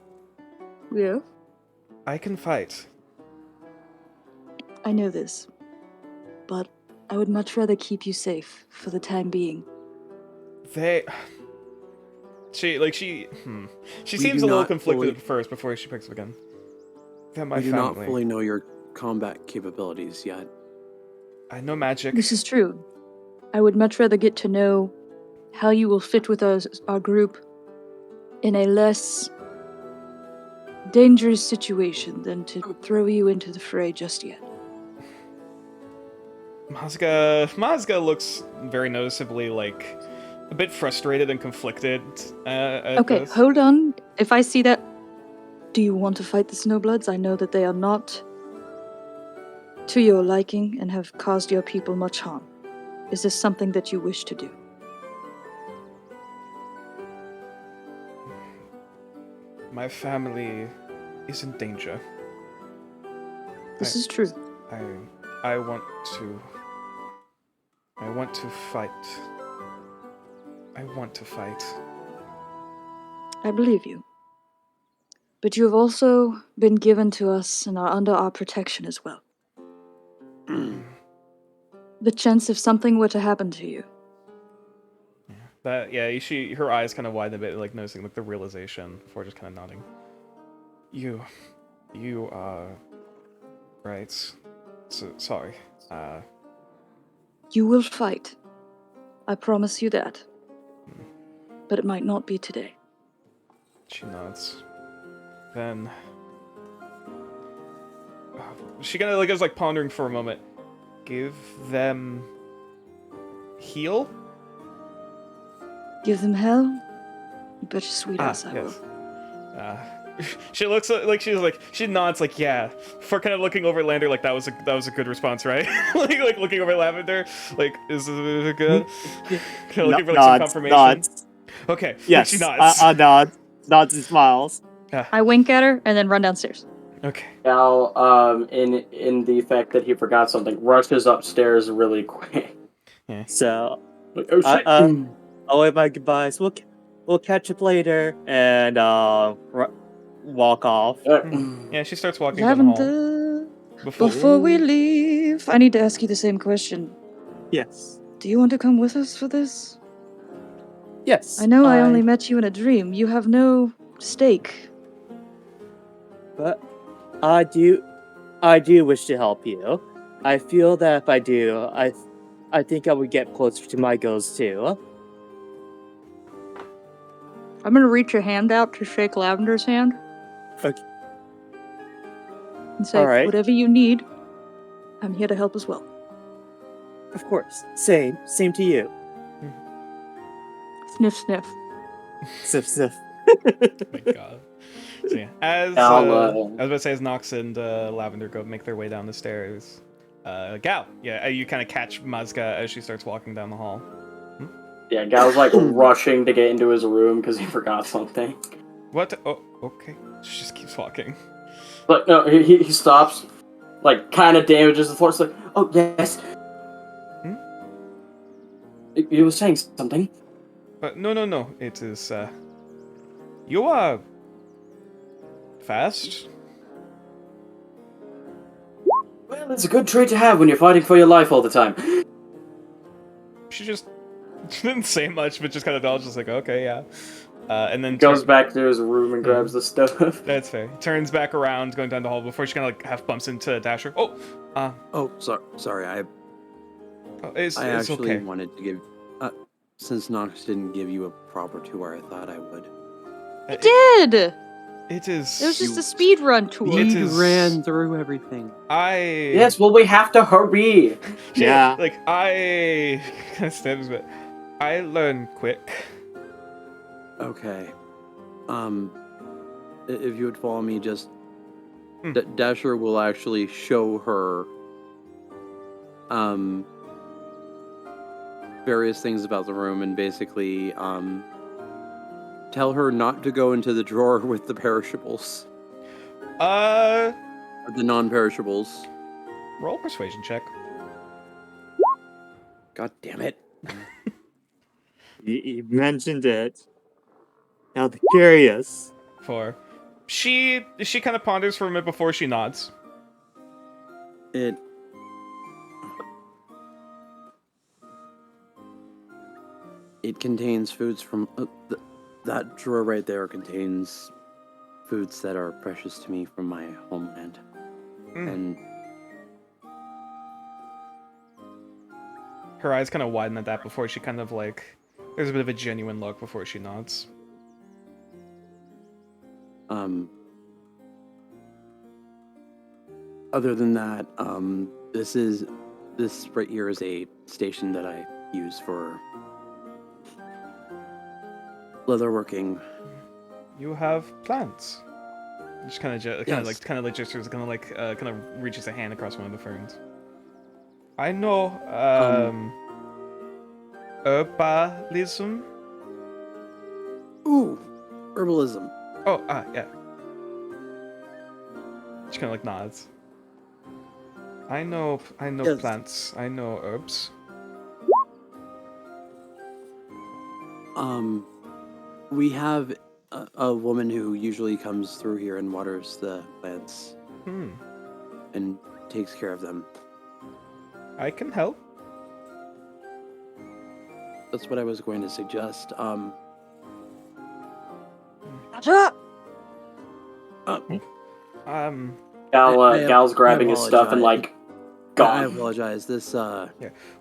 Yeah? I can fight. I know this, but I would much rather keep you safe for the time being. She seems do a little not conflicted fully- at first before she picks up again. They're my I do not family. fully know your combat capabilities yet. I know magic. This is true. I would much rather get to know how you will fit with our group in a less dangerous situation than to throw you into the fray just yet. Mazga looks very noticeably like a bit frustrated and conflicted. At Okay, this. hold on. If I see that, do you want to fight the Snowbloods? I know that they are not to your liking and have caused your people much harm. Is this something that you wish to do? My family is in danger. This is true. I want to fight. I want to fight. I believe you. But you have also been given to us and are under our protection as well. The chance if something were to happen to you. Her eyes kind of widen a bit, like noticing like the realization before just kind of nodding. You right. So sorry. You will fight. I promise you that. But it might not be today. She nods. Then she kind of like is like pondering for a moment. Give them heal. Give them hell? You bet your sweet ass I will. she looks like she nods like yeah, for kind of looking over Lander like that was a good response, right? like looking over Lavender like is it good? Kind of looking for like some confirmation. Nods. Okay, Yes. she nods. Nods and smiles. I wink at her and then run downstairs. Okay. Gal, in the fact that he forgot something, rushes upstairs really quick. So Like, oh shit! I'll wave my goodbyes. We'll catch up later and walk off. Yeah, she starts walking down the hall. Lavender, Before before we leave, I need to ask you the same question. Yes. Do you want to come with us for this? Yes. I know I only met you in a dream. You have no stake. But I do wish to help you. I feel that if I do, I think I would get closer to my goals too. I'm gonna reach a hand out to shake Lavender's hand. Okay. And say, All right. whatever you need, I'm here to help as well. Of course. Same to you. Sniff, sniff. Sniff, sniff. Oh my god. So yeah, as I was about to say, as Nox and Lavender go make their way down the stairs, Gal, yeah, you kind of catch Mazga as she starts walking down the hall. Yeah, Gal's like rushing to get into his room because he forgot something. What? Oh, okay. She just keeps walking. But no, he stops, like kind of damages the floor. It's like, oh yes. You were saying something. No. It is. You are fast. Well, it's a good trait to have when you're fighting for your life all the time. She didn't say much, but just kind of dodged, just like, okay, yeah. And then Goes back to his room and grabs the stuff. That's fair. Turns back around, going down the hall before she kind of like half bumps into Dasher. Sorry. I It's actually okay. wanted to give. Since Nox didn't give you a proper tour, I thought I would. I did! It is. It was just a speed run tour. It You is- ran through everything. Yes, well, we have to hurry. Yeah. Like I kind of stems, but I learn quick. Okay. If you would follow me, just Dasher will actually show her various things about the room and basically tell her not to go into the drawer with the perishables. The non-perishables. Roll persuasion check. God damn it. You mentioned it. Now the curious. For she kind of ponders for a minute before she nods. It contains foods from that drawer right there contains foods that are precious to me from my homeland. And her eyes kind of widen at that before she kind of like there's a bit of a genuine look before she nods. Other than that, this right here is a station that I use for leatherworking. You have plants. Just kind of Yes. gestures, kind of reaches a hand across one of the ferns. I know herbalism. Ooh, herbalism. Oh, yeah. She kind of like nods. I know Yes. plants. I know herbs. We have a woman who usually comes through here and waters the plants and takes care of them. I can help. That's what I was going to suggest. Gal's grabbing his stuff and like I gone. apologize. This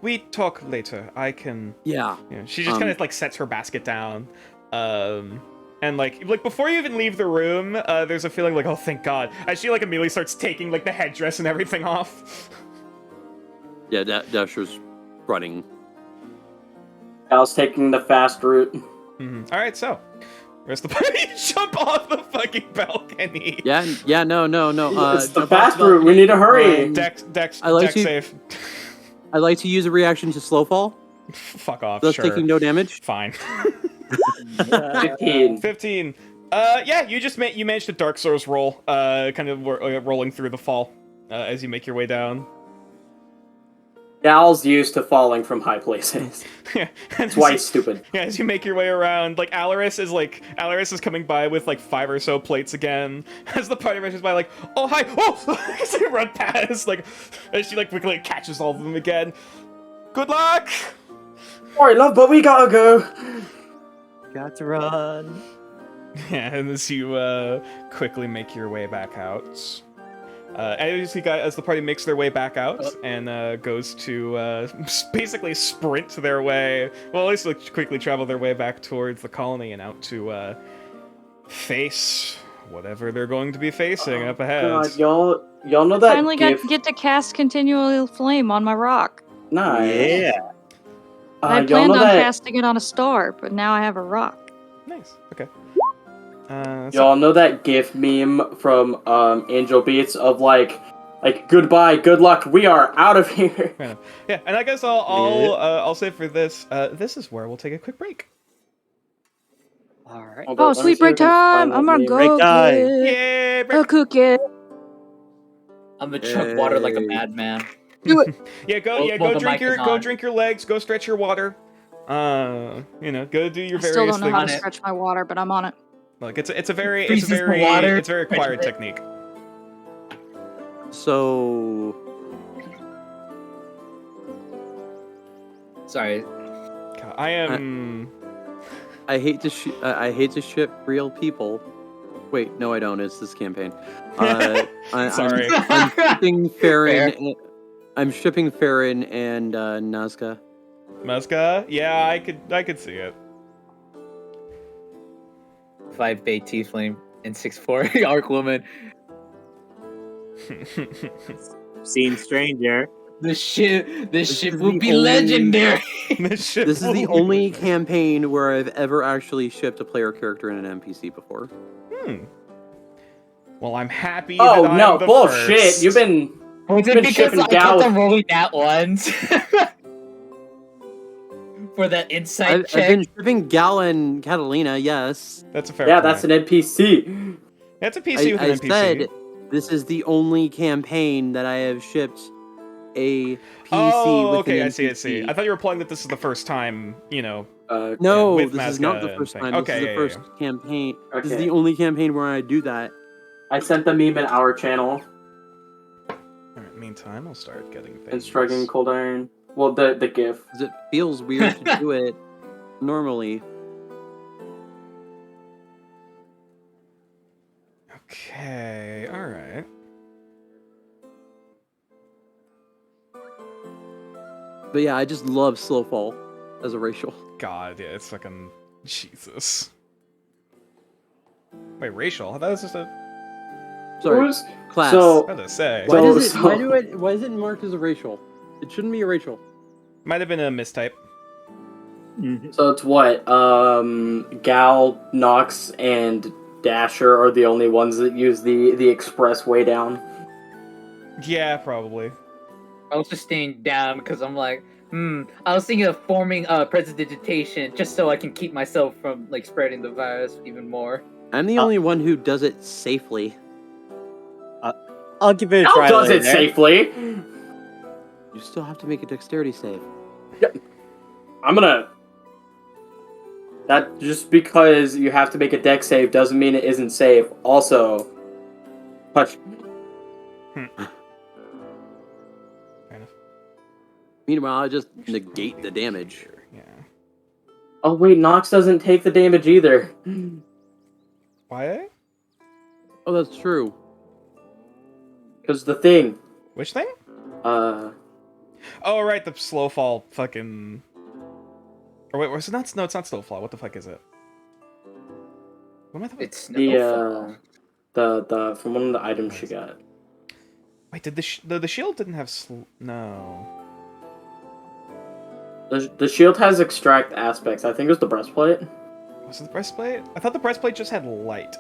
We talk later. I can. yeah. Yeah, she just kind of like sets her basket down, and like before you even leave the room, there's a feeling like, oh, thank God, as she like immediately starts taking like the headdress and everything off. Yeah, Dasher's running. Gal's taking the fast route. All right, so The rest of the party jump off the fucking balcony. Yeah, no. It's the jump off fast the route. We need to hurry. balcony. Dex I like to- safe. I like to use a reaction to slow fall, Fuck off. thus Sure. taking no damage. Fine. 15. 15. Yeah, you managed a Dark Souls roll, kind of rolling through the fall as you make your way down. Gal's used to falling from high places. Yeah, That's why he's stupid. Yeah, as you make your way around, Alaris is coming by with 5 or so plates again. As the party rushes by, oh hi, oh, as they run past, as she quickly catches all of them again. Good luck. Sorry, love, but we gotta go. Got to run. Yeah, and as you quickly make your way back out. As the party makes their way back out and goes to basically sprint their way, well, at least quickly travel their way back towards the colony and out to face whatever they're going to be facing up ahead. God, y'all know that Finally gift? get to cast Continual Flame on my rock. Nice. Yeah. I y'all planned know on that casting it on a star, but now I have a rock. Nice. Okay. y'all know that GIF meme from Angel Beats of goodbye, good luck, we are out of here. Fair enough. Yeah, and I guess I'll say for this, this is where we'll take a quick break. All right. Hold on, Oh, let me sweet see if I break can time! find I'm that gonna meme. go Break time. get Yay! a Break. cookie. I'm gonna chug water like a Yay. madman. Do it. Yeah, go Well, the drink mic is your on. drink your legs, go stretch your water. Go do your I various still don't know things. how On to it. stretch my water, but I'm on it. It's a very Freezes the water. acquired technique. So Sorry. God, I am. I hate to ship real people. Wait, no, I don't. It's this campaign. Sorry. I'm shipping Farron. I'm shipping Farron and Nazca. Muska? Yeah, I could see it. 5 Bay Tiefling and 6'4" Arc Woman. Seen stranger. This ship is will the be only- legendary. This is the only campaign where I've ever actually shipped a player character and an NPC before. Well, I'm happy. Oh that no, I'm the bullshit! first. You've been Was it Been because shipping I Gal- kept on rolling that once? For that insight I've check? been shipping Gal and Catalina. Yes, That's a fair. yeah, point. that's an NPC. That's a PC with I an NPC. said this is the only campaign that I have shipped a PC Oh, with okay, an I see. NPC. I thought you were implying that this is the first time. No, with this is not the Mazda first thing. time. Okay, This is yeah, the first campaign. This is Okay. the only campaign where I do that. I sent the meme in our channel. Alright, meantime, I'll start getting things. Instructing Cold Iron. Well, the GIF. 'Cause it feels weird to do it normally. Okay, alright. But yeah, I just love Slowfall as a racial. God, yeah, it's fucking. Jesus. Wait, racial? I thought it was just a. Sorry, Who's- class. So, What to say? Why does it- why is it marked as a racial? It shouldn't be a racial. Might have been a mistype. so it's what? Gal, Nox, and Dasher are the only ones that use the express way down. Yeah, probably. I was just staying down because I'm like, I was thinking of forming prestidigitation just so I can keep myself from spreading the virus even more. I'm the only one who does it safely. I'll give it a Gal try. does it later. safely. You still have to make a dexterity save. I'm gonna. That just because you have to make a deck save doesn't mean it isn't safe. Also, hush. Fair enough. Meanwhile, I just negate the damage. Yeah. Oh wait, Nox doesn't take the damage either. Why? Oh, that's true. Because the thing, Which thing? Oh, right, the slow fall fucking. Or wait, was it not? No, it's not slow fall. What the fuck is it? What am I thinking? It's the Snowfall. the from one of the items she got. Wait, did the shield didn't have no? The shield has extract aspects. I think it was the breastplate. Was it the breastplate? I thought the breastplate just had light.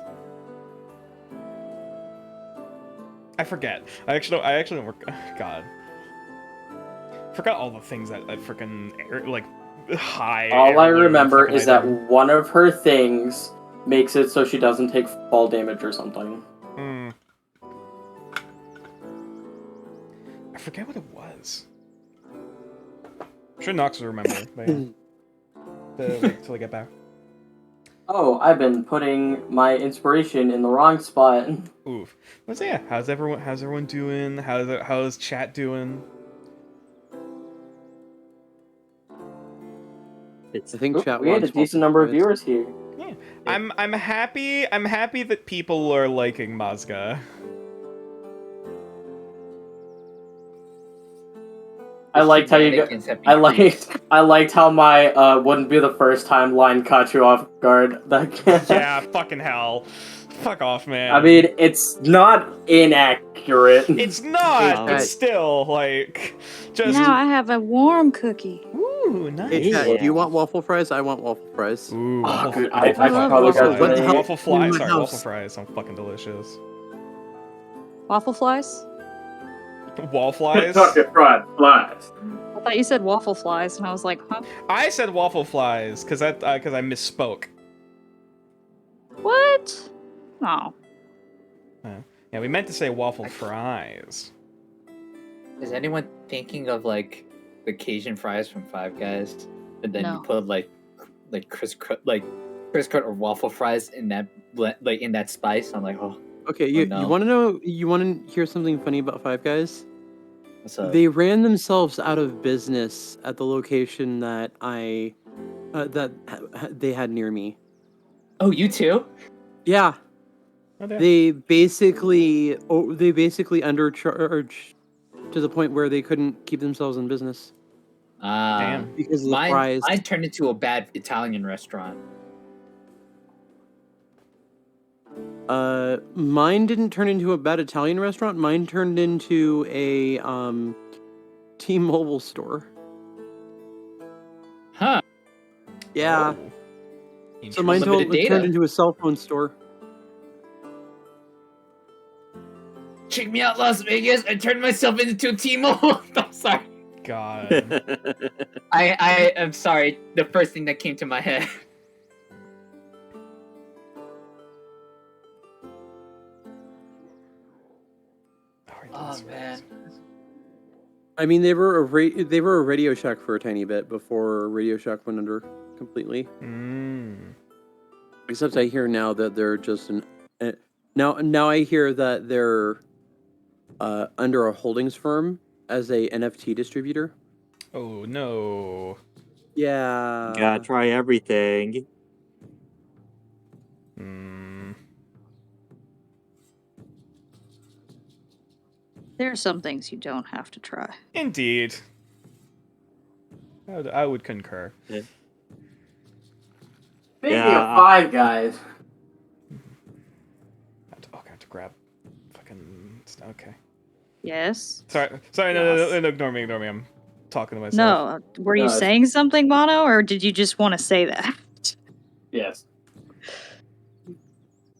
I forget. I actually don't work. God. Forgot all the things that freaking like high. All I heirloom remember fucking is that item. one of her things makes it so she doesn't take fall damage or something. Hmm. I forget what it was. I'm sure Nox will remember. But yeah. Till I get back. Oh, I've been putting my inspiration in the wrong spot. Oof. But so yeah, how's everyone doing? How's chat doing? I think chat We had a wants decent waffle number of fries. viewers here. Yeah. I'm happy that people are liking Mazga. I liked how you got. Shenanigans have I increased. liked how my wouldn't be the first time line caught you off guard. Yeah, fucking hell. Fuck off, man. I mean, it's not inaccurate. It's not, but Hey, still, like, just. Now I have a warm cookie. Ooh, nice. Hey, chat, Yeah. do you want waffle fries? I want waffle fries. Ooh, Oh, waffle, good. waffle I fries. probably Waffle got fries. that. Waffle fries. In my Sorry, house. waffle fries sound fucking delicious. Waffle flies? Wall flies? fried flies. I thought you said waffle flies, and I was like, huh? I said waffle flies because I misspoke. What? No. Yeah, we meant to say waffle fries. Is anyone thinking of like the Cajun fries from Five Guys, and then No. you put like crisscross or waffle fries in that in that spice? I'm like, oh, Okay, you no. want to know? You want to hear something funny about Five Guys? what's up? They ran themselves out of business at the location that they had near me. Oh, you too? Yeah, Oh, damn. they basically undercharged to the point where they couldn't keep themselves in business Damn. because of the Mine fries. turned into a bad Italian restaurant. Mine didn't turn into a bad Italian restaurant. Mine turned into a T-Mobile store. Huh? Yeah, Oh. so mine Unlimited turned data. into a cell phone store. Check me out, Las Vegas! I turned myself into a T-Mobile. I'm sorry. God. I am sorry. The first thing that came to my head. Oh man. I mean, they were a Radio Shack for a tiny bit before Radio Shack went under completely. Mm. Except I hear now that they're just now I hear that they're under a holdings firm as a NFT distributor. Oh no. Yeah. Gotta try everything. Mm. There are some things you don't have to try. Indeed. I would concur. Speaking Yeah. of Five Guys, I have to grab fucking. Okay. Yes? Sorry. No, ignore me. I'm talking to myself. No. Were you No, saying something, Mono, or did you just want to say that? yes.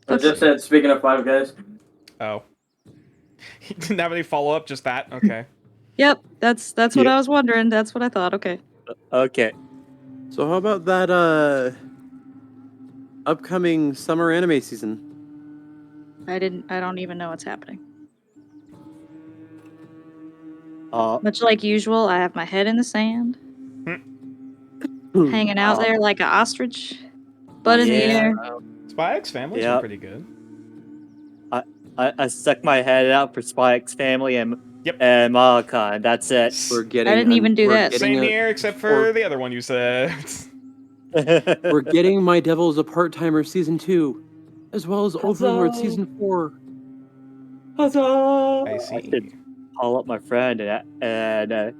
I just said, speaking of Five Guys. Oh. He didn't have any follow up. Just that. Okay. Yep, that's what Yep. I was wondering. That's what I thought. Okay. Okay. So how about that upcoming summer anime season? I don't even know what's happening. Uh, Much like usual, I have my head in the sand, hanging out there like an ostrich, butt in the Yeah. air. Spy X Family's been Yep. pretty good. I stuck my head out for Spy X Family and Yep. Malakon. That's it. We're getting. I didn't even do we're that. getting Same a- here, except for the other one you said. We're getting My Devil's a Part-Timer season 2, as well as Overlord Huzzah! season 4. I see. should call up my friend and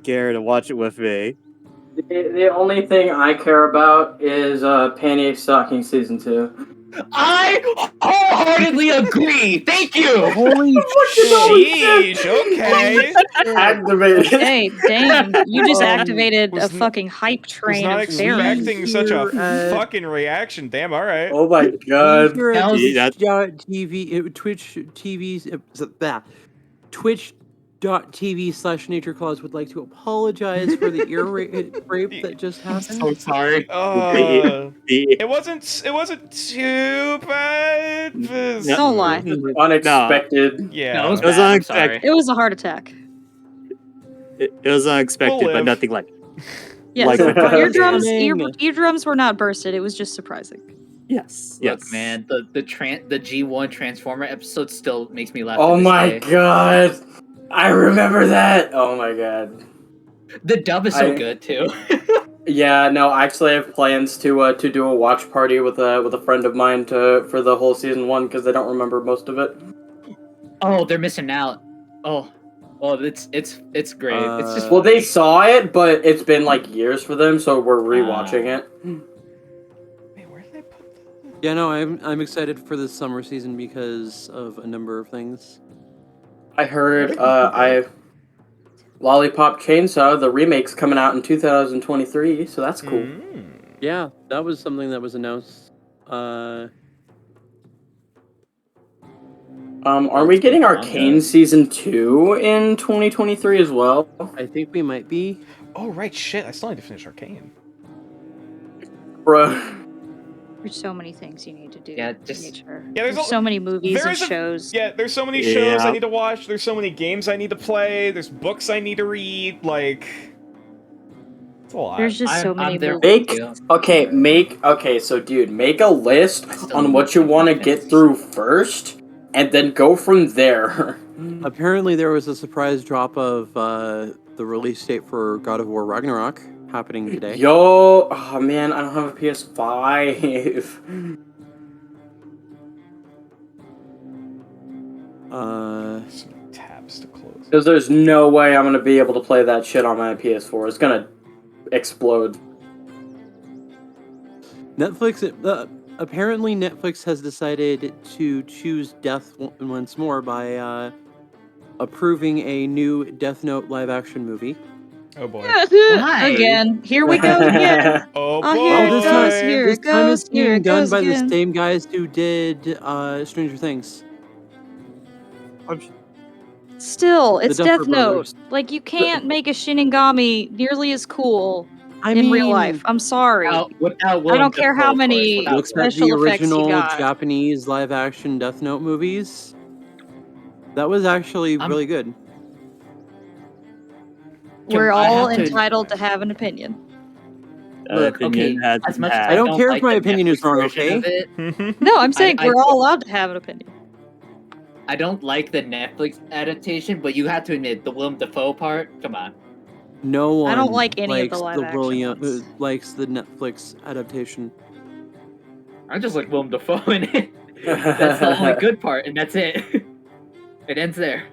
get her to watch it with me. The only thing I care about is Panty Stocking Season 2. I wholeheartedly agree. Thank you. Holy Sheesh, okay. Activated. Hey, dang! You just Um, activated was a n- fucking hype Was train not of fairies. expecting such a Here at- fucking reaction. Damn, alright. Oh my We god. here at Sounds- Twitch.tv, Twitch TV's that Twitch.tv/Nature Claus would like to apologize for the ear rape that just I'm happened. so sorry. The- It wasn't too bad. No. Don't lie. Unexpected. Yeah. No, it was It was bad. I'm unexpected. sorry. It was a heart attack. It was unexpected, We'll but live. nothing like. Yes. Like- Eardrums were not bursted. It was just surprising. Yes. Look, yes. man, the G1 Transformer episode still makes me laugh. Oh to this my day. god. I remember that. Oh my god. The dub is so I- good too. Yeah, no, actually I have plans to do a watch party with a friend of mine for the whole season 1 because I don't remember most of it. Oh, they're missing out. Oh, well, it's great. It's just Well, they saw it, but it's been like years for them, so we're rewatching it. Wait, where did I put that? Yeah, no, I'm excited for this summer season because of a number of things. I heard Lollipop Chainsaw, the remake's coming out in 2023, so that's cool. Mm. Yeah, that was something that was announced. Are we getting Arcane season 2 in 2023 as well? I think we might be. Oh right, shit! I still need to finish Arcane. Bruh. There's so many things you need to do. Yeah, just- Nature. Yeah, there's so many movies there and is a- shows. Yeah, there's so many shows I Yeah. need to watch. There's so many games I need to play. There's books I need to read. Like, it's a lot. There's just so I'm many there. movies. So dude, make a list on what you want to get through first, and then go from there. Apparently, there was a surprise drop of the release date for God of War Ragnarok happening today. Yo, oh man, I don't have a PS5. So many tabs to close. Because there's no way I'm gonna be able to play that shit on my PS4. It's gonna explode. Netflix. Apparently, Netflix has decided to choose death once more by approving a new Death Note live-action movie. Oh boy. Again, here we go again. Oh boy. Oh, here it this goes, time- here This it time goes, it's here being it done goes by again. the same guys who did Stranger Things. Still, it's Duffer Death Note. Brothers. Like, you can't make a Shinigami nearly as cool I in mean, real life. I'm sorry. Without I Willem don't care Dafoe, how of course, many without looks Willem. at the special effects you original got. Japanese live-action Death Note movies. That was actually I'm- really good. We're I all have to- entitled to have an opinion. Look, Opinion okay, has as been much as had. I don't care if like my the opinion is Netflix wrong, version okay? of it, No, I'm saying I- we're all allowed to have an opinion. I don't like the Netflix adaptation, but you have to admit the Willem Dafoe part. Come on. No one I don't like any of the likes live-action William ones. likes the Netflix adaptation. I just like Willem Dafoe in it. That's the only good part, and that's it. It ends there.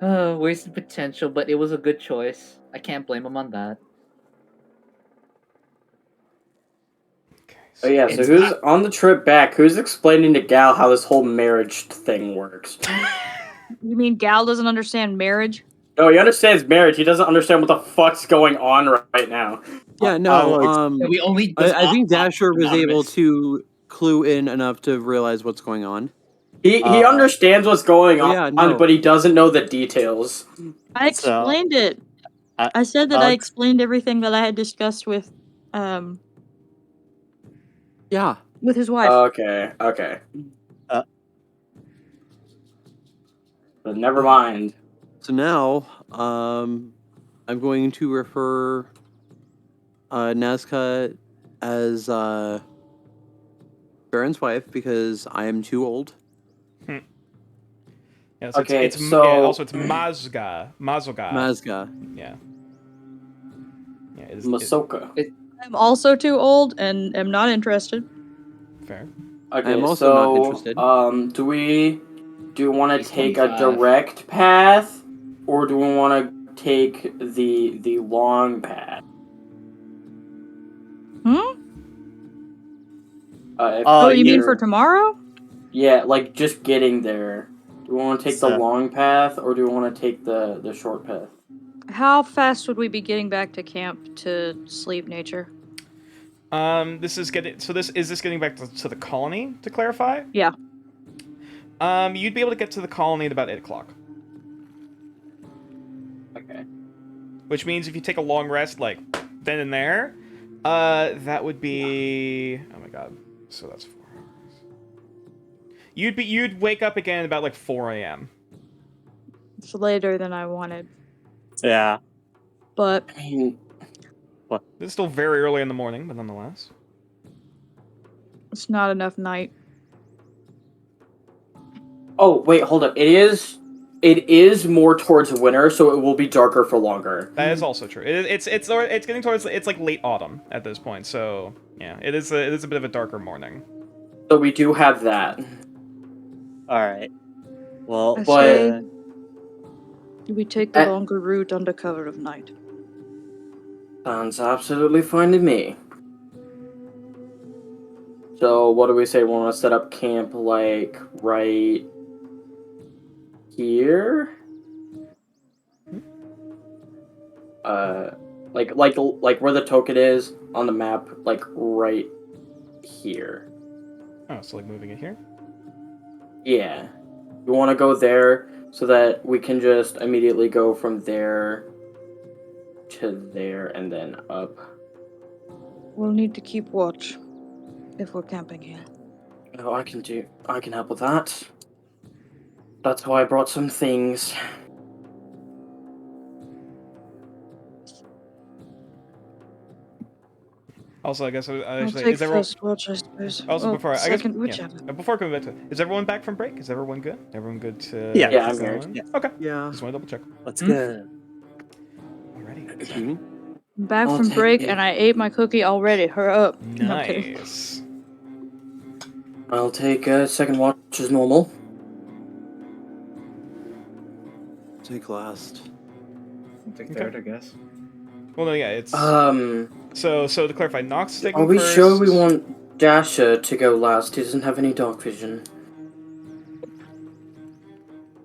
Oh, wasted potential, but it was a good choice. I can't blame him on that. Okay, Oh yeah, so It's who's not- on the trip back? Who's explaining to Gal how this whole marriage thing works? You mean Gal doesn't understand marriage? No, he understands marriage. He doesn't understand what the fuck's going on right now. Yeah, no. We only. I think Dasher was able anonymous. to clue in enough to realize what's going on. He Uh, understands what's going on, yeah, no. but he doesn't know the details. I So, explained it. I- I said that I Alex- explained everything that I had discussed with Yeah. his wife. Okay. But never mind. So now, I'm going to refer Nazca as Baron's wife because I am too old. Yeah, so Okay, it's so- also it's Mazoga. Mazga. Yeah. Yeah, it is Masoka. I'm also too old and am not interested. fair. Okay, I'm also not so, interested. do we want to He's take a 25. direct path, or do we want to take the long path? If Oh, Oh, you mean you're- for tomorrow? Yeah, like just getting there. Do we want to take the So- long path or do we want to take the short path? How fast would we be getting back to camp to sleep, Nature? This is getting. So this is this getting back to the colony to clarify. Yeah. You'd be able to get to the colony at about 8 o'clock, Okay. which means if you take a long rest, like then and there, that would be. Oh my god. So that's 4 hours. You'd wake up again about like 4 a.m. It's later than I wanted, Yeah. but I mean, It's still very early in the morning, but nonetheless. it's not enough night. oh wait, hold up. It is more towards winter, so it will be darker for longer. That is also true. It's getting towards it's like late autumn at this point. So yeah, it is a bit of a darker morning. So we do have that. All right. Well, I but- say we take the Uh, longer route under cover of night. Sounds absolutely fine to me. So what do we say? We want to set up camp like right here? Like where the token is on the map, like right here. Oh, so like moving it here. Yeah. We want to go there so that we can just immediately go from there to there and then up. We'll need to keep watch if we're camping here. Oh, I can help with that. That's why I brought some things. Also, I guess I I'll should say, take is everyone first watch, I suppose. also Well, before I guess second, yeah, whichever. before coming back to it, is everyone back from break? Is everyone good? Everyone good to Yeah. Yeah, I'm go here. in? Yeah. Okay. Yeah. Just want to double check. let's go. Alrighty. Mhm. I'm back I'll from take break it. and I ate my cookie already. Hurry up. No, I'm kidding. Nice. I'll take second watch as normal. Take last. I'll take Okay. third, I guess. Well, no, yeah, it's so to clarify, Nox is taking Are we first. sure we want Dasher to go last? He doesn't have any dark vision.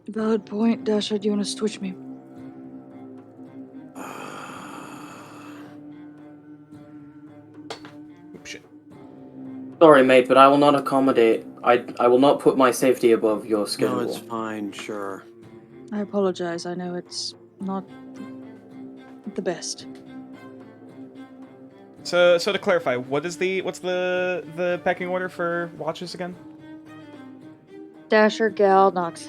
Valid point. Dasha, do you want to switch me? Oops, shit. Sorry, mate, but I will not accommodate. I will not put my safety above your schedule. No, it's fine. Sure. I apologize. I know it's not the best. So to clarify, what's the pecking order for watches again? Dasher, Gal, Nox.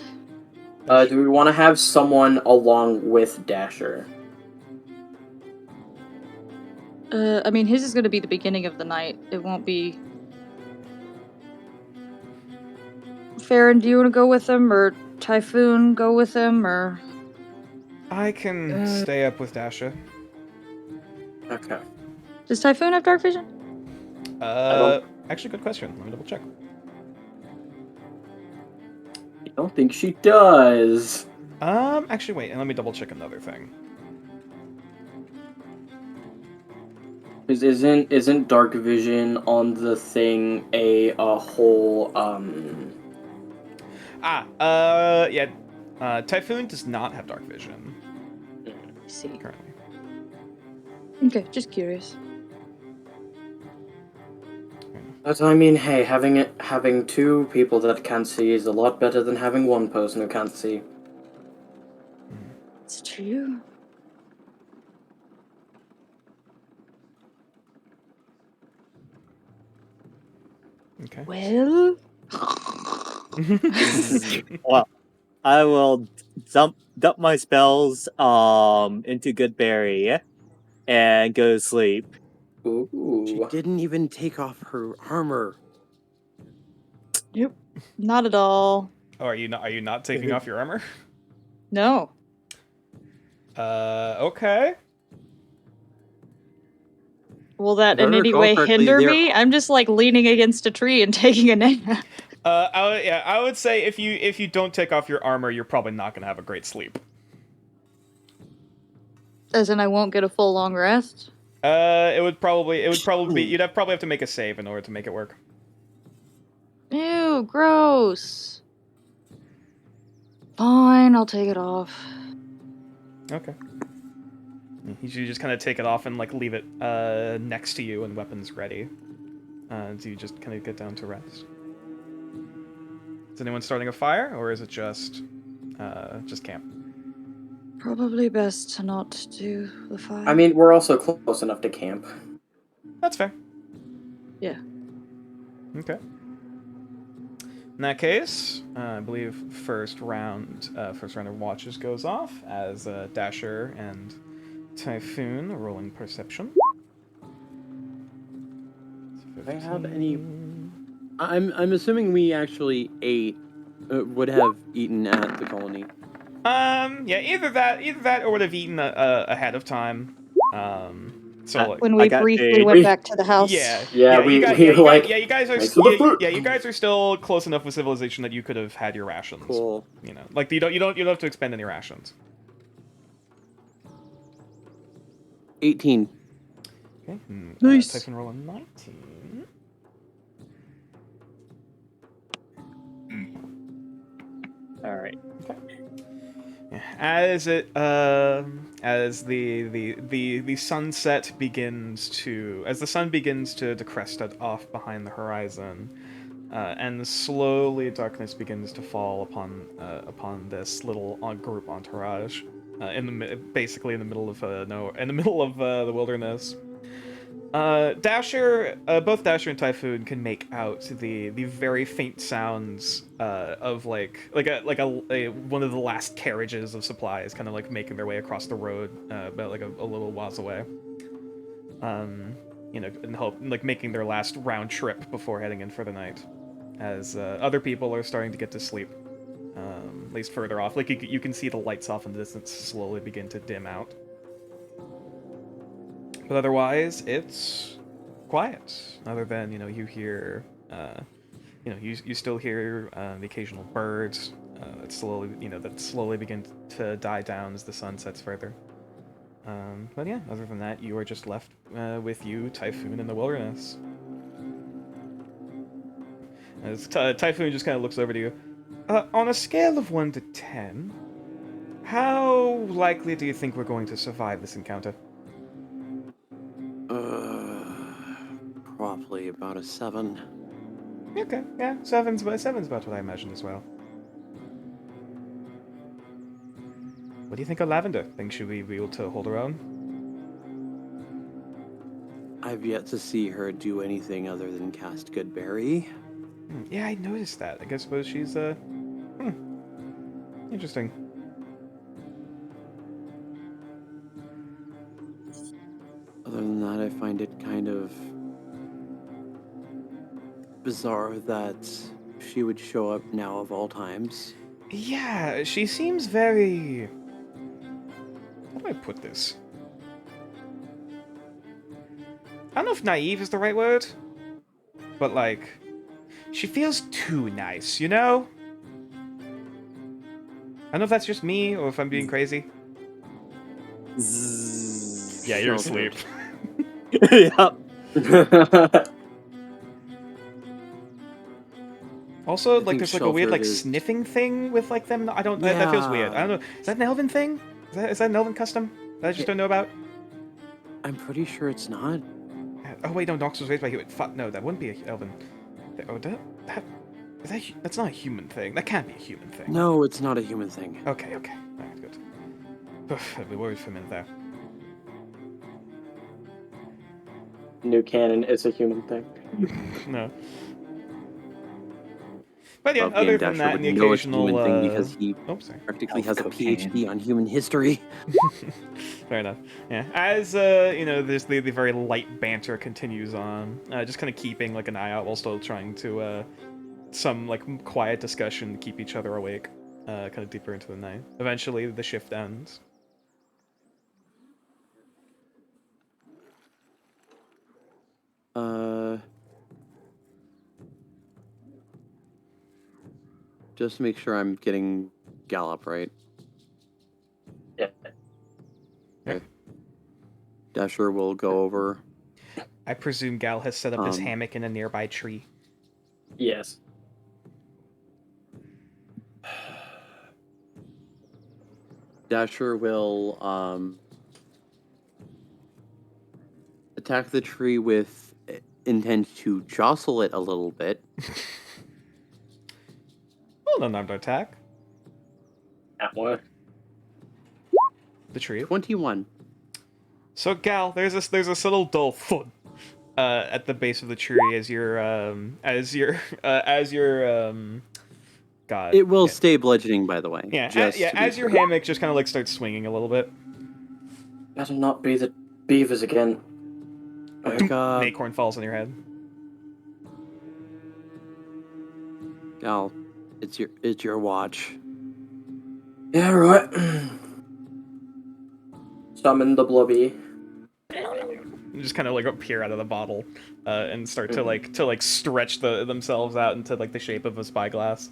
Do we want to have someone along with Dasher? I mean, his is going to be the beginning of the night. It won't be. Farron, do you want to go with him, or Typhoon go with him, or? I can stay up with Dasha. Okay. Does Typhoon have dark vision? Actually, good question. Let me double check. I don't think she does. Actually, wait, and let me double check another thing. Because isn't dark vision on the thing a whole Yeah. Typhoon does not have dark vision I see. currently. Okay, just curious. But I mean, hey, having two people that can see is a lot better than having one person who can't see. It's true. Okay. Well, Well, I will dump my spells into Goodberry and go to sleep. She Ooh. didn't even take off her armor. not at all. Oh, are you not taking off your armor? No. Okay. Will that If I in any recall way correctly, hinder they're- me? I'm just like leaning against a tree and taking a nap. I would say if you don't take off your armor, you're probably not gonna have a great sleep. As in, I won't get a full long rest. It would probably be you'd probably have to make a save in order to make it work. Ew, gross. Fine, I'll take it off. Okay. You just kind of take it off and like leave it next to you and weapons ready. Do you just kind of get down to rest? Is anyone starting a fire, or is it just camp? Probably best to not do the fire. I mean, we're also close enough to camp. That's fair. Yeah. Okay. In that case, I believe first round of watches goes off as Dasher and Typhoon rolling perception. Do I have any? I'm assuming we actually would have eaten at the colony. Yeah, either that or would have eaten ahead of time. When I we got briefly a- went back to the house. Yeah, we you guys are thanks for the food. you guys are still close enough with civilization that you could have had your rations. Cool. You know, like you don't have to expend any rations. 18. Okay. Nice. Typhoon roll a 19. All right. As it as the sunset begins to as the sun begins to crest off behind the horizon, and slowly darkness begins to fall upon this little group entourage basically in the middle of the wilderness. Both Dasher and Typhoon can make out the very faint sounds of like one of the last carriages of supplies kind of like making their way across the road about like a little whiles away. And making their last round trip before heading in for the night, as other people are starting to get to sleep, at least further off. Like you can see the lights off in the distance slowly begin to dim out. But otherwise, it's quiet. Other than you hear, you still hear the occasional birds that slowly begin to die down as the sun sets further. But yeah, other than that, you are just left with you, Typhoon, in the wilderness. As Typhoon just kind of looks over to you, on a scale of 1 to 10, how likely do you think we're going to survive this encounter? Probably about a 7. Okay, yeah, seven's about what I imagine as well. What do you think of Lavender? Think she'll be able to hold her own? I've yet to see her do anything other than cast Goodberry. Yeah, I noticed that. I suppose she's interesting. Other than that, I find it kind of bizarre that she would show up now of all times. Yeah, she seems very... How do I put this? I don't know if naive is the right word, but like, she feels too nice, you know? I don't know if that's just me or if I'm being crazy. Yeah, you're asleep. Yep. Also, like, think there's like a weird like Shelford is- sniffing thing with like them. I don't. That feels weird. I don't know. Is that an elven thing? Is that an elven custom that I just don't know about? I'm pretty sure it's not. Oh wait, no. Nox was raised by human. Fuck no, that wouldn't be a elven. Oh, that's not a human thing. That can't be a human thing. No, it's not a human thing. Okay. Alright, good. I'd be worried for a minute there. New canon is a human thing. No. But yeah, Love other Game than Dasher that, would and the know it's a occasional. human thing because he Oh, sorry. practically has a Cocaine. PhD on human history. Fair enough. Yeah. As this the very light banter continues on, just kind of keeping like an eye out while still trying to some like quiet discussion to keep each other awake, kind of deeper into the night. Eventually, the shift ends. Just to make sure I'm getting Gallop right. Yeah. Okay. Dasher will go over. I presume Gal has set up his Um, hammock in a nearby tree. Yes. Dasher will attack the tree with intent to jostle it a little bit. Well, unarmed attack. That one. The tree. 21. So, Gal, there's this little dull thud at the base of the tree as your God. It will Yeah. stay bludgeoning, by the way. Yeah, just to be as your clear. hammock just kind of like starts swinging a little bit. Better not be the beavers again. Like, An acorn falls on your head. Gal, it's your watch. Yeah, right. Summon the blobby. And just kind of like appear out of the bottle and start to like stretch themselves out into like the shape of a spyglass.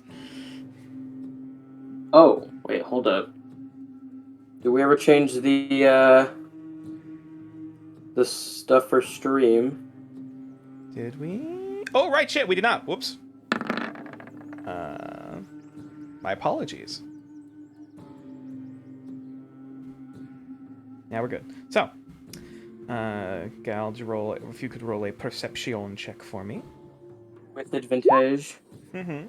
Oh, wait, hold up. Did we ever change the stuff for stream? Did we? Oh right, shit, we did not. Whoops. My apologies. Now we're good. So, Gal, if you could roll a perception check for me. With advantage. Mm-hmm.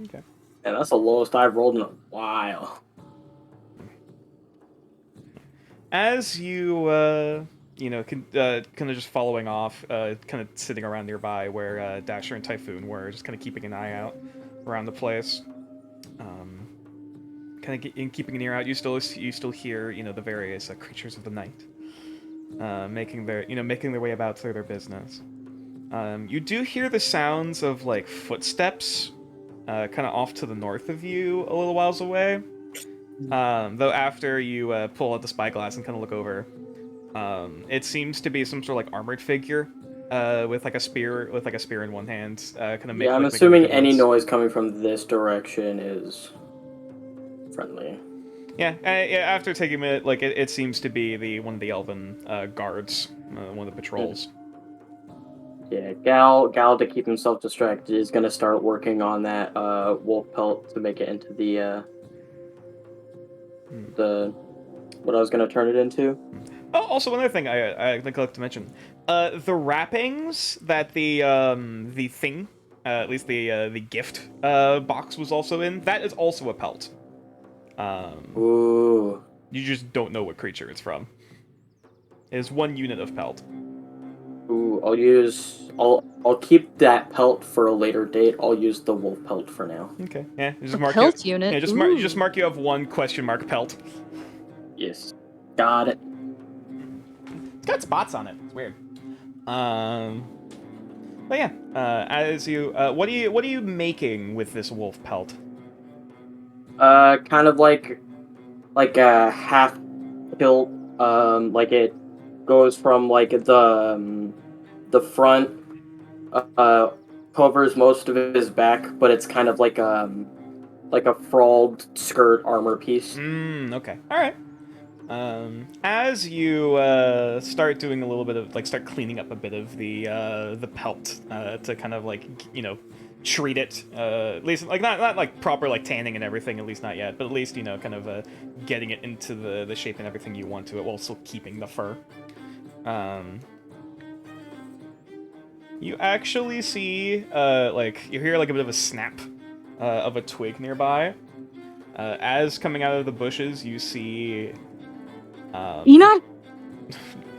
Okay. Yeah, that's the lowest I've rolled in a while. As you, kind of just following off, kind of sitting around nearby where Dasher and Typhoon were, just kind of keeping an eye out around the place. Kind of keeping an ear out, you still hear, the various creatures of the night, making their way about through their business. You do hear the sounds of like footsteps, kind of off to the north of you, a little whiles away. Though after you pull out the spyglass and kind of look over, it seems to be some sort of like armored figure, with a spear in one hand, kind of. Yeah, I'm assuming any noise coming from this direction is friendly. Yeah, after taking a minute, like it seems to be one of the elven guards, one of the patrols. Yeah, Gal, to keep himself distracted, is gonna start working on that wolf pelt to make it into the what I was gonna turn it into. Oh, also one other thing I neglected to mention, the wrappings that the thing, at least the gift box was also in. That is also a pelt. Ooh. You just don't know what creature it's from. It is 1 unit of pelt. Ooh, I'll keep that pelt for a later date. I'll use the wolf pelt for now. Okay. Yeah. Just A mark pelt you, unit? Yeah. Just mark you have 1 question mark pelt. Yes. Got it. It's got spots on it. It's weird. But yeah. As you, what are you making with this wolf pelt? Kind of like a half tilt. Like it goes from like the front covers most of his back, but it's kind of like a fralled skirt armor piece. Okay. All right. As you start doing a little bit of start cleaning up a bit of the pelt to kind of treat it, at least not proper tanning and everything, at least not yet, but at least kind of getting it into the shape and everything you want to it while still keeping the fur. You actually see you hear a bit of a snap of a twig nearby. As coming out of the bushes, you see. Enoch?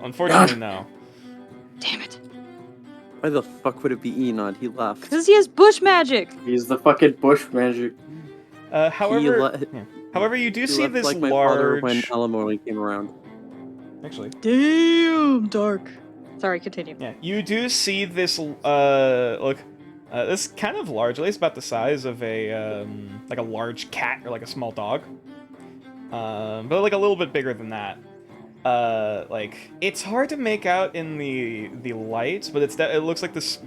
Unfortunately, no. Damn it. Why the fuck would it be Enod? He left. Because he has bush magic. He's the fucking bush magic. However, you do He see left this like my father large. when Alamori came around. Actually, Damn, dark. Sorry, continue. yeah, you do see this. This kind of large. At least about the size of a large cat or a small dog. But a little bit bigger than that. It's hard to make out in the lights, but it looks like this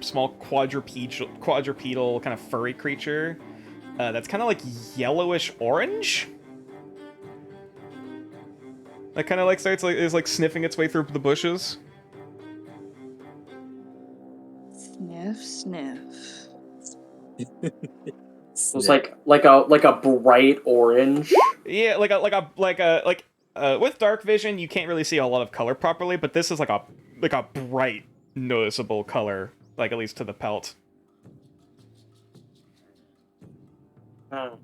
small quadrupedal kind of furry creature. That's kind of yellowish orange. That kind of is sniffing its way through the bushes. Sniff, sniff. It's like a bright orange. Yeah, with dark vision, you can't really see a lot of color properly, but this is like a bright, noticeable color, like at least to the pelt. Hmm.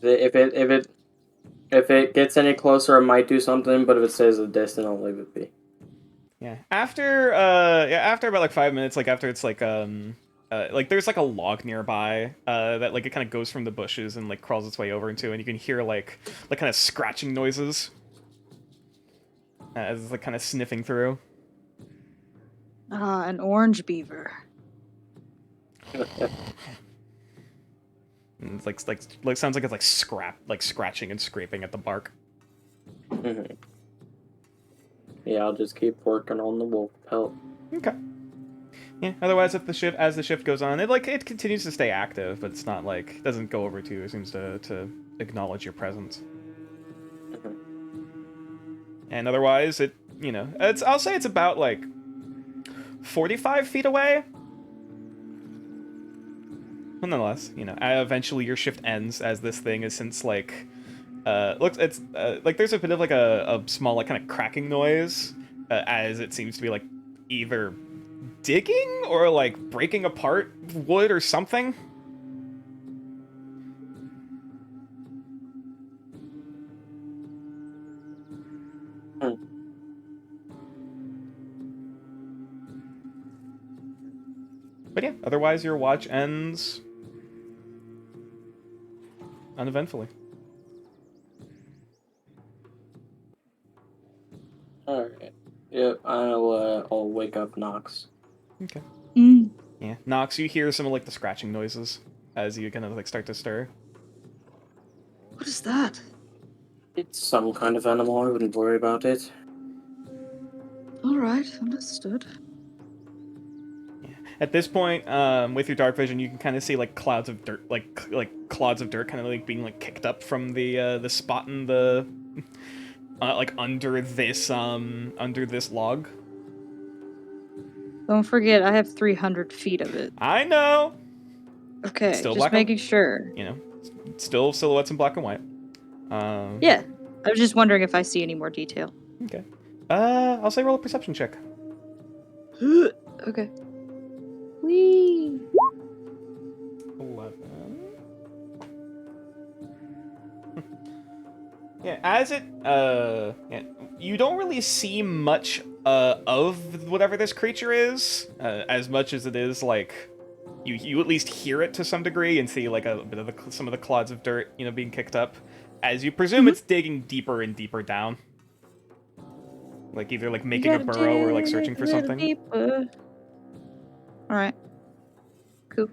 If it gets any closer, it might do something. But if it stays at a distance, I'll leave it be. Yeah. After about like 5 minutes, like after it's like there's like a log nearby that like it kind of goes from the bushes and like crawls its way over into, and you can hear like kind of scratching noises as it's like kind of sniffing through. Ah, an orange beaver. And it's like sounds like it's like scratching and scraping at the bark. Mhm. Yeah, I'll just keep working on the wolf pelt. Okay. Yeah. Otherwise, as the shift goes on, it continues to stay active, but it's not like it doesn't go over to you. It seems to acknowledge your presence. Mhm. And otherwise, I'll say it's about like 45 feet away. But nonetheless, eventually your shift ends as this thing is since like there's a bit of like a small like kind of cracking noise as it seems to be like either digging or like breaking apart wood or something. But yeah, otherwise your watch ends uneventfully. Alright. Yep, I'll wake up Nox. Okay. Mm. Yeah, Nox, you hear some of like the scratching noises as you kind of like start to stir. What is that? It's some kind of animal, I wouldn't worry about it. All right, understood. At this point, with your dark vision, you can kind of see like clouds of dirt, like clods of dirt, kind of like being like kicked up from the spot in the like under this log. Don't forget, I have 300 feet of it. I know. Okay, Still just black making sure. Still silhouettes in black and white. Yeah, I was just wondering if I see any more detail. Okay. I'll say roll a perception check. Okay. Whee! 11. Yeah, as it, you don't really see much, of whatever this creature is, as much as it is, like, you at least hear it to some degree and see, like, a bit of some of the clods of dirt, being kicked up, as you presume it's digging deeper and deeper down. Like, either, like, making a burrow or, like, searching for something. Alright. Cool.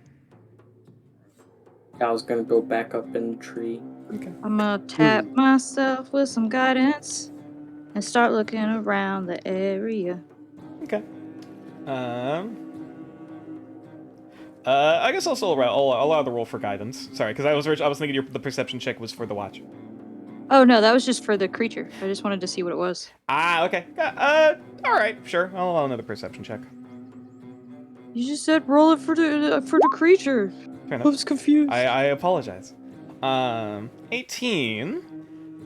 I was gonna go back up in the tree. Okay. I'm gonna tap myself with some guidance and start looking around the area. Okay. I guess I'll allow the roll for guidance. Sorry, because I was thinking the perception check was for the watch. Oh no, that was just for the creature. I just wanted to see what it was. Ah, okay. All right, sure. I'll allow another perception check. You just said roll it for the creature. Fair I enough. was confused. I apologize. 18.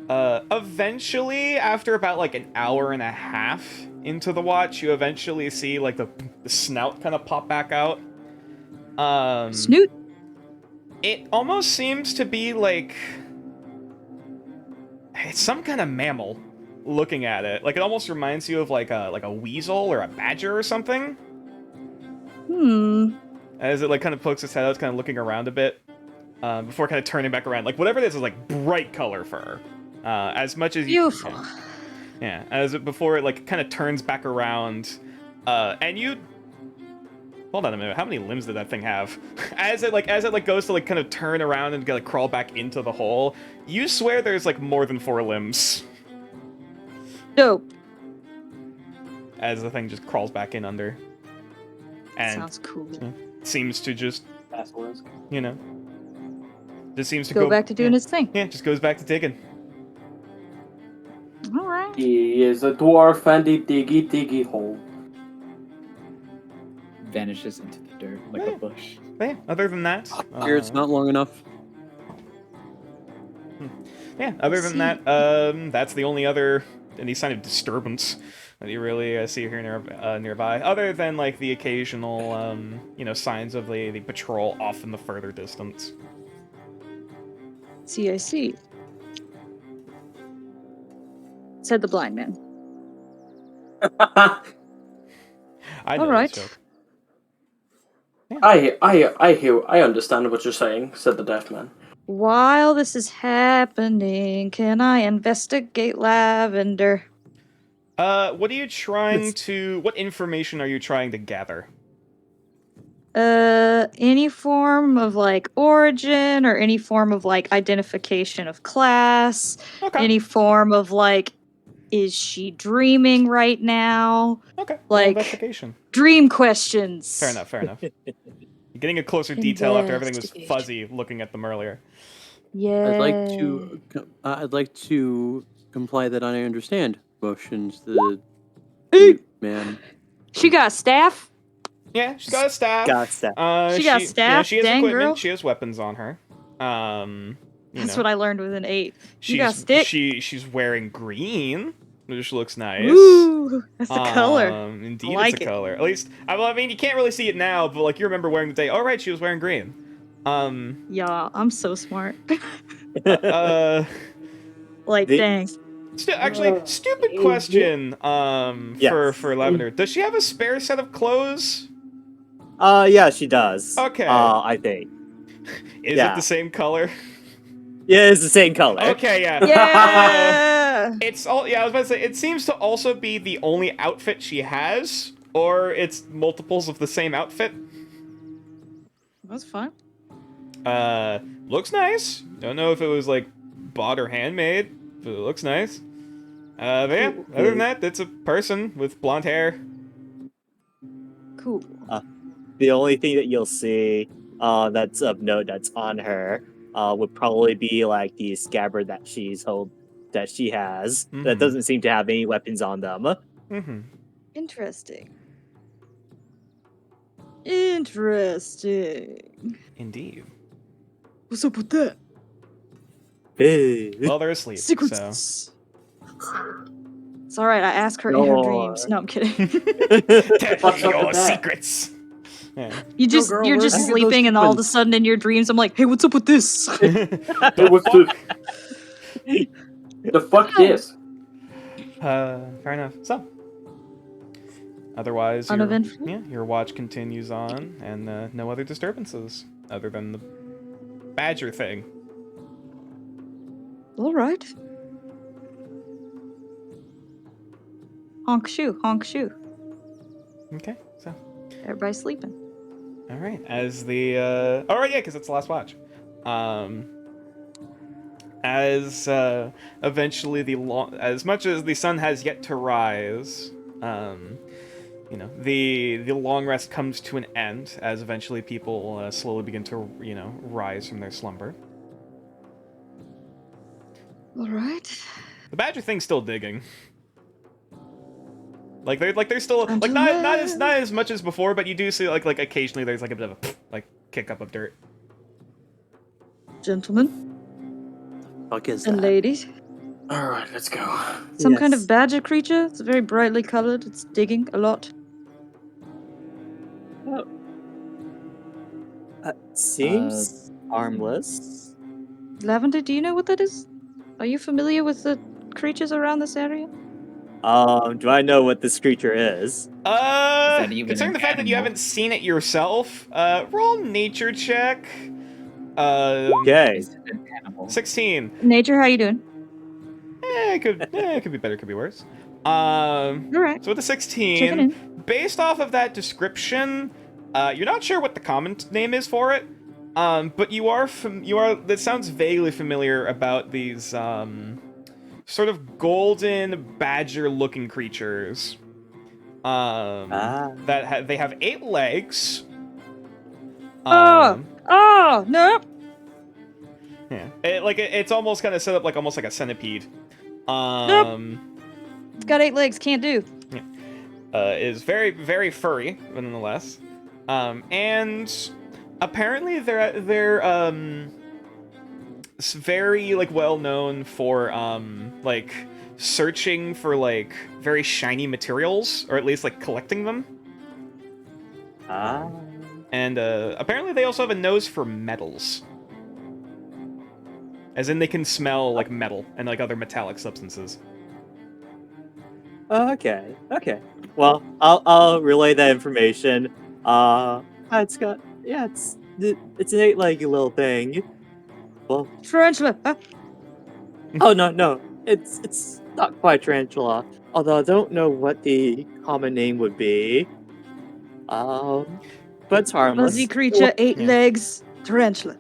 Eventually, after about like an hour and a half into the watch, you eventually see like the snout kind of pop back out. Snoot? It almost seems to be like it's some kind of mammal. Looking at it, like it almost reminds you of like a weasel or a badger or something. As it like kind of pokes its head out, it's kind of looking around a bit before kind of turning back around. Like whatever it is like bright color fur. As much as you Beautiful. Yeah, before it like kind of turns back around, and you. Hold on a minute. How many limbs did that thing have? As it goes to like kind of turn around and like crawl back into the hole, you swear there's like more than 4 limbs. Dope. As the thing just crawls back in under. And Sounds cool. seems to just, Basilisk. just seems to Go back to doing yeah, its thing. Yeah, just goes back to digging. All right. He is a dwarf and a diggy hole. vanishes into the dirt like a bush. But yeah, other than that, Here it's not long enough. yeah, other than See. that, that's the only other any sign of disturbance that you really see here nearby. Other than like the occasional, signs of the patrol off in the further distance. See, I see. Said the blind man. I know All right. this joke. I understand what you're saying, said the deaf man. While this is happening, can I investigate Lavender? What are you trying to? What information are you trying to gather? Any form of like origin or any form of like identification of class, Okay. any form of like, is she dreaming right now? Okay. like- Investigation. Dream questions. Fair enough. Fair enough. You're getting a closer detail after everything was Investigation. fuzzy looking at them earlier. Yeah. I'd like to comply that I understand. Motions the Hey! man. She got a staff. Yeah, she's got a staff. Got staff. She got staff? She has Dang, equipment. girl. She has weapons on her. That's what I learned with an 8. She's, You got a stick. She's wearing green, which looks nice. Ooh, that's the color. Indeed, like it's a it. color. At least, I mean, you can't really see it now, but like you remember wearing the day. Oh right, she was wearing green. Yeah, I'm so smart. The- Dang. Actually, stupid question. Yes. For Lavender, does she have a spare set of clothes? Yeah, she does. Okay. I think. Is Yeah. it the same color? Yeah, it's the same color. Okay, yeah. Yeah. It's all. Yeah, I was about to say. It seems to also be the only outfit she has, or it's multiples of the same outfit. That's fine. Looks nice. Don't know if it was like bought or handmade, but it looks nice. But yeah, other than that, it's a person with blonde hair. Cool. The only thing that you'll see that's of note that's on her would probably be like the scabbard that she has Mhm. that doesn't seem to have any weapons on them. Mm-hmm. Interesting. Interesting. Indeed. What's up with that? Hey. Well, they're asleep, so. Secrets. It's alright, I ask her in her No. dremes. No, I'm kidding. What's up Your with that? secrets. Yeah. Girl, you're where just did you get those sleeping and all of a sequins? sudden in your dreams I'm like, hey, what's up with this? It was the fuck this? Fair enough. So, otherwise, Uneventful? your watch continues on, and no other disturbances other than the badger thing. Alright. Honk shoe, honk shoe. Okay, so Everybody's sleeping. all right, as the all right, yeah, because it's the last watch. As eventually as much as the sun has yet to rise, the long rest comes to an end as eventually people slowly begin to rise from their slumber. Alright. The badger thing's still digging. They're still like not as much as before, but you do see like occasionally there's like a bit of a kick up of dirt. Gentlemen Fuck is and that? ladies. Alright, let's go. Some kind Yes. of badger creature. It's very brightly colored. It's digging a lot. Seems harmless. Lavender, do you know what that is? Are you familiar with the creatures around this area? Do I know what this creature is? that even Considering an the fact that you animal? haven't seen it yourself, roll nature check. Okay. Is it an animal? 16. Nature, how you doing? It could be better, could be worse. Alright. So with a Checking 16, in. based off of that description, you're not sure what the common name is for it, but you are that sounds vaguely familiar about these sort of golden badger-looking creatures. They have 8 legs. Oh, no. Yeah, it's almost kind of set up like almost like a centipede. It's got 8 legs, can't do. Is very, very furry, but nonetheless. And apparently they're very like well known for like searching for like very shiny materials, or at least like collecting them. Ah. And apparently they also have a nose for metals. As in they can smell like metal and like other metallic substances. Okay. Well, I'll relay that information. It's got it's a neat like little thing. Well, Tarantula. oh no, it's not quite tarantula. Although I don't know what the common name would be. But it's harmless. Fuzzy creature, 8 Yeah. legs, tarantula.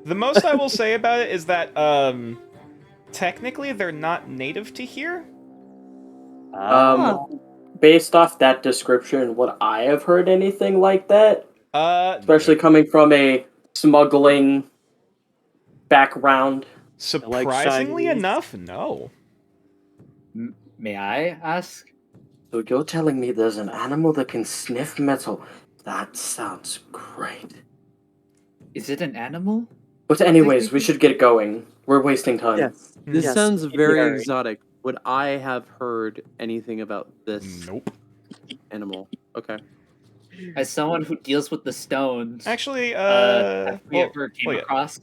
The most I will say about it is that technically they're not native to here. Ah. Based off that description, would I have heard anything like that? Especially No. coming from a smuggling background. Surprisingly shinies. enough, no. May I ask? So you're telling me there's an animal that can sniff metal? That sounds great. Is it an animal? But anyways, we should get going. We're wasting time. Yes. This Yes, sounds in very theory. exotic. Would I have heard anything about this Nope. animal? Okay. As someone who deals with the stones, Actually, have we well, ever came well, yeah. across?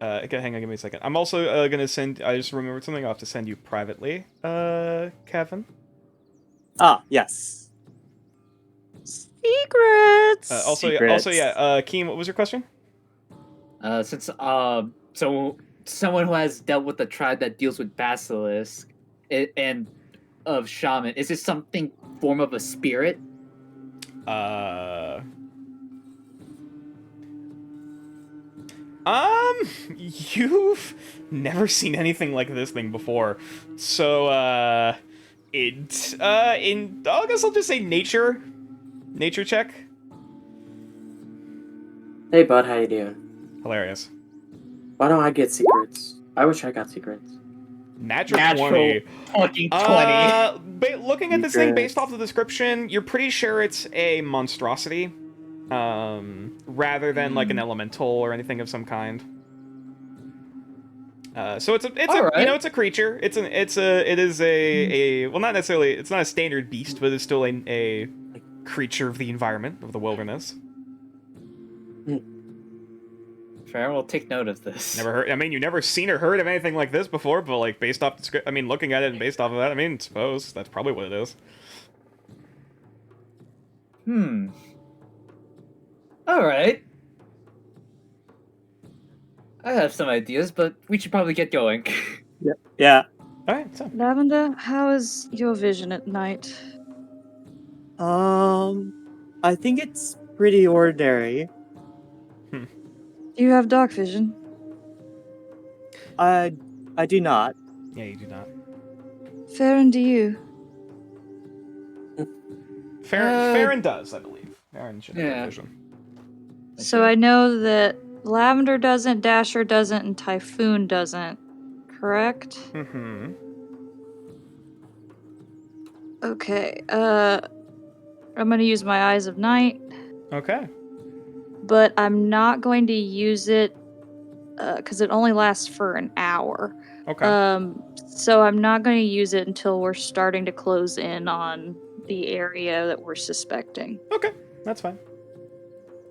Okay, hang on, give me a second. I'm also gonna send. I just remembered something. I'll have to send you privately, Kevin. Ah, yes. Secrets. Also, Secrets. Keem, what was your question? Since so someone who has dealt with the tribe that deals with basilisk and of shaman, is it something form of a spirit? You've never seen anything like this thing before, so I guess I'll just say nature check. Hey bud, how you doing? Hilarious. Why don't I get secrets? I wish I got secrets. Natural 20. Fucking 20. Looking at this thing Secrets. based off the description, you're pretty sure it's a monstrosity, rather than like an elemental or anything of some kind. So it's a Alright. it's a creature. It is a well, not necessarily, it's not a standard beast, but it's still a creature of the environment, of the wilderness. Fair, we'll take note of this. Never heard. I mean, you never seen or heard of anything like this before, but like based off the script, I mean, looking at it and based off of that, I mean, suppose that's probably what it is. Alright. I have some ideas, but we should probably get going. Yeah. All right, so Lavender, how is your vision at night? I think it's pretty ordinary. Do you have dark vision? I do not. yeah, you do not. Farron, do you? Farron does, I believe. Farron should have Yeah. vision. So I know that Lavender doesn't, Dasher doesn't, and Typhoon doesn't. Correct? Mm-hmm. Okay. I'm gonna use my Eyes of Night, Okay. but I'm not going to use it because it only lasts for an hour. Okay. So I'm not going to use it until we're starting to close in on the area that we're suspecting. Okay. That's fine.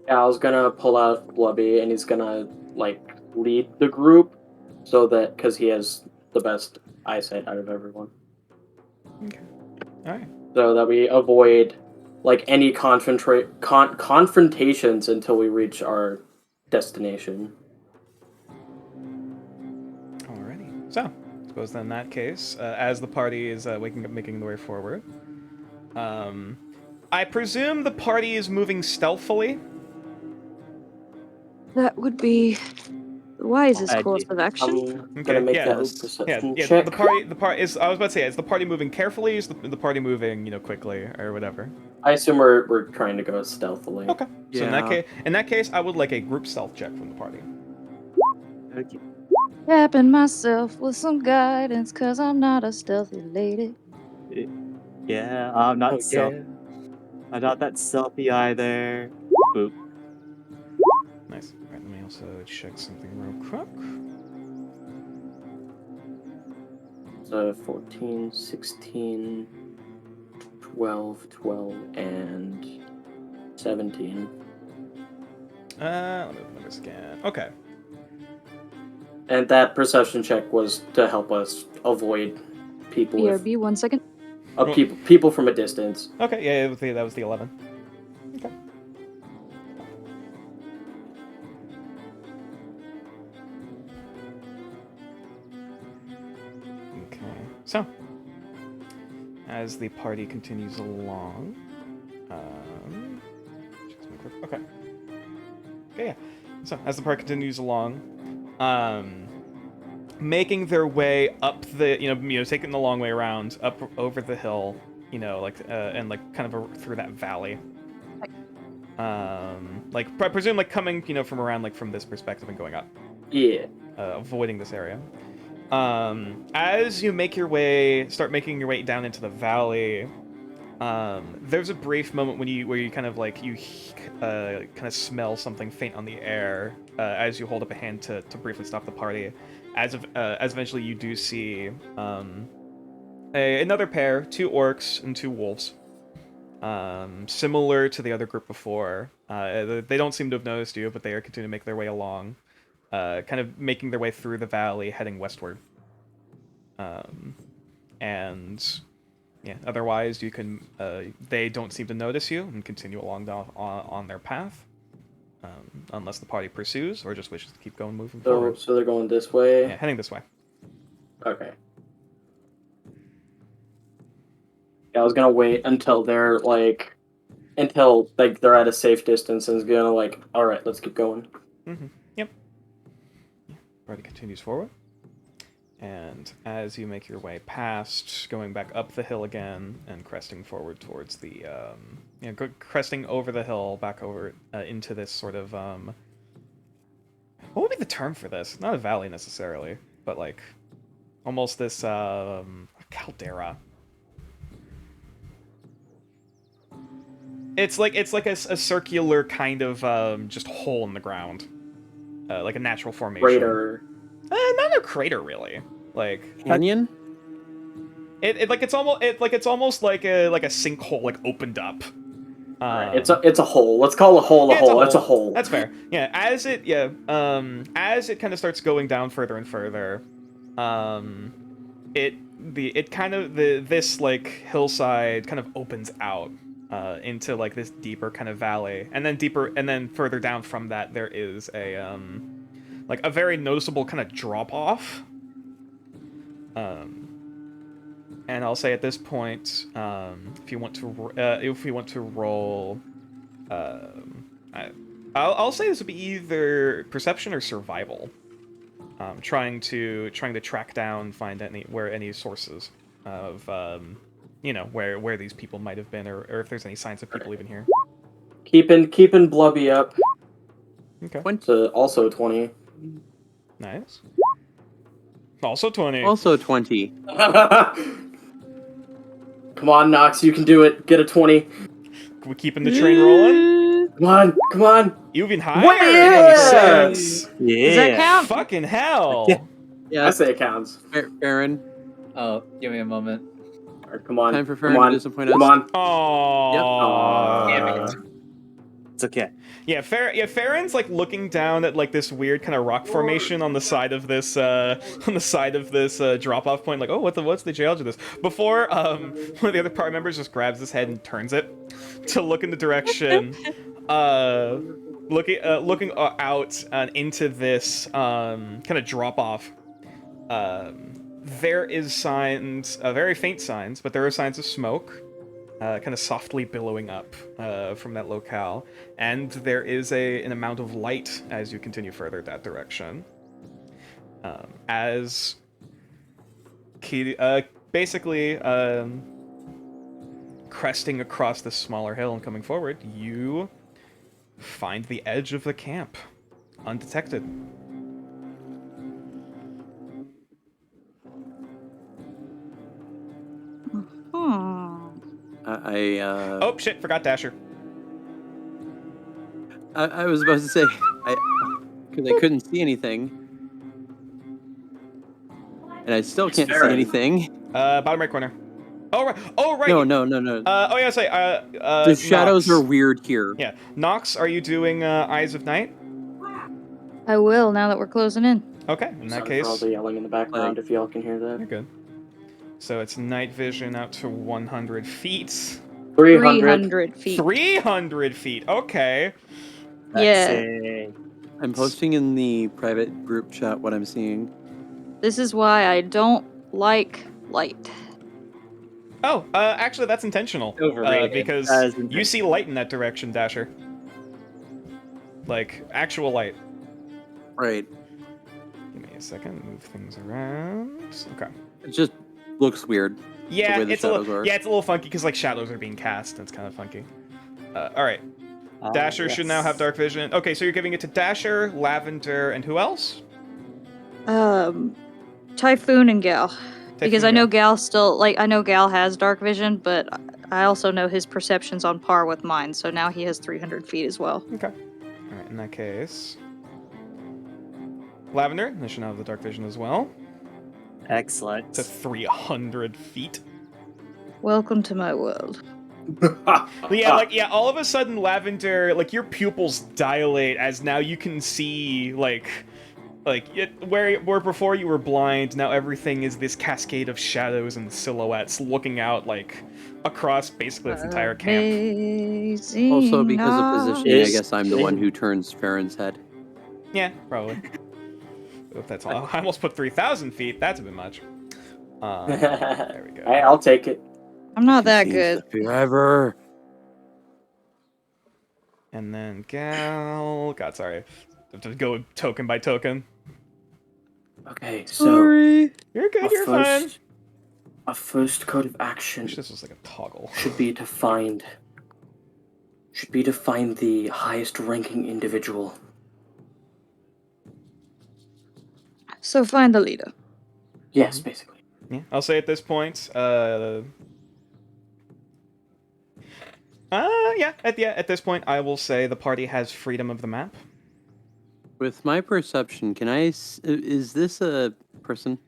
Yeah, I was gonna pull out Blubby, and he's gonna like lead the group, so that because he has the best eyesight out of everyone, Okay. All right. so that we avoid like any confrontations until we reach our destination. Alrighty. So, I suppose then in that case, as the party is waking up, making their way forward, I presume the party is moving stealthily. That would be the wisest I'd course be- of action. I'm gonna make that Yeah. perception Yeah. check. The party is. I was about to say, is the party moving carefully? Is the party moving, quickly or whatever? I assume we're trying to go stealthily. Okay. So Yeah. in that case, I would like a group stealth check from the party. Okay. Tapping myself with some guidance, cause I'm not a stealthy lady. Yeah, I'm not so. Not that stealthy either. Boop. Nice. Alright, let me also check something real quick. So 14, 16, 12, 12, and 17. Let me look at this again. Okay. And that perception check was to help us avoid people with BRB, 1 second. people from a distance. Okay, yeah, that was the 11. Okay. Okay, so as the party continues along, check something quick. Okay. Okay, yeah. So as the party continues along, making their way up the, taking the long way around, up over the hill, and like kind of through that valley. I presume like coming, from around like from this perspective and going up. Yeah. Avoiding this area. As you start making your way down into the valley, there's a brief moment where you kind of smell something faint on the air as you hold up a hand to briefly stop the party. As eventually you do see another pair, 2 orcs and 2 wolves. Similar to the other group before. They don't seem to have noticed you, but they are continuing to make their way along. Kind of making their way through the valley, heading westward. And yeah, otherwise you can. They don't seem to notice you and continue along on their path, unless the party pursues or just wishes to keep moving forward. So they're going this way. Yeah, heading this way. Okay. Yeah, I was gonna wait until they're at a safe distance and is gonna all right, let's keep going. Mm-hmm. Yep. Party continues forward. And as you make your way past, going back up the hill again and cresting forward towards the, cresting over the hill, back over into this sort of, what would be the term for this? Not a valley necessarily, but like, almost this, caldera. It's like a circular kind of, just hole in the ground. Like a natural formation. Crater. Not a crater, really. Like Canyon? it's almost like a sinkhole, like opened up. Right. It's a hole. Let's call a hole a hole. It's a hole. That's fair. Yeah. As it kind of starts going down further and further, this like hillside kind of opens out into like this deeper kind of valley, and then further down from that there is a like a very noticeable kind of drop off. And I'll say at this point, if you want to roll, I'll say this would be either perception or survival. Trying to track down, find any sources of where these people might have been, or if there's any signs of people even here. Keeping Blubby up. Okay. Also 20. Nice. Also 20. Also 20. Come on, Nox, you can do it. Get a 20. We're keeping the train rolling. Come on. Even higher. Yeah! 26. Yeah. Does that count? Fucking hell. Yeah. Yeah, I say it counts. Farron. Oh, give me a moment. All right, come on. Time for come Farron on. to disappoint us. Come on. Aww. Damn it. It's okay. Yeah, Farron's like looking down at like this weird kind of rock formation on the side of this drop-off point. Like, oh, what's the geology of this? Before one of the other party members just grabs his head and turns it to look in the direction, looking out into this kind of drop-off. There is signs, very faint signs, but there are signs of smoke. Kind of softly billowing up from that locale, and there is an amount of light as you continue further that direction. As basically cresting across this smaller hill and coming forward, you find the edge of the camp, undetected. Oh shit! Forgot Dasher. I was about to say, because I couldn't see anything, and I still can't see Farron. anything. Bottom right corner. Oh right. Oh right. No. Oh yeah. Say. The shadows Nox. are weird here. Yeah. Nox, are you doing Eyes of Night? I will now that we're closing in. Okay. In that Sorry for case, all the yelling in the background, Like- if y'all can hear you're that. good. So it's night vision out to 100 feet. 300. 300 feet. 300 feet. Okay. Yeah. Sexy. I'm posting in the private group chat what I'm seeing. This is why I don't like light. Oh, actually, that's intentional. Overrated. Because That is you intentional. see light in that direction, Dasher. Like, actual light. Right. Give me a second. Move things around. Okay. It just looks weird. Yeah, way the it's a little, shadows are. yeah, it's a little funky because like shadows are being cast. It's kind of funky. All right. Dasher should now have dark vision. Okay, so you're giving it to Dasher, Lavender, and who else? Typhoon and Gal. Because I Typhoon know Gal. Gal still, like, I know Gal has dark vision, but I also know his perception's on par with mine, so now he has 300 feet as well. Okay. All right. In that case, Lavender, they should now have the dark vision as well. Excellent. To 300 feet. Welcome to my world. But yeah, all of a sudden, Lavender, like your pupils dilate as now you can see where before you were blind, now everything is this cascade of shadows and silhouettes looking out like across basically its entire camp. Amazing Also, because of positioning, I Is- guess I'm the one who turns Farron's head. Yeah, probably. If that's all, I almost put 3,000 feet. That's a bit much. There we go. Hey, I'll take it. I'm not that Seems good. Forever. And then Gal. God, sorry. Have to go token by token. Okay, so Sorry. You're good. our You're fine. first, our first code of I action wish this was like a toggle. should be to find the highest ranking individual. So find the leader. Yes, basically. Yeah, I'll say at this point, at this point, I will say the party has freedom of the map. With my perception, is this a person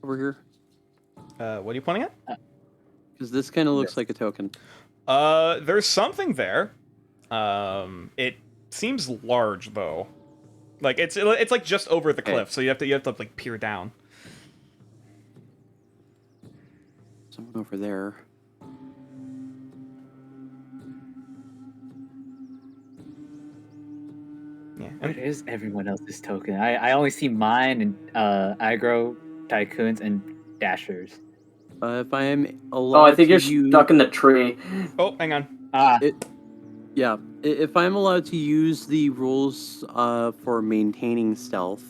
over here? What are you pointing at? Because this kind of looks like a token. There's something there. It seems large though. Like it's like just over the cliff, so you have to like peer down. Someone over there. Yeah. Where And, is everyone else's token? I only see mine and aggro, tycoons, and dashers. If I am allowed Oh, I think to you're use... stuck in the tree. oh, hang on. Ah, Yeah, if I'm allowed to use the rules for maintaining stealth.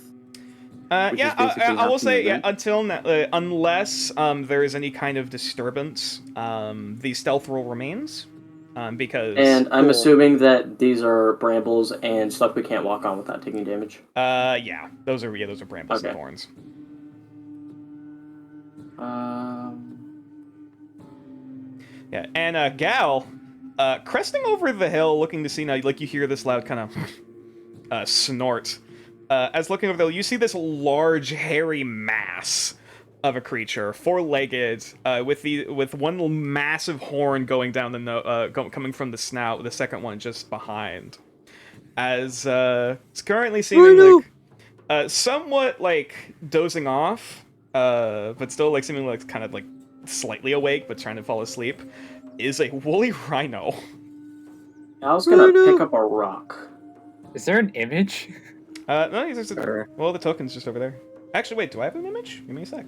Which Yeah, is basically I will half say movement. unless there is any kind of disturbance, the stealth rule remains. Because And I'm assuming that these are brambles and stuff we can't walk on without taking damage. yeah, those are brambles and Okay. thorns. Yeah, and Gal, cresting over the hill, looking to see now, like you hear this loud kind of snort. As looking over the hill, you see this large, hairy mass of a creature, four-legged, with one massive horn going down the coming from the snout, the second one just behind. As it's currently seeming like somewhat like dozing off, but still like seeming like kind of like slightly awake but trying to fall asleep, is a woolly rhino. I was gonna pick up a rock. is there an image? No, he's just Sure. well, the token's just over there. Actually, wait, do I have an image? Give me a sec.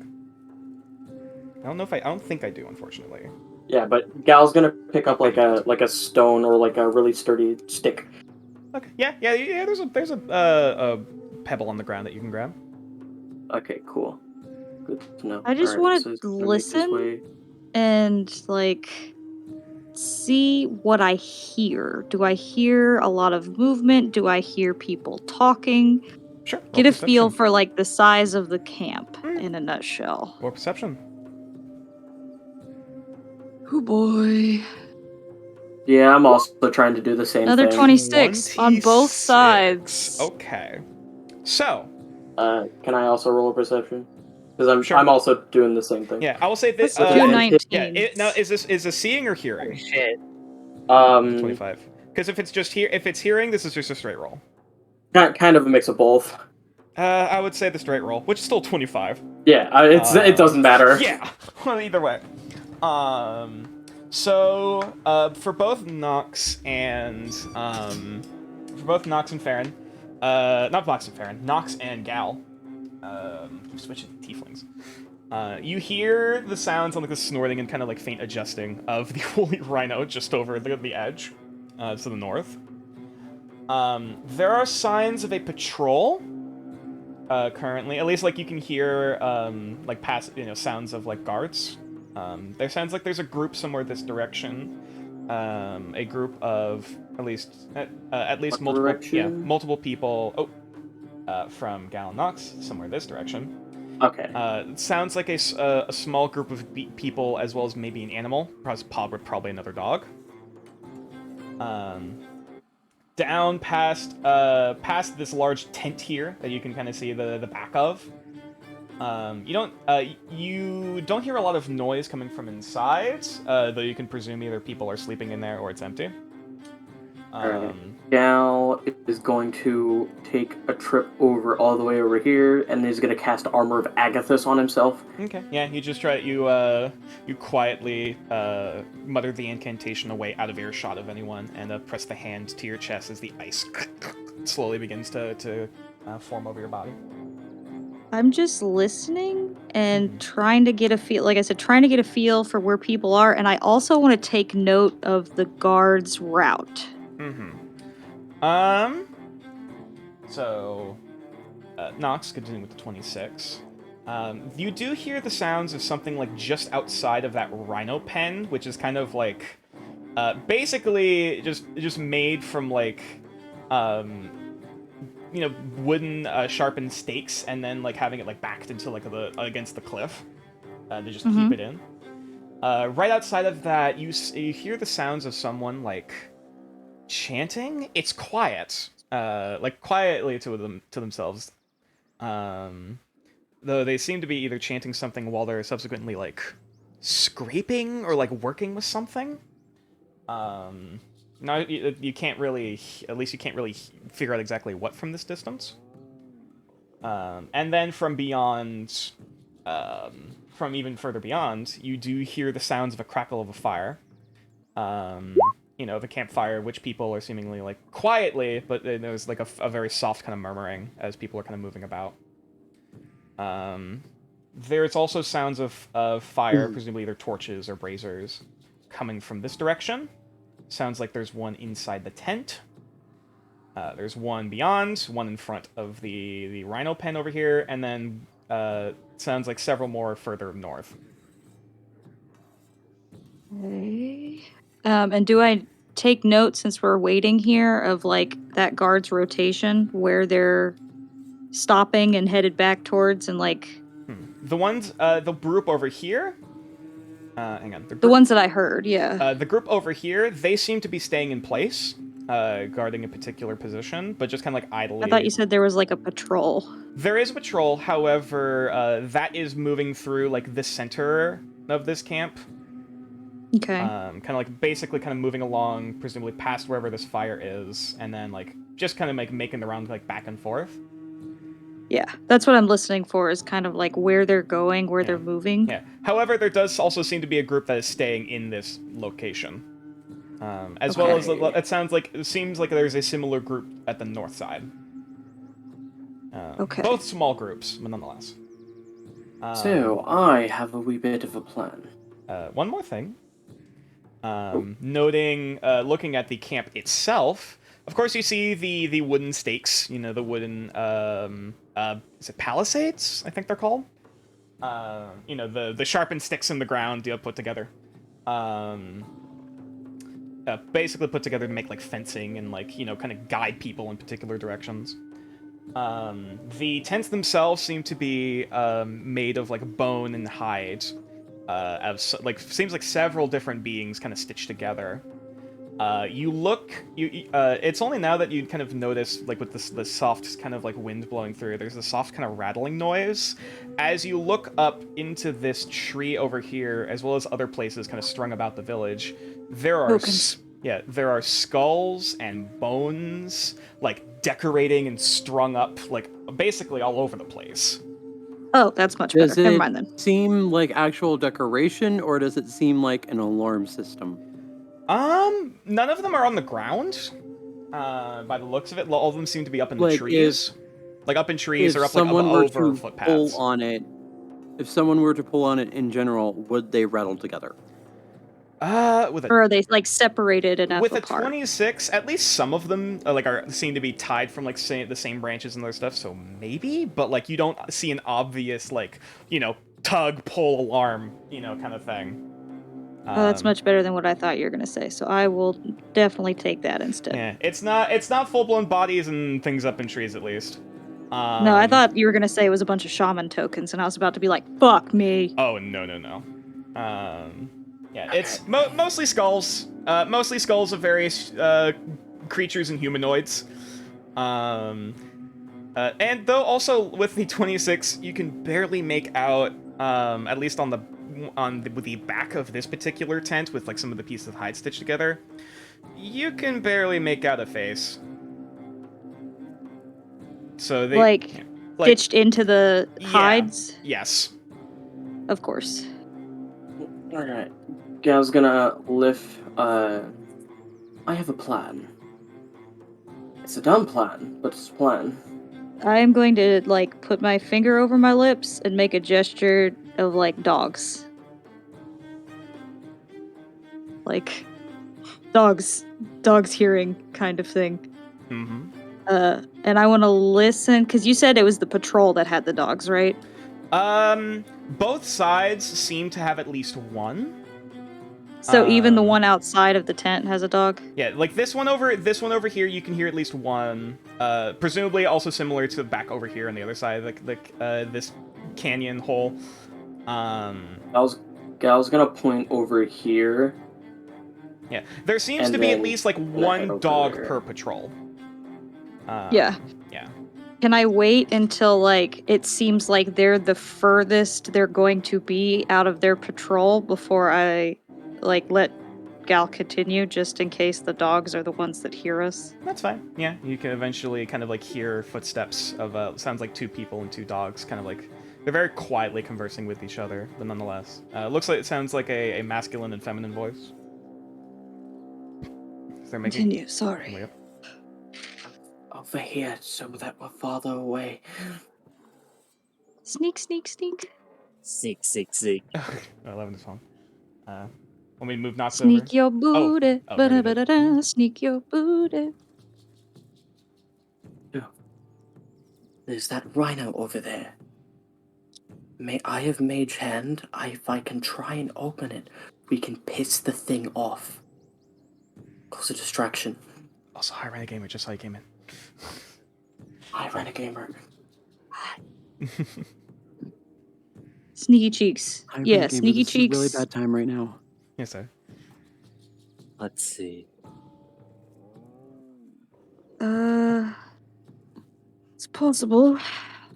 I don't think I do, unfortunately. Yeah, but Gal's gonna pick up like a stone or like a really sturdy stick. Okay. Yeah. There's a pebble on the ground that you can grab. Okay, cool. Good to know. I just Alright, wanna so it's gonna make this listen. way. And, like, see what I hear. Do I hear a lot of movement? Do I hear people talking? Sure. roll Get a feel perception. for, like, the size of the camp in a nutshell. Roll perception. Oh boy. Yeah, I'm also trying to do the same Another thing. 26 on both 26. sides. Okay. So, Can I also roll a perception? Because Sure. I'm also doing the same thing. yeah, I will say that. That's Two okay. Yeah. 19s. Now, is this seeing or hearing? Shit. 25. Because if it's hearing, this is just a straight roll. Kind of a mix of both. I would say the straight roll, which is still 25. Yeah, it doesn't matter. Yeah. Well, either way. So for both Nox and Farron, not Nox and Farron, Nox and Gal, keep switching tieflings. You hear the sounds on like the snorting and kind of like faint adjusting of the woolly rhino just over the edge, to the north. There are signs of a patrol. Currently, at least like you can hear like past sounds of like guards. There sounds like there's a group somewhere this direction. A group of at least multiple people. From Gal and Nox somewhere this direction. Okay. It sounds like a small group of people as well as maybe an animal, probably another dog. Down past this large tent here that you can kind of see the back of. You don't hear a lot of noise coming from inside, though you can presume either people are sleeping in there or it's empty. Alright. Gal is going to take a trip all the way over here, and is going to cast Armor of Agathis on himself. Okay. Yeah, you just you quietly mutter the incantation away out of earshot of anyone, and press the hand to your chest as the ice slowly begins to form over your body. I'm just listening and trying to get a feel, like I said, trying to get a feel for where people are, and I also want to take note of the guard's route. So, Nox, continuing with the 26. You do hear the sounds of something like just outside of that rhino pen, which is kind of like, basically just made from like, wooden sharpened stakes, and then like having it like backed into like against the cliff. They just keep it in. Right outside of that, you hear the sounds of someone like chanting. It's quiet, like quietly to themselves. Though they seem to be either chanting something while they're subsequently like scraping or like working with something. Now you can't really, at least you can't really figure out exactly what from this distance. And then from beyond, from even further beyond, you do hear the sounds of a crackle of a fire. The campfire, which people are seemingly like quietly, but there's like a very soft kind of murmuring as people are kind of moving about. There's also sounds of fire, presumably either torches or braziers, coming from this direction. Sounds like there's one inside the tent. There's one beyond, one in front of the rhino pen over here, and then sounds like several more further north. Okay. And do I take note, since we're waiting here, of like that guard's rotation, where they're stopping and headed back towards, and like The ones, the group over here. Hang on. the ones that I heard, yeah. The group over here, they seem to be staying in place, guarding a particular position, but just kind of like idly. I thought you said there was like a patrol. There is a patrol, however, that is moving through like the center of this camp. Okay. Kind of like basically kind of moving along, presumably past wherever this fire is, and then like just kind of like making the round like back and forth. Yeah, that's what I'm listening for, is kind of like where they're going, where they're moving. Yeah. However, there does also seem to be a group that is staying in this location. As well as it seems like there's a similar group at the north side. Okay. Both small groups, but nonetheless. So, I have a wee bit of a plan. One more thing. Noting, looking at the camp itself, of course you see the wooden stakes, the wooden, is it palisades, I think they're called? The sharpened sticks in the ground, put together. Basically put together to make, like, fencing and, like, kind of guide people in particular directions. The tents themselves seem to be, made of, like, bone and hide. Seems like several different beings kind of stitched together. You look. It's only now that you kind of notice, like with the soft kind of like wind blowing through. There's a soft kind of rattling noise as you look up into this tree over here, as well as other places kind of strung about the village. There are Tokens. there are skulls and bones like decorating and strung up like basically all over the place. Oh, that's much better. Does Never it mind then. seem like actual decoration, or does it seem like an alarm system? None of them are on the ground. By the looks of it, all of them seem to be up in the Like, trees. Like up in trees If or up like someone were over to footpaths. pull on it, if someone were to pull on it in general, would they rattle together? With Or a are they like separated enough with a apart? 26, at least some of them seem to be tied from like the same branches and other stuff. So maybe, but like you don't see an obvious like tug pull alarm kind of thing. Oh, that's much better than what I thought you were gonna say. So I will definitely take that instead. Yeah, it's not full blown bodies and things up in trees at least. No, I thought you were gonna say it was a bunch of shaman tokens, and I was about to be like, "Fuck me." Oh no. Yeah, it's mostly skulls. Mostly skulls of various creatures and humanoids. And though also with the 26, you can barely make out, at least on the back of this particular tent with like some of the pieces of hide stitched together, you can barely make out a face. So they Like, stitched into the yeah, hides, yes. of course. Alright. Gal's gonna lift, I have a plan. It's a dumb plan, but it's a plan. I am going to like put my finger over my lips and make a gesture of like dogs. Like dogs hearing kind of thing. Mm-hmm. And I want to listen because you said it was the patrol that had the dogs, right? Both sides seem to have at least one. So even the one outside of the tent has a dog. Yeah, like this one over here, you can hear at least one. Presumably also similar to back over here on the other side, like this canyon hole. Gal's gonna point over here. Yeah, there seems And to be at then least like head one over dog there. per patrol. Yeah. Yeah. Can I wait until like it seems like they're the furthest they're going to be out of their patrol before I like let Gal continue, just in case the dogs are the ones that hear us? That's fine. Yeah, you can eventually kind of like hear footsteps of sounds like two people and two dogs, kind of like they're very quietly conversing with each other, but nonetheless, it sounds like a masculine and feminine voice. They're making. Continue. Sorry. Yep. Over here, so that we're farther away. Sneak, sneak, sneak. Sick. 11 is fine. Want me to move Knox Sneak over? your booty. Oh, there it is. Ba-da-ba-da-da. Sneak your booty. There's that rhino over there. May I have mage hand? If I can try and open it, we can piss the thing off. Cause a distraction. Also, hi, Renegade Gamer, just saw you came in. Hi, Renegade. Sneaky cheeks. Yeah, sneaky This is a cheeks. really bad time right now. Yes, sir. Let's see. It's possible.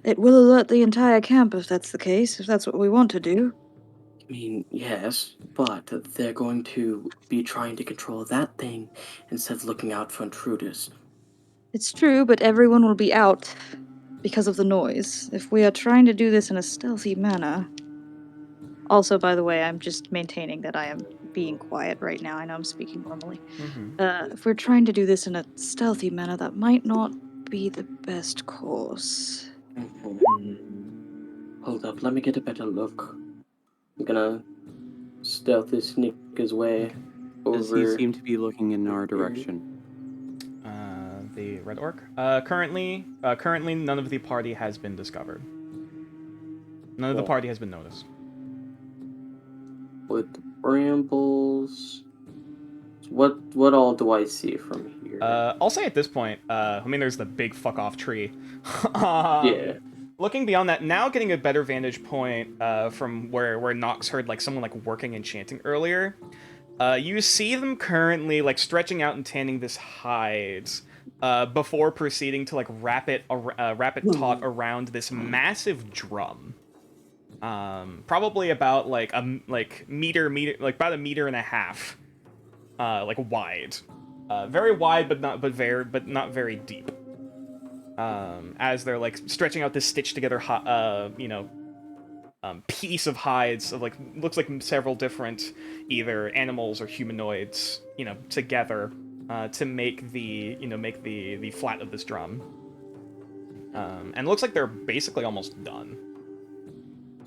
It will alert the entire camp if that's the case, if that's what we want to do. I mean, yes, but they're going to be trying to control that thing instead of looking out for intruders. It's true, but everyone will be out because of the noise. If we are trying to do this in a stealthy manner. Also, by the way, I'm just maintaining that I am being quiet right now. I know I'm speaking normally. Mm-hmm. If we're trying to do this in a stealthy manner, that might not be the best course. Hold up, let me get a better look. I'm gonna stealthy sneak his way Does over. he seem to be looking in our direction? The red orc. Currently, none of the party has been discovered. None of the Cool. party has been noticed. With the brambles. What all do I see from here? I'll say at this point, I mean, there's the big fuck off tree. Yeah. Looking beyond that, now getting a better vantage point from where Nox heard like someone like working and chanting earlier. You see them currently like stretching out and tanning this hide before proceeding to like wrap it taut around this massive drum. Probably about like meter like about 1.5 meters like wide. Very wide but not very deep. As they're like stretching out this stitched together piece of hides of like looks like several different either animals or humanoids, together to make the flat of this drum. And it looks like they're basically almost done.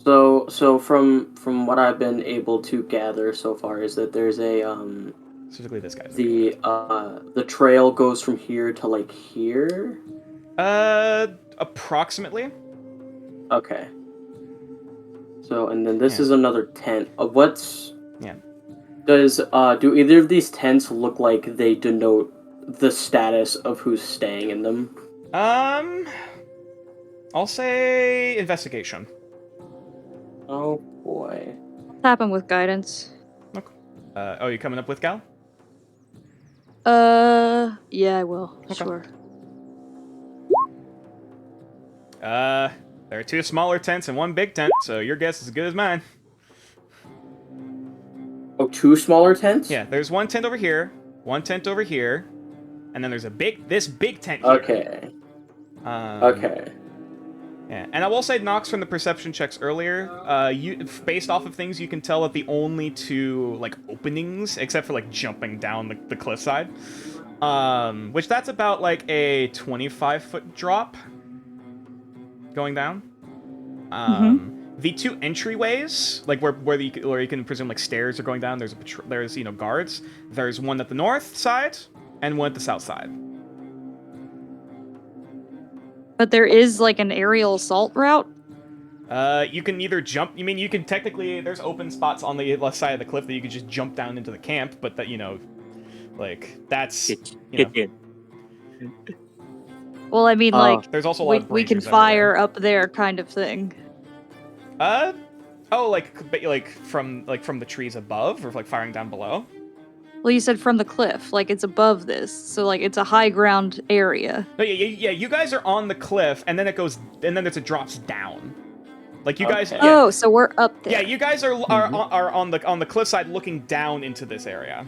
So from what I've been able to gather so far is that there's a Specifically this guy. the trail goes from here to like here. Approximately. Okay. So and then this is another tent. Yeah. Does do either of these tents look like they denote the status of who's staying in them? I'll say investigation. Oh boy. Tap him with guidance. Oh, you coming up with Gal? Yeah, I will. Okay. Sure. There are 2 smaller tents and 1 big tent, so your guess is as good as mine. Oh, 2 smaller tents? Yeah, there's 1 tent over here, 1 tent over here, and then there's this big tent here. Okay. Okay. Yeah, and I will say, Nox, from the perception checks earlier, based off of things, you can tell that the only 2 like openings, except for like jumping down the cliffside, which that's about like a 25-foot drop going down. The 2 entryways, like where you can presume like stairs are going down. There's guards. There's one at the north side and one at the south side. But there is like an aerial assault route. You can either jump. You can technically. There's open spots on the left side of the cliff that you could just jump down into the camp. But that like that's. Well, I mean, like There's also a lot of we can branches fire up there, kind of thing. like from the trees above, or like firing down below. Well, you said from the cliff, like it's above this, so like it's a high ground area. No, yeah. You guys are on the cliff, and then it drops down. Like you guys. Okay. Yeah, Oh, so we're up there. yeah. You guys are on the cliffside, looking down into this area.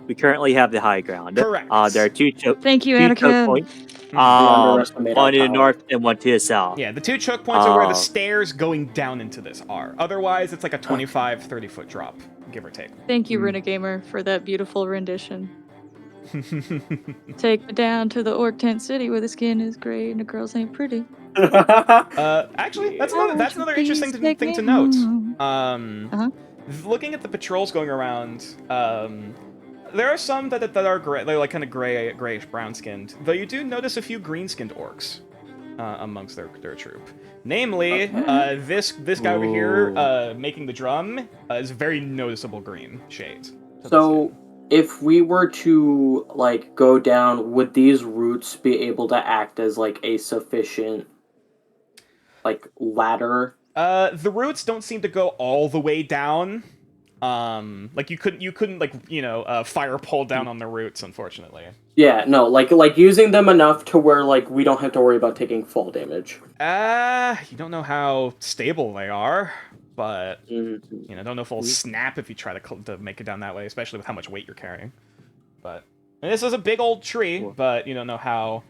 We currently have the high ground. Correct. There are 2 Thank you, 2 choke Anakin. points. underestimate our One to the power. north and one to the south. Yeah, the 2 choke points are where the stairs going down into this are. Otherwise, it's like a 25, 30-foot drop, give or take. Thank you, Renagamer, for that beautiful rendition. Take me down to the Orc Tent City where the skin is gray and the girls ain't pretty. Actually, that's another interesting thing to note. Looking at the patrols going around, there are some that are gray, they're like kind of grayish brown skinned. Though you do notice a few green skinned orcs amongst their troop. Namely, this guy over here making the drum is a very noticeable green shade. So, if we were to like go down, would these roots be able to act as like a sufficient like ladder? The roots don't seem to go all the way down. Like you couldn't like fire pole down on the roots, unfortunately. Yeah, no, like using them enough to where like we don't have to worry about taking fall damage. You don't know how stable they are, but don't know if it'll snap if you try to make it down that way, especially with how much weight you're carrying. But and this is a big old tree, but you don't know how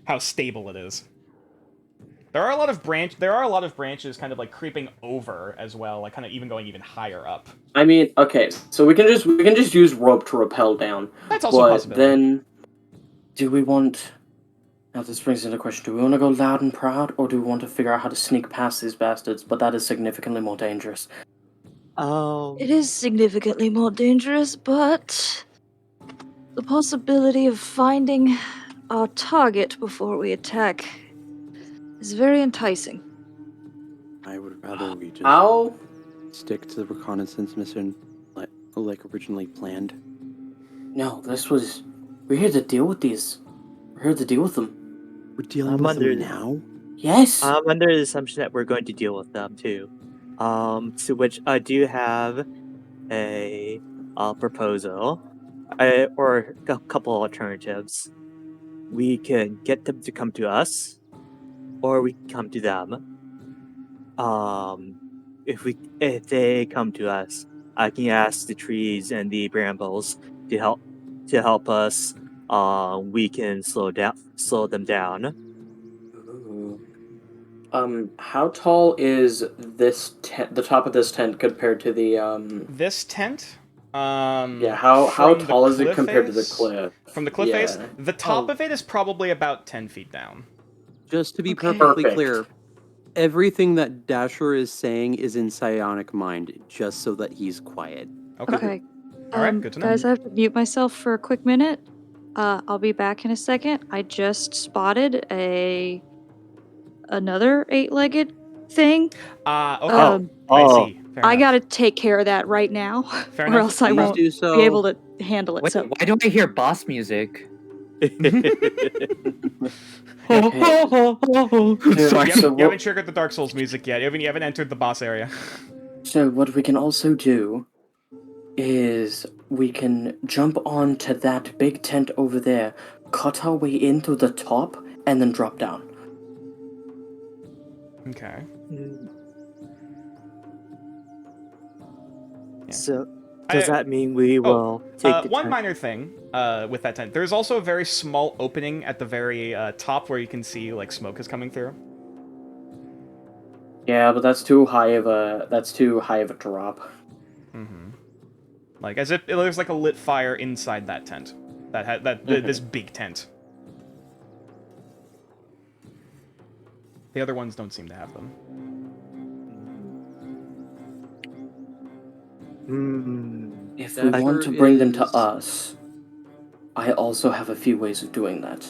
how stable it is. There are a lot of branches kind of like creeping over as well, like kind of going even higher up. I mean, okay, so we can just use rope to rappel down. That's also a possibility. Then, do we want? Now this brings into question: do we want to go loud and proud, or do we want to figure out how to sneak past these bastards? But that is significantly more dangerous. It is significantly more dangerous, but the possibility of finding our target before we attack is very enticing. I would rather we just How? stick to the reconnaissance mission like originally planned. No, we're here to deal with these. We're here to deal with them. We're dealing I'm with under them now? Yes. I'm under the assumption that we're going to deal with them too. So which I do have a proposal, or a couple alternatives. We can get them to come to us, or we can come to them. If they come to us, I can ask the trees and the brambles to help us. We can slow them down. Ooh. How tall is this tent? The top of this tent compared to the This tent, Yeah, how from the tall is it cliff compared to the face- cliff? From the cliff face, Yeah. the top Oh. of it is probably about 10 feet down. Just to be Okay. perfectly Perfect. clear, everything that Dasher is saying is in psionic mind, just so that he's quiet. Okay. Okay. All right, good to know. Guys, I have to mute myself for a quick minute. I'll be back in a second. I just spotted another 8-legged thing. Okay. Um, I Oh, see. Fair I enough. gotta take care of that right now, Fair or enough. else I Please won't do so. be able to handle it. Wait, So why do I hear boss music? Okay. Sorry. You So haven't what, triggered the Dark Souls music yet. You haven't entered the boss area. so what we can also do is we can jump onto that big tent over there, cut our way in through the top, and then drop down. Okay. Yeah. So does I- that mean we will take the one tent? minor thing with that tent. There's also a very small opening at the very top where you can see like smoke is coming through. Yeah, but that's too high of a drop. Mm-hmm. Like as if there's like a lit fire inside that tent. This big tent. The other ones don't seem to have them. If we Dasher want to bring them to is- us, I also have a few ways of doing that.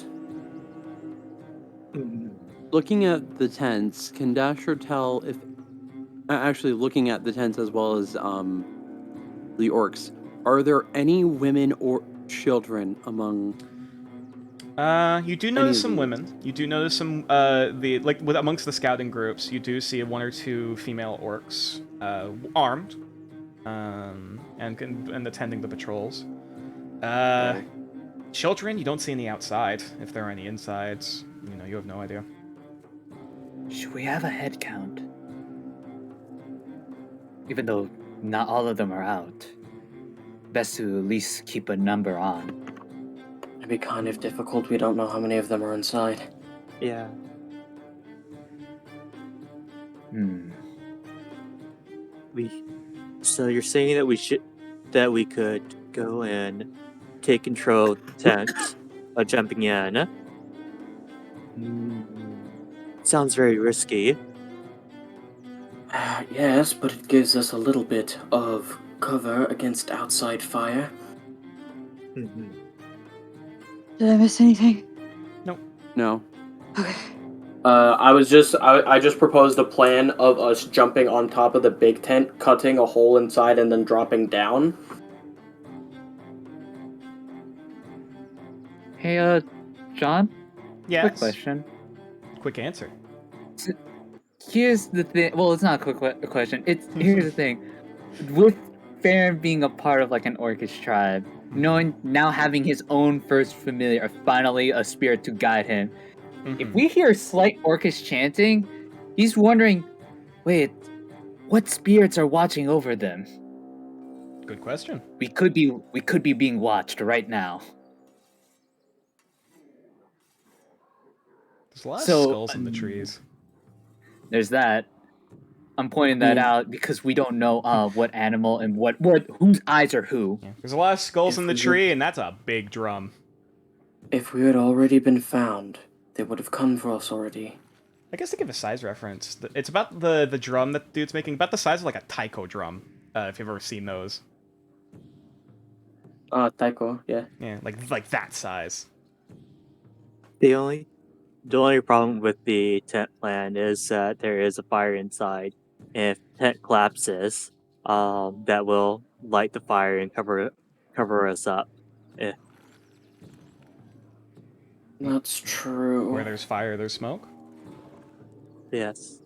Looking at the tents, can Dasher tell if... Actually, looking at the tents as well as the orcs, are there any women or children among... You do Any notice of some these. women. You do notice some amongst the scouting groups. You do see one or two female orcs, armed, and attending the patrols. Children, you don't see any outside. If there are any insides, you have no idea. Should we have a head count? Even though not all of them are out. Best to at least keep a number on. It'd be kind of difficult. We don't know how many of them are inside. Yeah. So you're saying that we could go and take control of the tent, jumping in. Sounds very risky. Yes, but it gives us a little bit of cover against outside fire. did I miss anything? No. Okay. I just proposed a plan of us jumping on top of the big tent, cutting a hole inside, and then dropping down. Hey, John? Yes. Quick question. Quick answer. Here's the thing. Well, it's not a quick question. Here's the thing. With Farron being a part of like an orcish tribe, now having his own first familiar, finally a spirit to guide him. If we hear slight orcish chanting, he's wondering, wait, what spirits are watching over them? Good question. We could be being watched right now. There's a lot So, of skulls in the trees. There's that. I'm pointing that out because we don't know what animal and what whose eyes are who. Yeah. There's a lot of skulls If in the we would- tree, and that's a big drum. If we had already been found, they would have come for us already. I guess to give a size reference, it's about the drum that dude's making, about the size of like a taiko drum, if you've ever seen those. Taiko, yeah. Yeah, like that size. The only problem with the tent plan is that there is a fire inside. If the tent collapses, that will light the fire and cover us up. That's true. Where there's fire, there's smoke. Yes.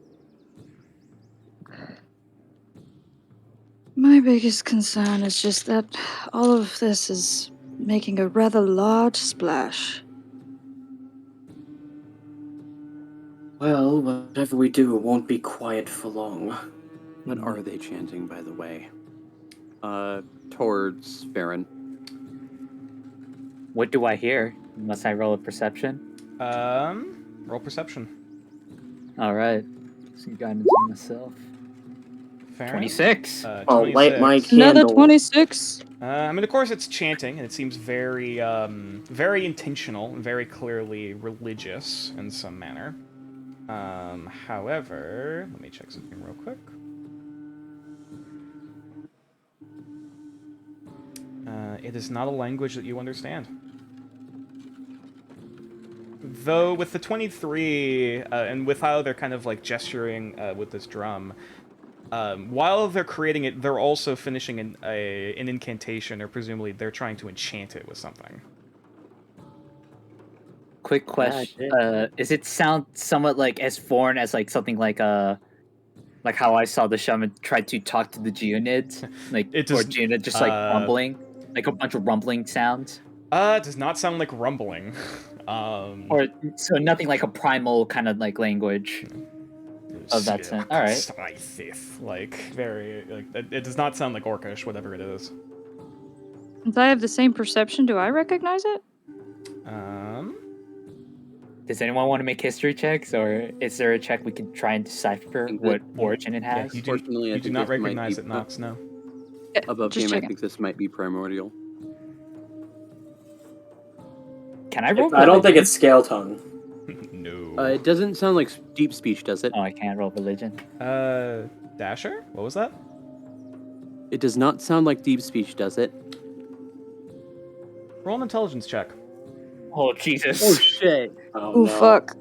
My biggest concern is just that all of this is making a rather large splash. Well, whatever we do, it won't be quiet for long. What are they chanting, by the way? Towards Farron. What do I hear? Must I roll a perception? Roll perception. All right. Some guidance on myself. Farron? 26. Oh, light my 26. Another candle. 26. I mean, of course, it's chanting, and it seems very, very intentional, and very clearly religious in some manner. However, let me check something real quick. It is not a language that you understand. Though with the 23, and with how they're kind of like gesturing with this drum, while they're creating it, they're also finishing an incantation, or presumably they're trying to enchant it with something. Quick question. Yeah, Is it sound somewhat like as foreign as like something like how I saw the shaman try to talk to the Geonids? Like It or does- Geonid just like rumbling? Like a bunch of rumbling sounds? It does not sound like rumbling. Or so nothing like a primal kind of like language. of that sense. All right. Scythe, like very like it does not sound like Orcish, whatever it is. Since I have the same perception, do I recognize it? Does anyone want to make history checks, or is there a check we can try and decipher think what that- origin it Yeah, has? you do, Unfortunately, I you do think not this might recognize be- it, Nox. No. Above Just game, I checking. think this might be primordial. Can I roll? I don't think religion? it's scale tongue. No. It doesn't sound like deep speech, does it? Oh, I can't roll religion. Dasher? What was that? It does not sound like deep speech, does it? Roll an intelligence check. Oh Jesus! Oh shit! Oh, Ooh, no. fuck.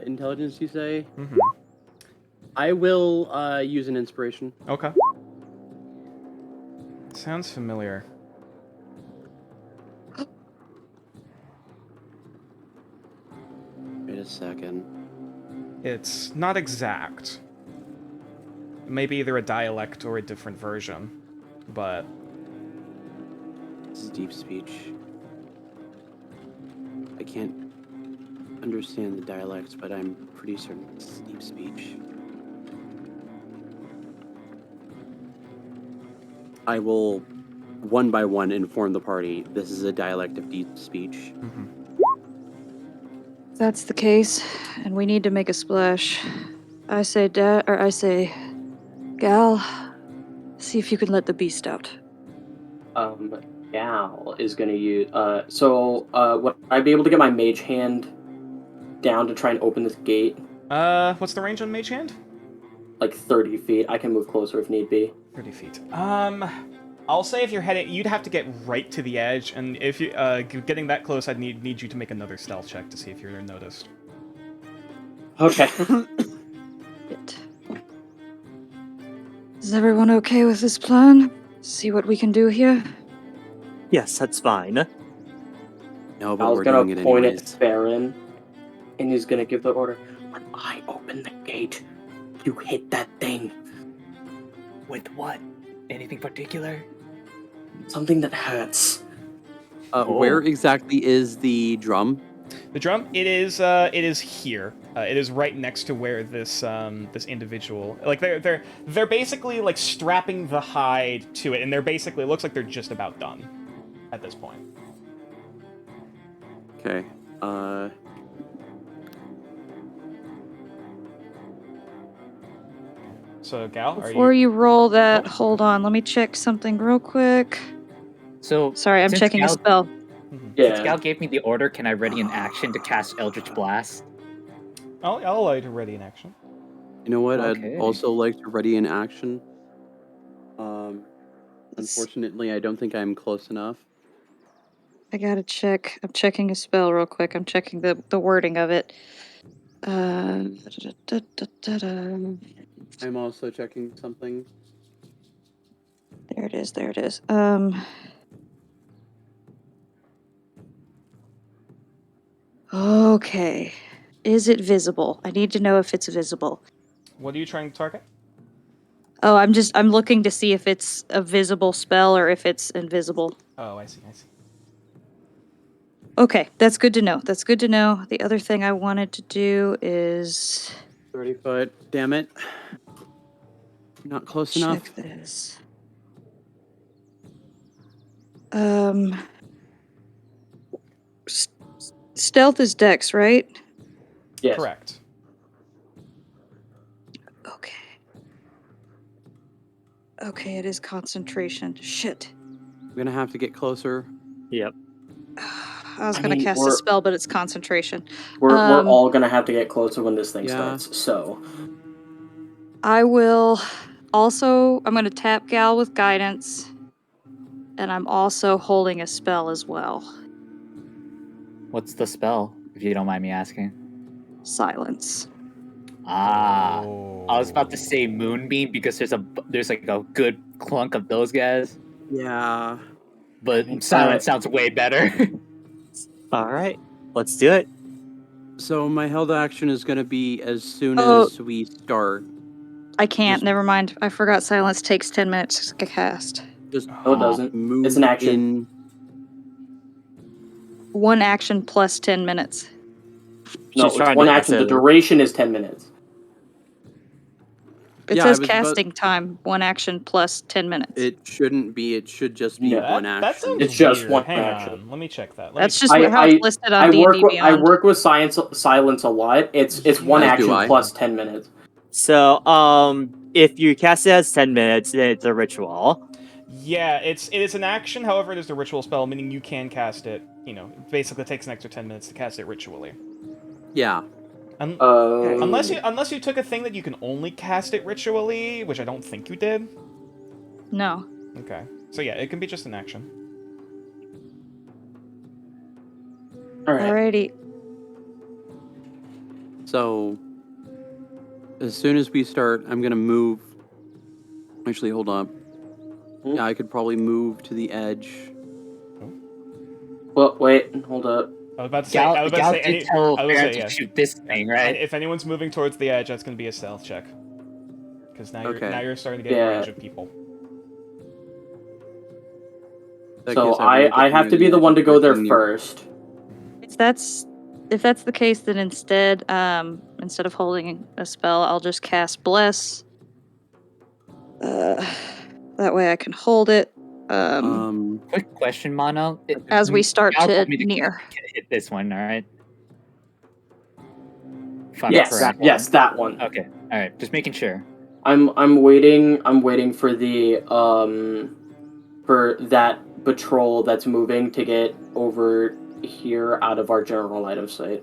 Intelligence, you say? Mm-hmm. I will use an inspiration. Okay. Sounds familiar. Wait a second. It's not exact. Maybe either a dialect or a different version, but This is deep speech. I can't understand the dialects, but I'm pretty certain it's deep speech. I will, one by one, inform the party this is a dialect of deep speech. If that's the case, and we need to make a splash, I say, Gal, see if you can let the beast out. Gal is gonna use. Would I be able to get my mage hand down to try and open this gate? What's the range on Mage Hand? Like 30 feet. I can move closer if need be. 30 feet. I'll say if you're heading, you'd have to get right to the edge, and if you, getting that close, I'd need you to make another stealth check to see if you're noticed. Okay. Shit. Is everyone okay with this plan? See what we can do here? Yes, that's fine. No, but I was we're gonna doing it point anyways. at Farron, and he's gonna give the order. When I open the gate, you hit that thing. With what? Anything particular? Something that hurts. Where exactly is the drum? The drum, it is here. It is right next to where this this individual, like they're basically like strapping the hide to it, and they're basically, it looks like they're just about done at this point. Okay. So, Gal, are Before you? you roll that, hold on, let me check something real quick. So Sorry, I'm since checking a Gal, spell. Since Yeah. Gal gave me the order, can I ready an action to cast Eldritch Blast? I'll allow you to ready in action. You know what? Okay. I'd also like to ready in action. Let's- Unfortunately, I don't think I'm close enough. I gotta check. I'm checking a spell real quick. I'm checking the wording of it. Da-da-da-da-da-da. I'm also checking something. There it is. There it is. Okay. Is it visible? I need to know if it's visible. What are you trying to target? Oh, I'm looking to see if it's a visible spell or if it's invisible. Oh, I see. Okay, that's good to know. That's good to know. The other thing I wanted to do is 30 foot. Damn it. Not close enough. check this. Um, stealth is dex, right? Yes. Correct. Okay. Okay, it is concentration. Shit. I'm gonna have to get closer. Yep. I was I gonna mean, cast a we're- spell, but it's concentration. We're Um, all gonna have to get closer when this thing Yeah. starts. So I will also. I'm gonna tap Gal with guidance, and I'm also holding a spell as well. What's the spell, if you don't mind me asking? Silence. Ah, Oh. I was about to say Moonbeam because there's like a good clunk of those guys, Yeah. but Silence sounds way better. All right, let's do it. So my held action is gonna be as soon Oh. as we start. I can't. Just- Never mind. I forgot. Silence takes 10 minutes to cast. Just no, it doesn't. move It's an action. in. One action plus 10 minutes. No, She's it's trying one to action. The answer. duration is 10 minutes. It Yeah, I says was about- casting time. One action plus 10 minutes. It shouldn't be. It should just be Yeah. one That action. sounds It's just weird. one Hang action. on. Let me check that. That's just how I- it's listed on D&D I Beyond. work with silence a lot. It's one As do action I. plus 10 minutes. So, if you cast it as 10 minutes, then it's a ritual. Yeah, it is an action. However, it is a ritual spell, meaning you can cast it. You know, it basically takes an extra 10 minutes to cast it ritually. Yeah. Unless you took a thing that you can only cast it ritually, which I don't think you did. No. Okay. So yeah, it can be just an action. All right. Alrighty. So as soon as we start, I'm gonna move. Actually, hold on. Hmm? Yeah, I could probably move to the edge. Well, wait, hold up. I was about to say. Gal, I was about Gal to say. did tell I was Farron say, to yeah. shoot this thing, right? If anyone's moving towards the edge, that's going to be a stealth check. Because Okay. now you're starting to get in Yeah. range of people. That So case, I I have to be the one to go there edge. first. If that's the case, then instead of holding a spell, I'll just cast Bless. That way I can hold it. Quick question, Mono. As we start Gal to told me near. hit this one, all right? If I'm Yes, correct. yes, that one. Okay. All right. Just making sure. I'm waiting for the for that patrol that's moving to get over here out of our general line of sight.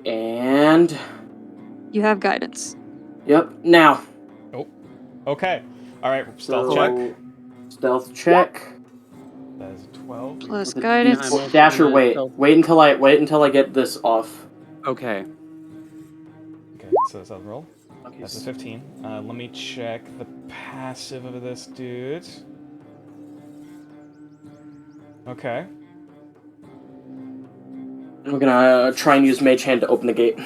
And You have guidance. yep, now. Okay. All right. Stealth So, check. Stealth check. That is a 12. Plus With- guidance. I'm also Dasher, gonna wait stealth- until I get this off. Okay. Okay. So that's a roll. Okay, That's a 15. Let me check the passive of this dude. Okay. I'm gonna try and use Mage Hand to open the gate.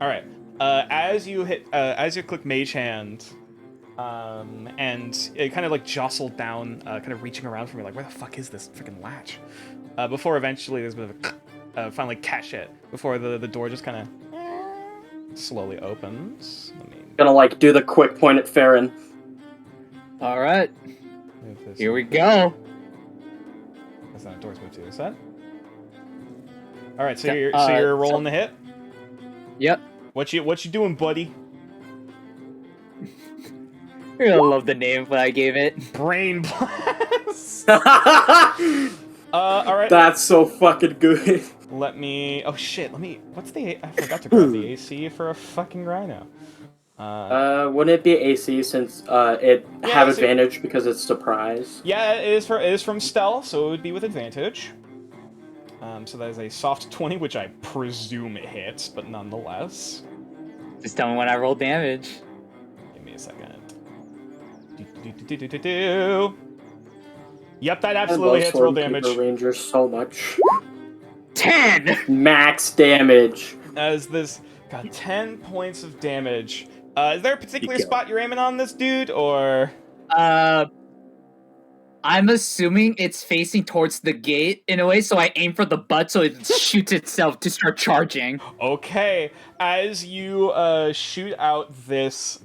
All right. As you click Mage Hand, and it kind of like jostled down, kind of reaching around for me, like where the fuck is this freaking latch? Before eventually there's a bit of a finally catch it before the door just kind of slowly opens. Let me Gonna like do the quick point at Farron. All right. move this. Here we go. That's not doors move to the side. All right, so Yeah, you're rolling the hit. Yep. What you doing, buddy? You're gonna love the name that I gave it. Brain blast. All right. That's so fucking good. Let me. Oh shit. What's the? I forgot to grab the AC for a fucking rhino. Wouldn't it be AC since it Yeah, have AC. advantage because it's surprise? Yeah, it is from stealth, so it would be with advantage. So that is a soft 20, which I presume it hits, but nonetheless. Just tell me when I roll damage. Give me a second. Do. Yep, that absolutely hits. Roll damage. Rangers so much. 10. Max damage. As this got 10 points of damage. Is there a particular You go. spot you're aiming on this dude, or? I'm assuming it's facing towards the gate in a way, so I aim for the butt so it shoots itself to start charging. Okay, as you shoot out this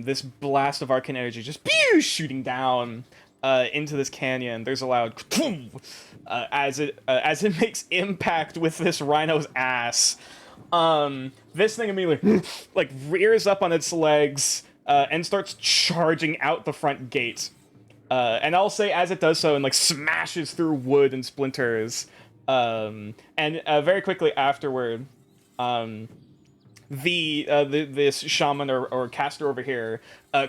this blast of arcane energy, just pew, shooting down into this canyon, there's a loud as it makes impact with this rhino's ass. This thing immediately like rears up on its legs and starts charging out the front gate. And I'll say as it does so and like smashes through wood and splinters. And very quickly afterward, this shaman or caster over here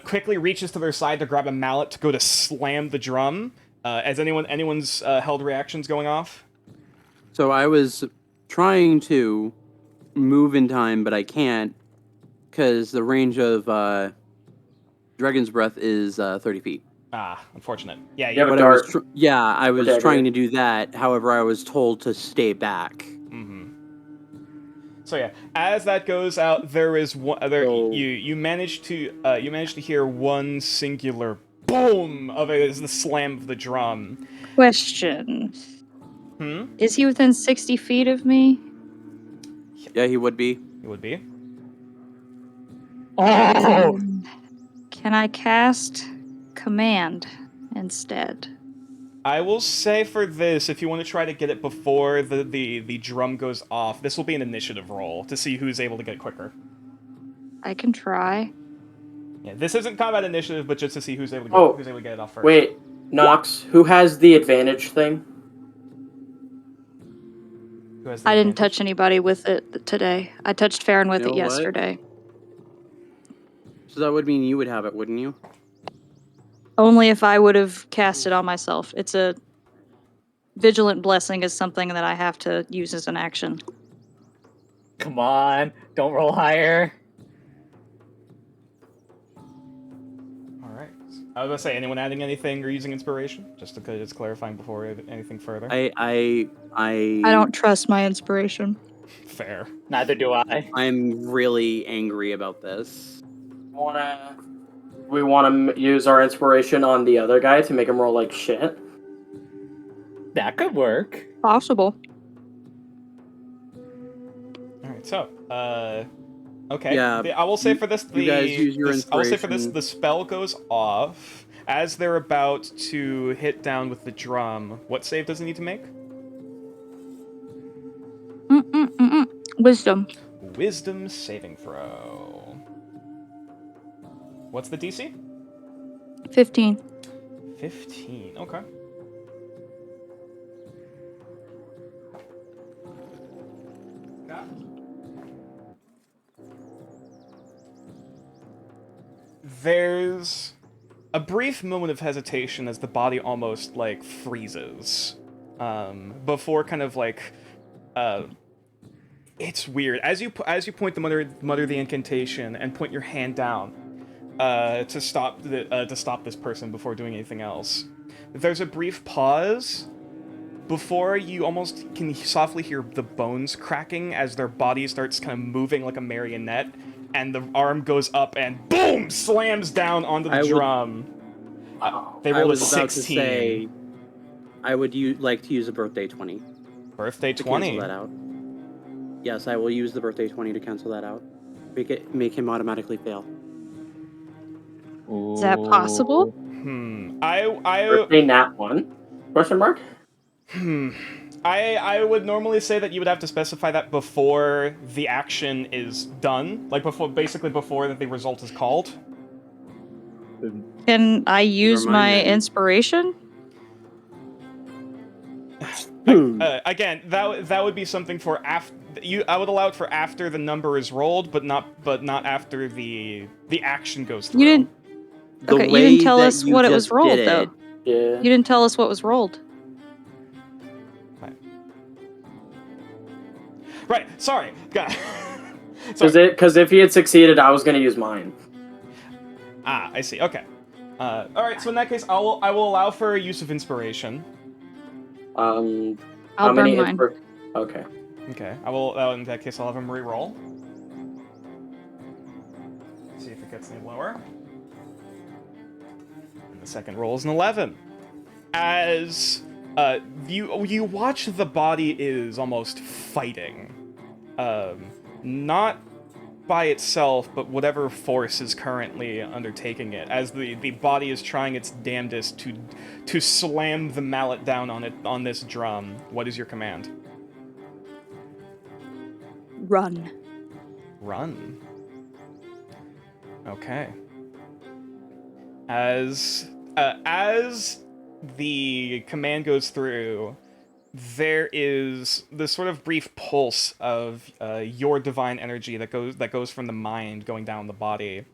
quickly reaches to their side to grab a mallet to go to slam the drum. As anyone's held reactions going off? So I was trying to move in time, but I can't because the range of Dragon's Breath is 30 feet. Ah, unfortunate. Yeah, Yeah, But dart. I was Dagger. trying to do that. However, I was told to stay back. So yeah, as that goes out, there is one. So- You manage to hear one singular boom of it as the slam of the drum. Question. Is he within 60 feet of me? Yeah, he would be. It would be. Oh! Can I cast command instead? I will say for this, if you want to try to get it before the drum goes off, this will be an initiative roll to see who's able to get it quicker. I can try. Yeah, this isn't combat initiative, but just to see who's able to get it off first. Wait, Nox, who has the advantage thing? Who has the I didn't advantage? touch anybody with it today. I touched Farron with You it know what? yesterday. So that would mean you would have it, wouldn't you? Only if I would have cast it on myself. It's a vigilant blessing is something that I have to use as an action. Come on, don't roll higher. All right. I was gonna say, anyone adding anything or using inspiration, just because it's clarifying before anything further. I don't trust my inspiration. Fair. Neither do I. I'm really angry about this. We want to use our inspiration on the other guy to make him roll like shit. That could work. Possible. All right. So, okay. Yeah, I will say for this, you guys use your I will say for this, inspiration. the spell goes off as they're about to hit down with the drum. What save does it need to make? Wisdom. Wisdom saving throw. What's the DC? 15. 15. Okay. There's a brief moment of hesitation as the body almost like freezes before kind of like it's weird as you point the mutter the incantation and point your hand down to stop this person before doing anything else. There's a brief pause before you almost can softly hear the bones cracking as their body starts kind of moving like a marionette, and the arm goes up and boom slams down onto the drum. They I rolled a was about 16. to say I would like to use a birthday 20 Birthday to 20. cancel that out. Yes, I will use the birthday 20 to cancel that out. Make him automatically fail. Is that possible? Birthday nat 1? Question mark? I would normally say that you would have to specify that before the action is done, like before that the result is called. Can I use my Reminder. inspiration? Again, that would be something for after I would allow it for after the number is rolled, but not after the action goes through. You didn't. The Okay, you way didn't tell that us you what it was just rolled, did though. it- Yeah. You didn't tell us what was rolled. Right. Sorry. God. Sorry. Because if he had succeeded, I was going to use mine. Ah, I see. Okay. All right. So in that case, I will allow for a use of inspiration. I'll how many burn mine. Okay. Okay. In that case, I'll have him re-roll. gets any lower. And the second roll is an 11. As you watch, the body is almost fighting. Not by itself, but whatever force is currently undertaking it, as the body is trying its damnedest to slam the mallet down on this drum. What is your command? Run. Run. Okay. As the command goes through, there is this sort of brief pulse of your divine energy that goes from the mind going down the body,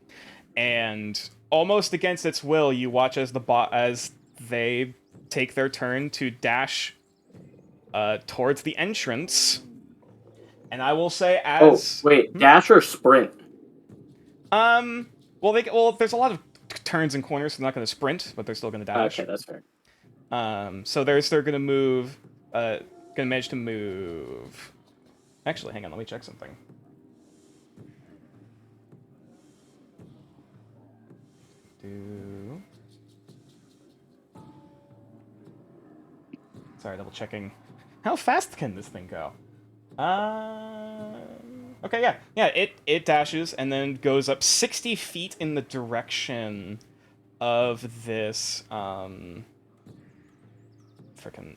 and almost against its will, you watch as as they take their turn to dash towards the entrance. And I will say, as dash or sprint? well, there's a lot of turns and corners, so they're not going to sprint, but they're still going to dash. Okay, that's fair. So they're going to move. Going to manage to move. Actually, hang on. Let me check something. Sorry, double checking. How fast can this thing go? Okay, yeah. It dashes and then goes up 60 feet in the direction of this. Oh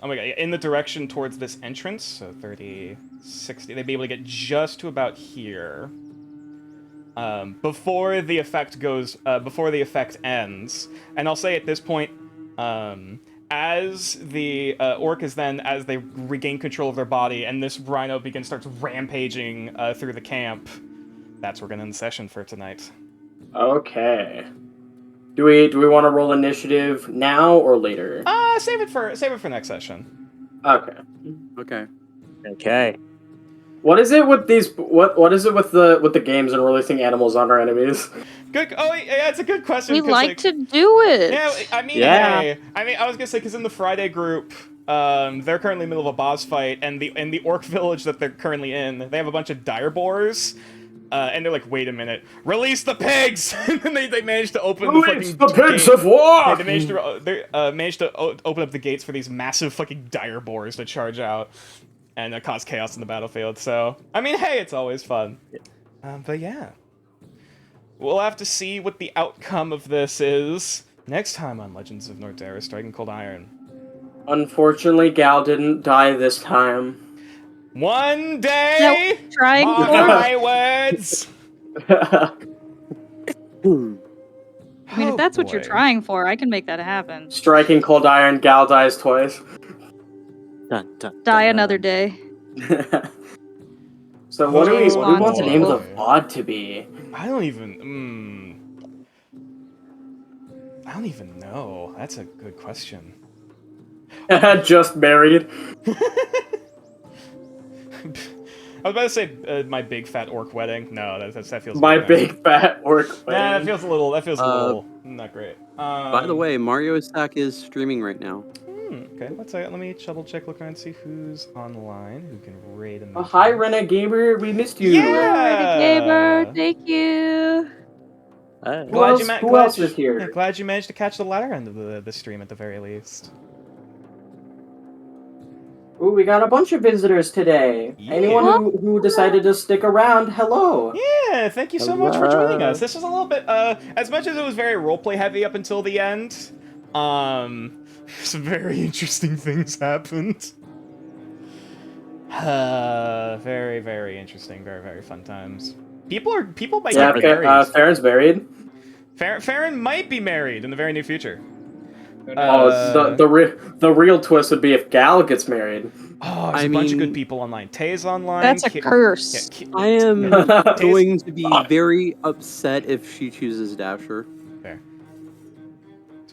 my god, in the direction towards this entrance, so 30, 60, they'd be able to get just to about here. Before the effect ends. And I'll say at this point, as the orc is then, as they regain control of their body, and this rhino starts rampaging through the camp, that's where we're gonna end the session for tonight. Okay. Do we want to roll initiative now or later? Save it for next session. Okay. Okay. Okay. What is it with these? What is it with the games and releasing animals on our enemies? Good. Oh, yeah, it's a good question. We 'cause, like to do it. Yeah, I mean, Yeah. hey, I was gonna say, because in the Friday group, they're currently in the middle of a boss fight, and the orc village that they're currently in, they have a bunch of dire boars. And they're like, wait a minute, release the pigs! And then they managed to open Release the the pigs gate. of war! They managed to open up the gates for these massive fucking dire boars to charge out and cause chaos in the battlefield. So, I mean, hey, it's always fun. But yeah. We'll have to see what the outcome of this is next time on Legends of Norterra Striking Cold Iron. Unfortunately, Gal didn't die this time. One day! No, trying Mark for. my words! I mean, Oh, if that's what you're boy. trying for, I can make that happen. Striking cold iron, Gal dies twice. Dun, dun, Die dun. another day. So what do we want the name of the Boy. VOD to be? I don't even know. That's a good question. Just married. I was about to say my big fat orc wedding. No, that feels. My weird. big fat orc. Nah, that wedding. feels a little not great. By the way, Mario Stack is streaming right now. Okay, let me double check, look around, see who's online, who can raid in the Hi, chat. Renegade Gamer. We missed you. Yeah! Gamer, thank you. Who else is here? Yeah, glad you managed to catch the latter end of the stream at the very least. Ooh, we got a bunch of visitors today. Yeah. Anyone who decided to stick around, hello. Yeah, thank you so much for joining Hello. us. This was a little bit, as much as it was very roleplay heavy up until the end, some very interesting things happened. Very, very interesting, very, very fun times. People might Yeah, get married. Farron's married. Farron might be married in the very near future. The real twist would be if Gal gets married. Oh, there's I a bunch of mean- good people online. Tay's online. That's a curse. I am Taze- going to be very upset if she chooses Dasher. Fair.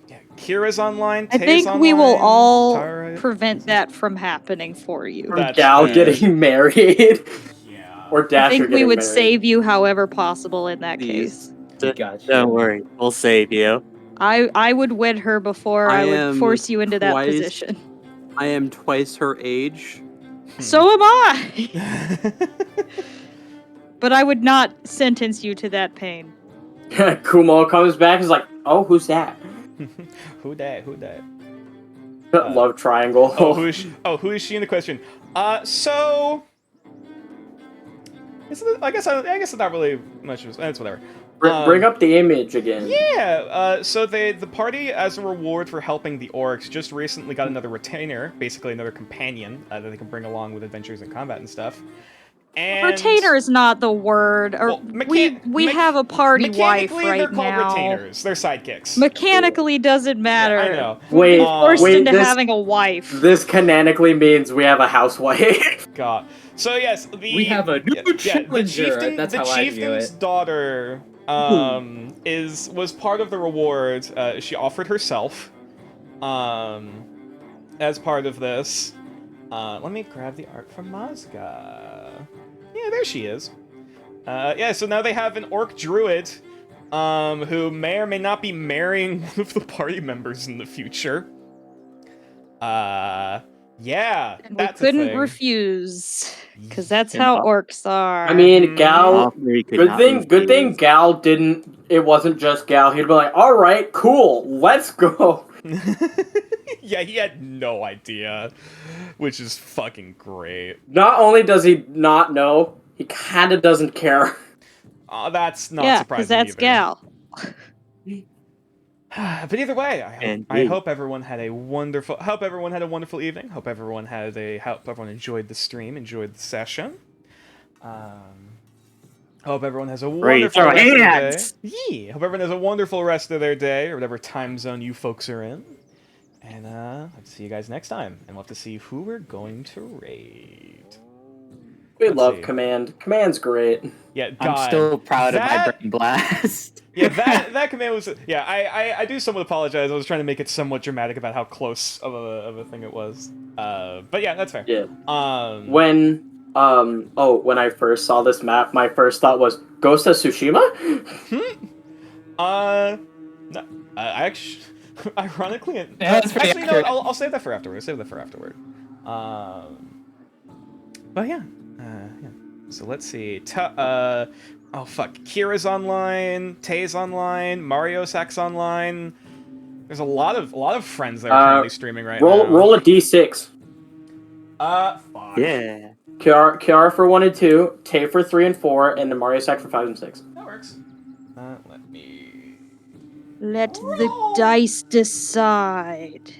Yeah, Kira's online. I Tay's think we will online, all Tara- prevent that from happening for you. That's Gal fair. getting married. Yeah. Or Dasher I think getting we would married. save you however possible in that Please. case. Don't worry, we'll save you. I would wed her before I I would am force you into that twice- position. I am twice her age. So am I! But I would not sentence you to that pain. Kumo comes back and is like, oh, who's that? Who dat? Who dat? Love triangle. Oh, who is she? Oh, who is she in the question? So. I guess it's not really much. It's whatever. Bring up the image again. Yeah. So the party, as a reward for helping the orcs, just recently got another retainer, basically another companion that they can bring along with adventures and combat and stuff. And Retainer is not the word. Or Well, we have a party wife mechanically, right they're called now. retainers. They're sidekicks. Mechanically doesn't matter. I know. Wait, Forced wait, into this, having a wife. this canonically means we have a housewife. God. So yes, We have a new the challenger. chieftain, That's the how I view chieftain's it. daughter was part of the reward. She offered herself as part of this. Let me grab the art from Mazga. Yeah, there she is. Yeah, so now they have an orc druid who may or may not be marrying one of the party members in the future. Yeah, And we that's a couldn't thing. refuse, because that's how orcs are. I mean, Gal. Offer he could Good not thing refuse. Gal didn't. It wasn't just Gal. He'd be like, "All right, cool, let's go." Yeah, he had no idea, which is fucking great. Not only does he not know, he kind of doesn't care. That's not yeah, surprising because that's either. Gal. But either way, I Indeed. hope everyone had a wonderful. Hope everyone had a wonderful evening. Hope everyone enjoyed the stream, enjoyed the session. Hope everyone has a Raise wonderful your rest of their day. hands! Yeah. Hope everyone has a wonderful rest of their day or whatever time zone you folks are in. And I'll see you guys next time, and we'll have to see who we're going to raid. We Let's love see. Command. Command's great. Yeah, God. I'm still proud of my that- brain blast. Yeah, that command was. Yeah, I do somewhat apologize. I was trying to make it somewhat dramatic about how close of a thing it was. But yeah, that's fair. Yeah. When When I first saw this map, my first thought was Ghost of Tsushima. no, I actually, ironically, that's pretty actually no, accurate. I'll save that for afterward. But yeah, yeah. So let's see. Oh fuck, Kira's online, Tay's online, Mario Sack's online. There's a lot of friends that are currently streaming right now. Roll a d6. Fuck. Yeah. Kiara for 1 and 2, Tay for 3 and 4, and the Mario Sack for 5 and 6. That works. Let me. Let the dice decide.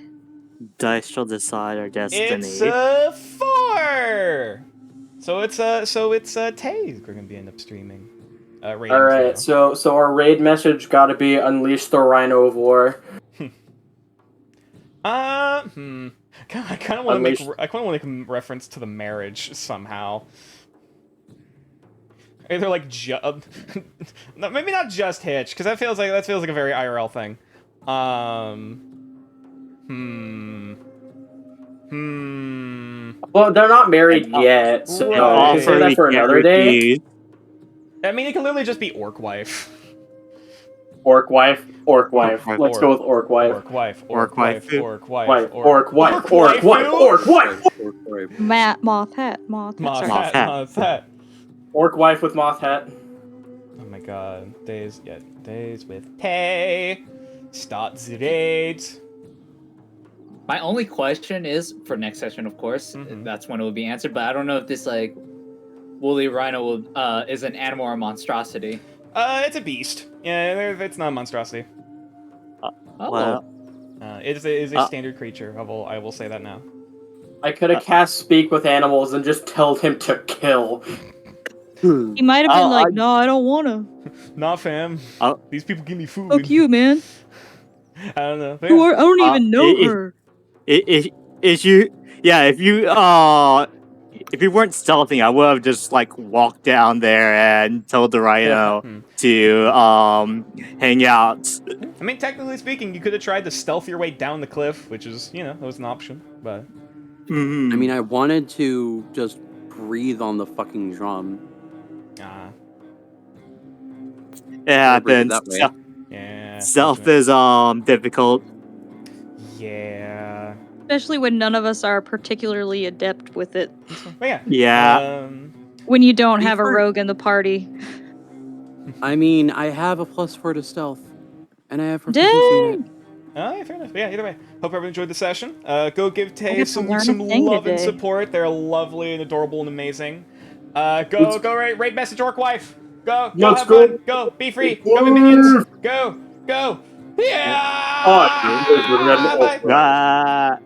Dice shall decide our destiny. It's 4. So it's Tay who's gonna be end up streaming. Raiding All right, too. so our raid message got to be Unleash the Rhino of War. I kind of want to Unleash- make a reference to the marriage somehow. Either like no, maybe not just Hitch, because that feels like a very IRL thing. Well, they're not married yet, so Right. we can Offer save that he for can't another day. refuse. I mean, it can literally just be Orc Wife. Orc wife. Let's Orc. go with Orc wife. Orc Wife. Orc wife. Orc Wife. Orc wife. Orc wife. Moth hat. Moth hat. Moth sorry. Moth hat. hat. Moth hat. Orc wife with moth hat. Oh my god. Days with Tay. Start the raid. My only question is for next session, of course. Mhm. That's when it will be answered. But I don't know if this like woolly rhino is an animal or a monstrosity. It's a beast. Yeah, it's not a monstrosity. Oh, Well, It is a standard creature. I will say that now. I could have cast Speak with Animals and just told him to kill. He might have been Oh, like, no, I don't wanna. Nah, fam. Oh. These people give me food. Fuck you, man. I don't know. I don't even know it- her. if you weren't stealthing, I would have just like walked down there and told the rhino to hang out. I mean, technically speaking, you could have tried to stealth your way down the cliff, which is, that was an option. But Mhm. I mean, I wanted to just breathe on the fucking drum. It happens. that way. Yeah. Stealth is difficult. Yeah. Especially when none of us are particularly adept with it. But yeah. Yeah. When you don't have a Before- rogue in the party. I mean, I have a +4 to stealth, and I have proficiency in it. Dang! Oh, yeah, fair enough. Yeah, either way. Hope everyone enjoyed the session. Go give Tay get to some learn a thing love and today. support. They're lovely and adorable and amazing. Let's- Go raid message Orc Wife. Go Let's have go. fun. Go be free. Go be minions. Go. Yeah. Oh, Bye. Ah.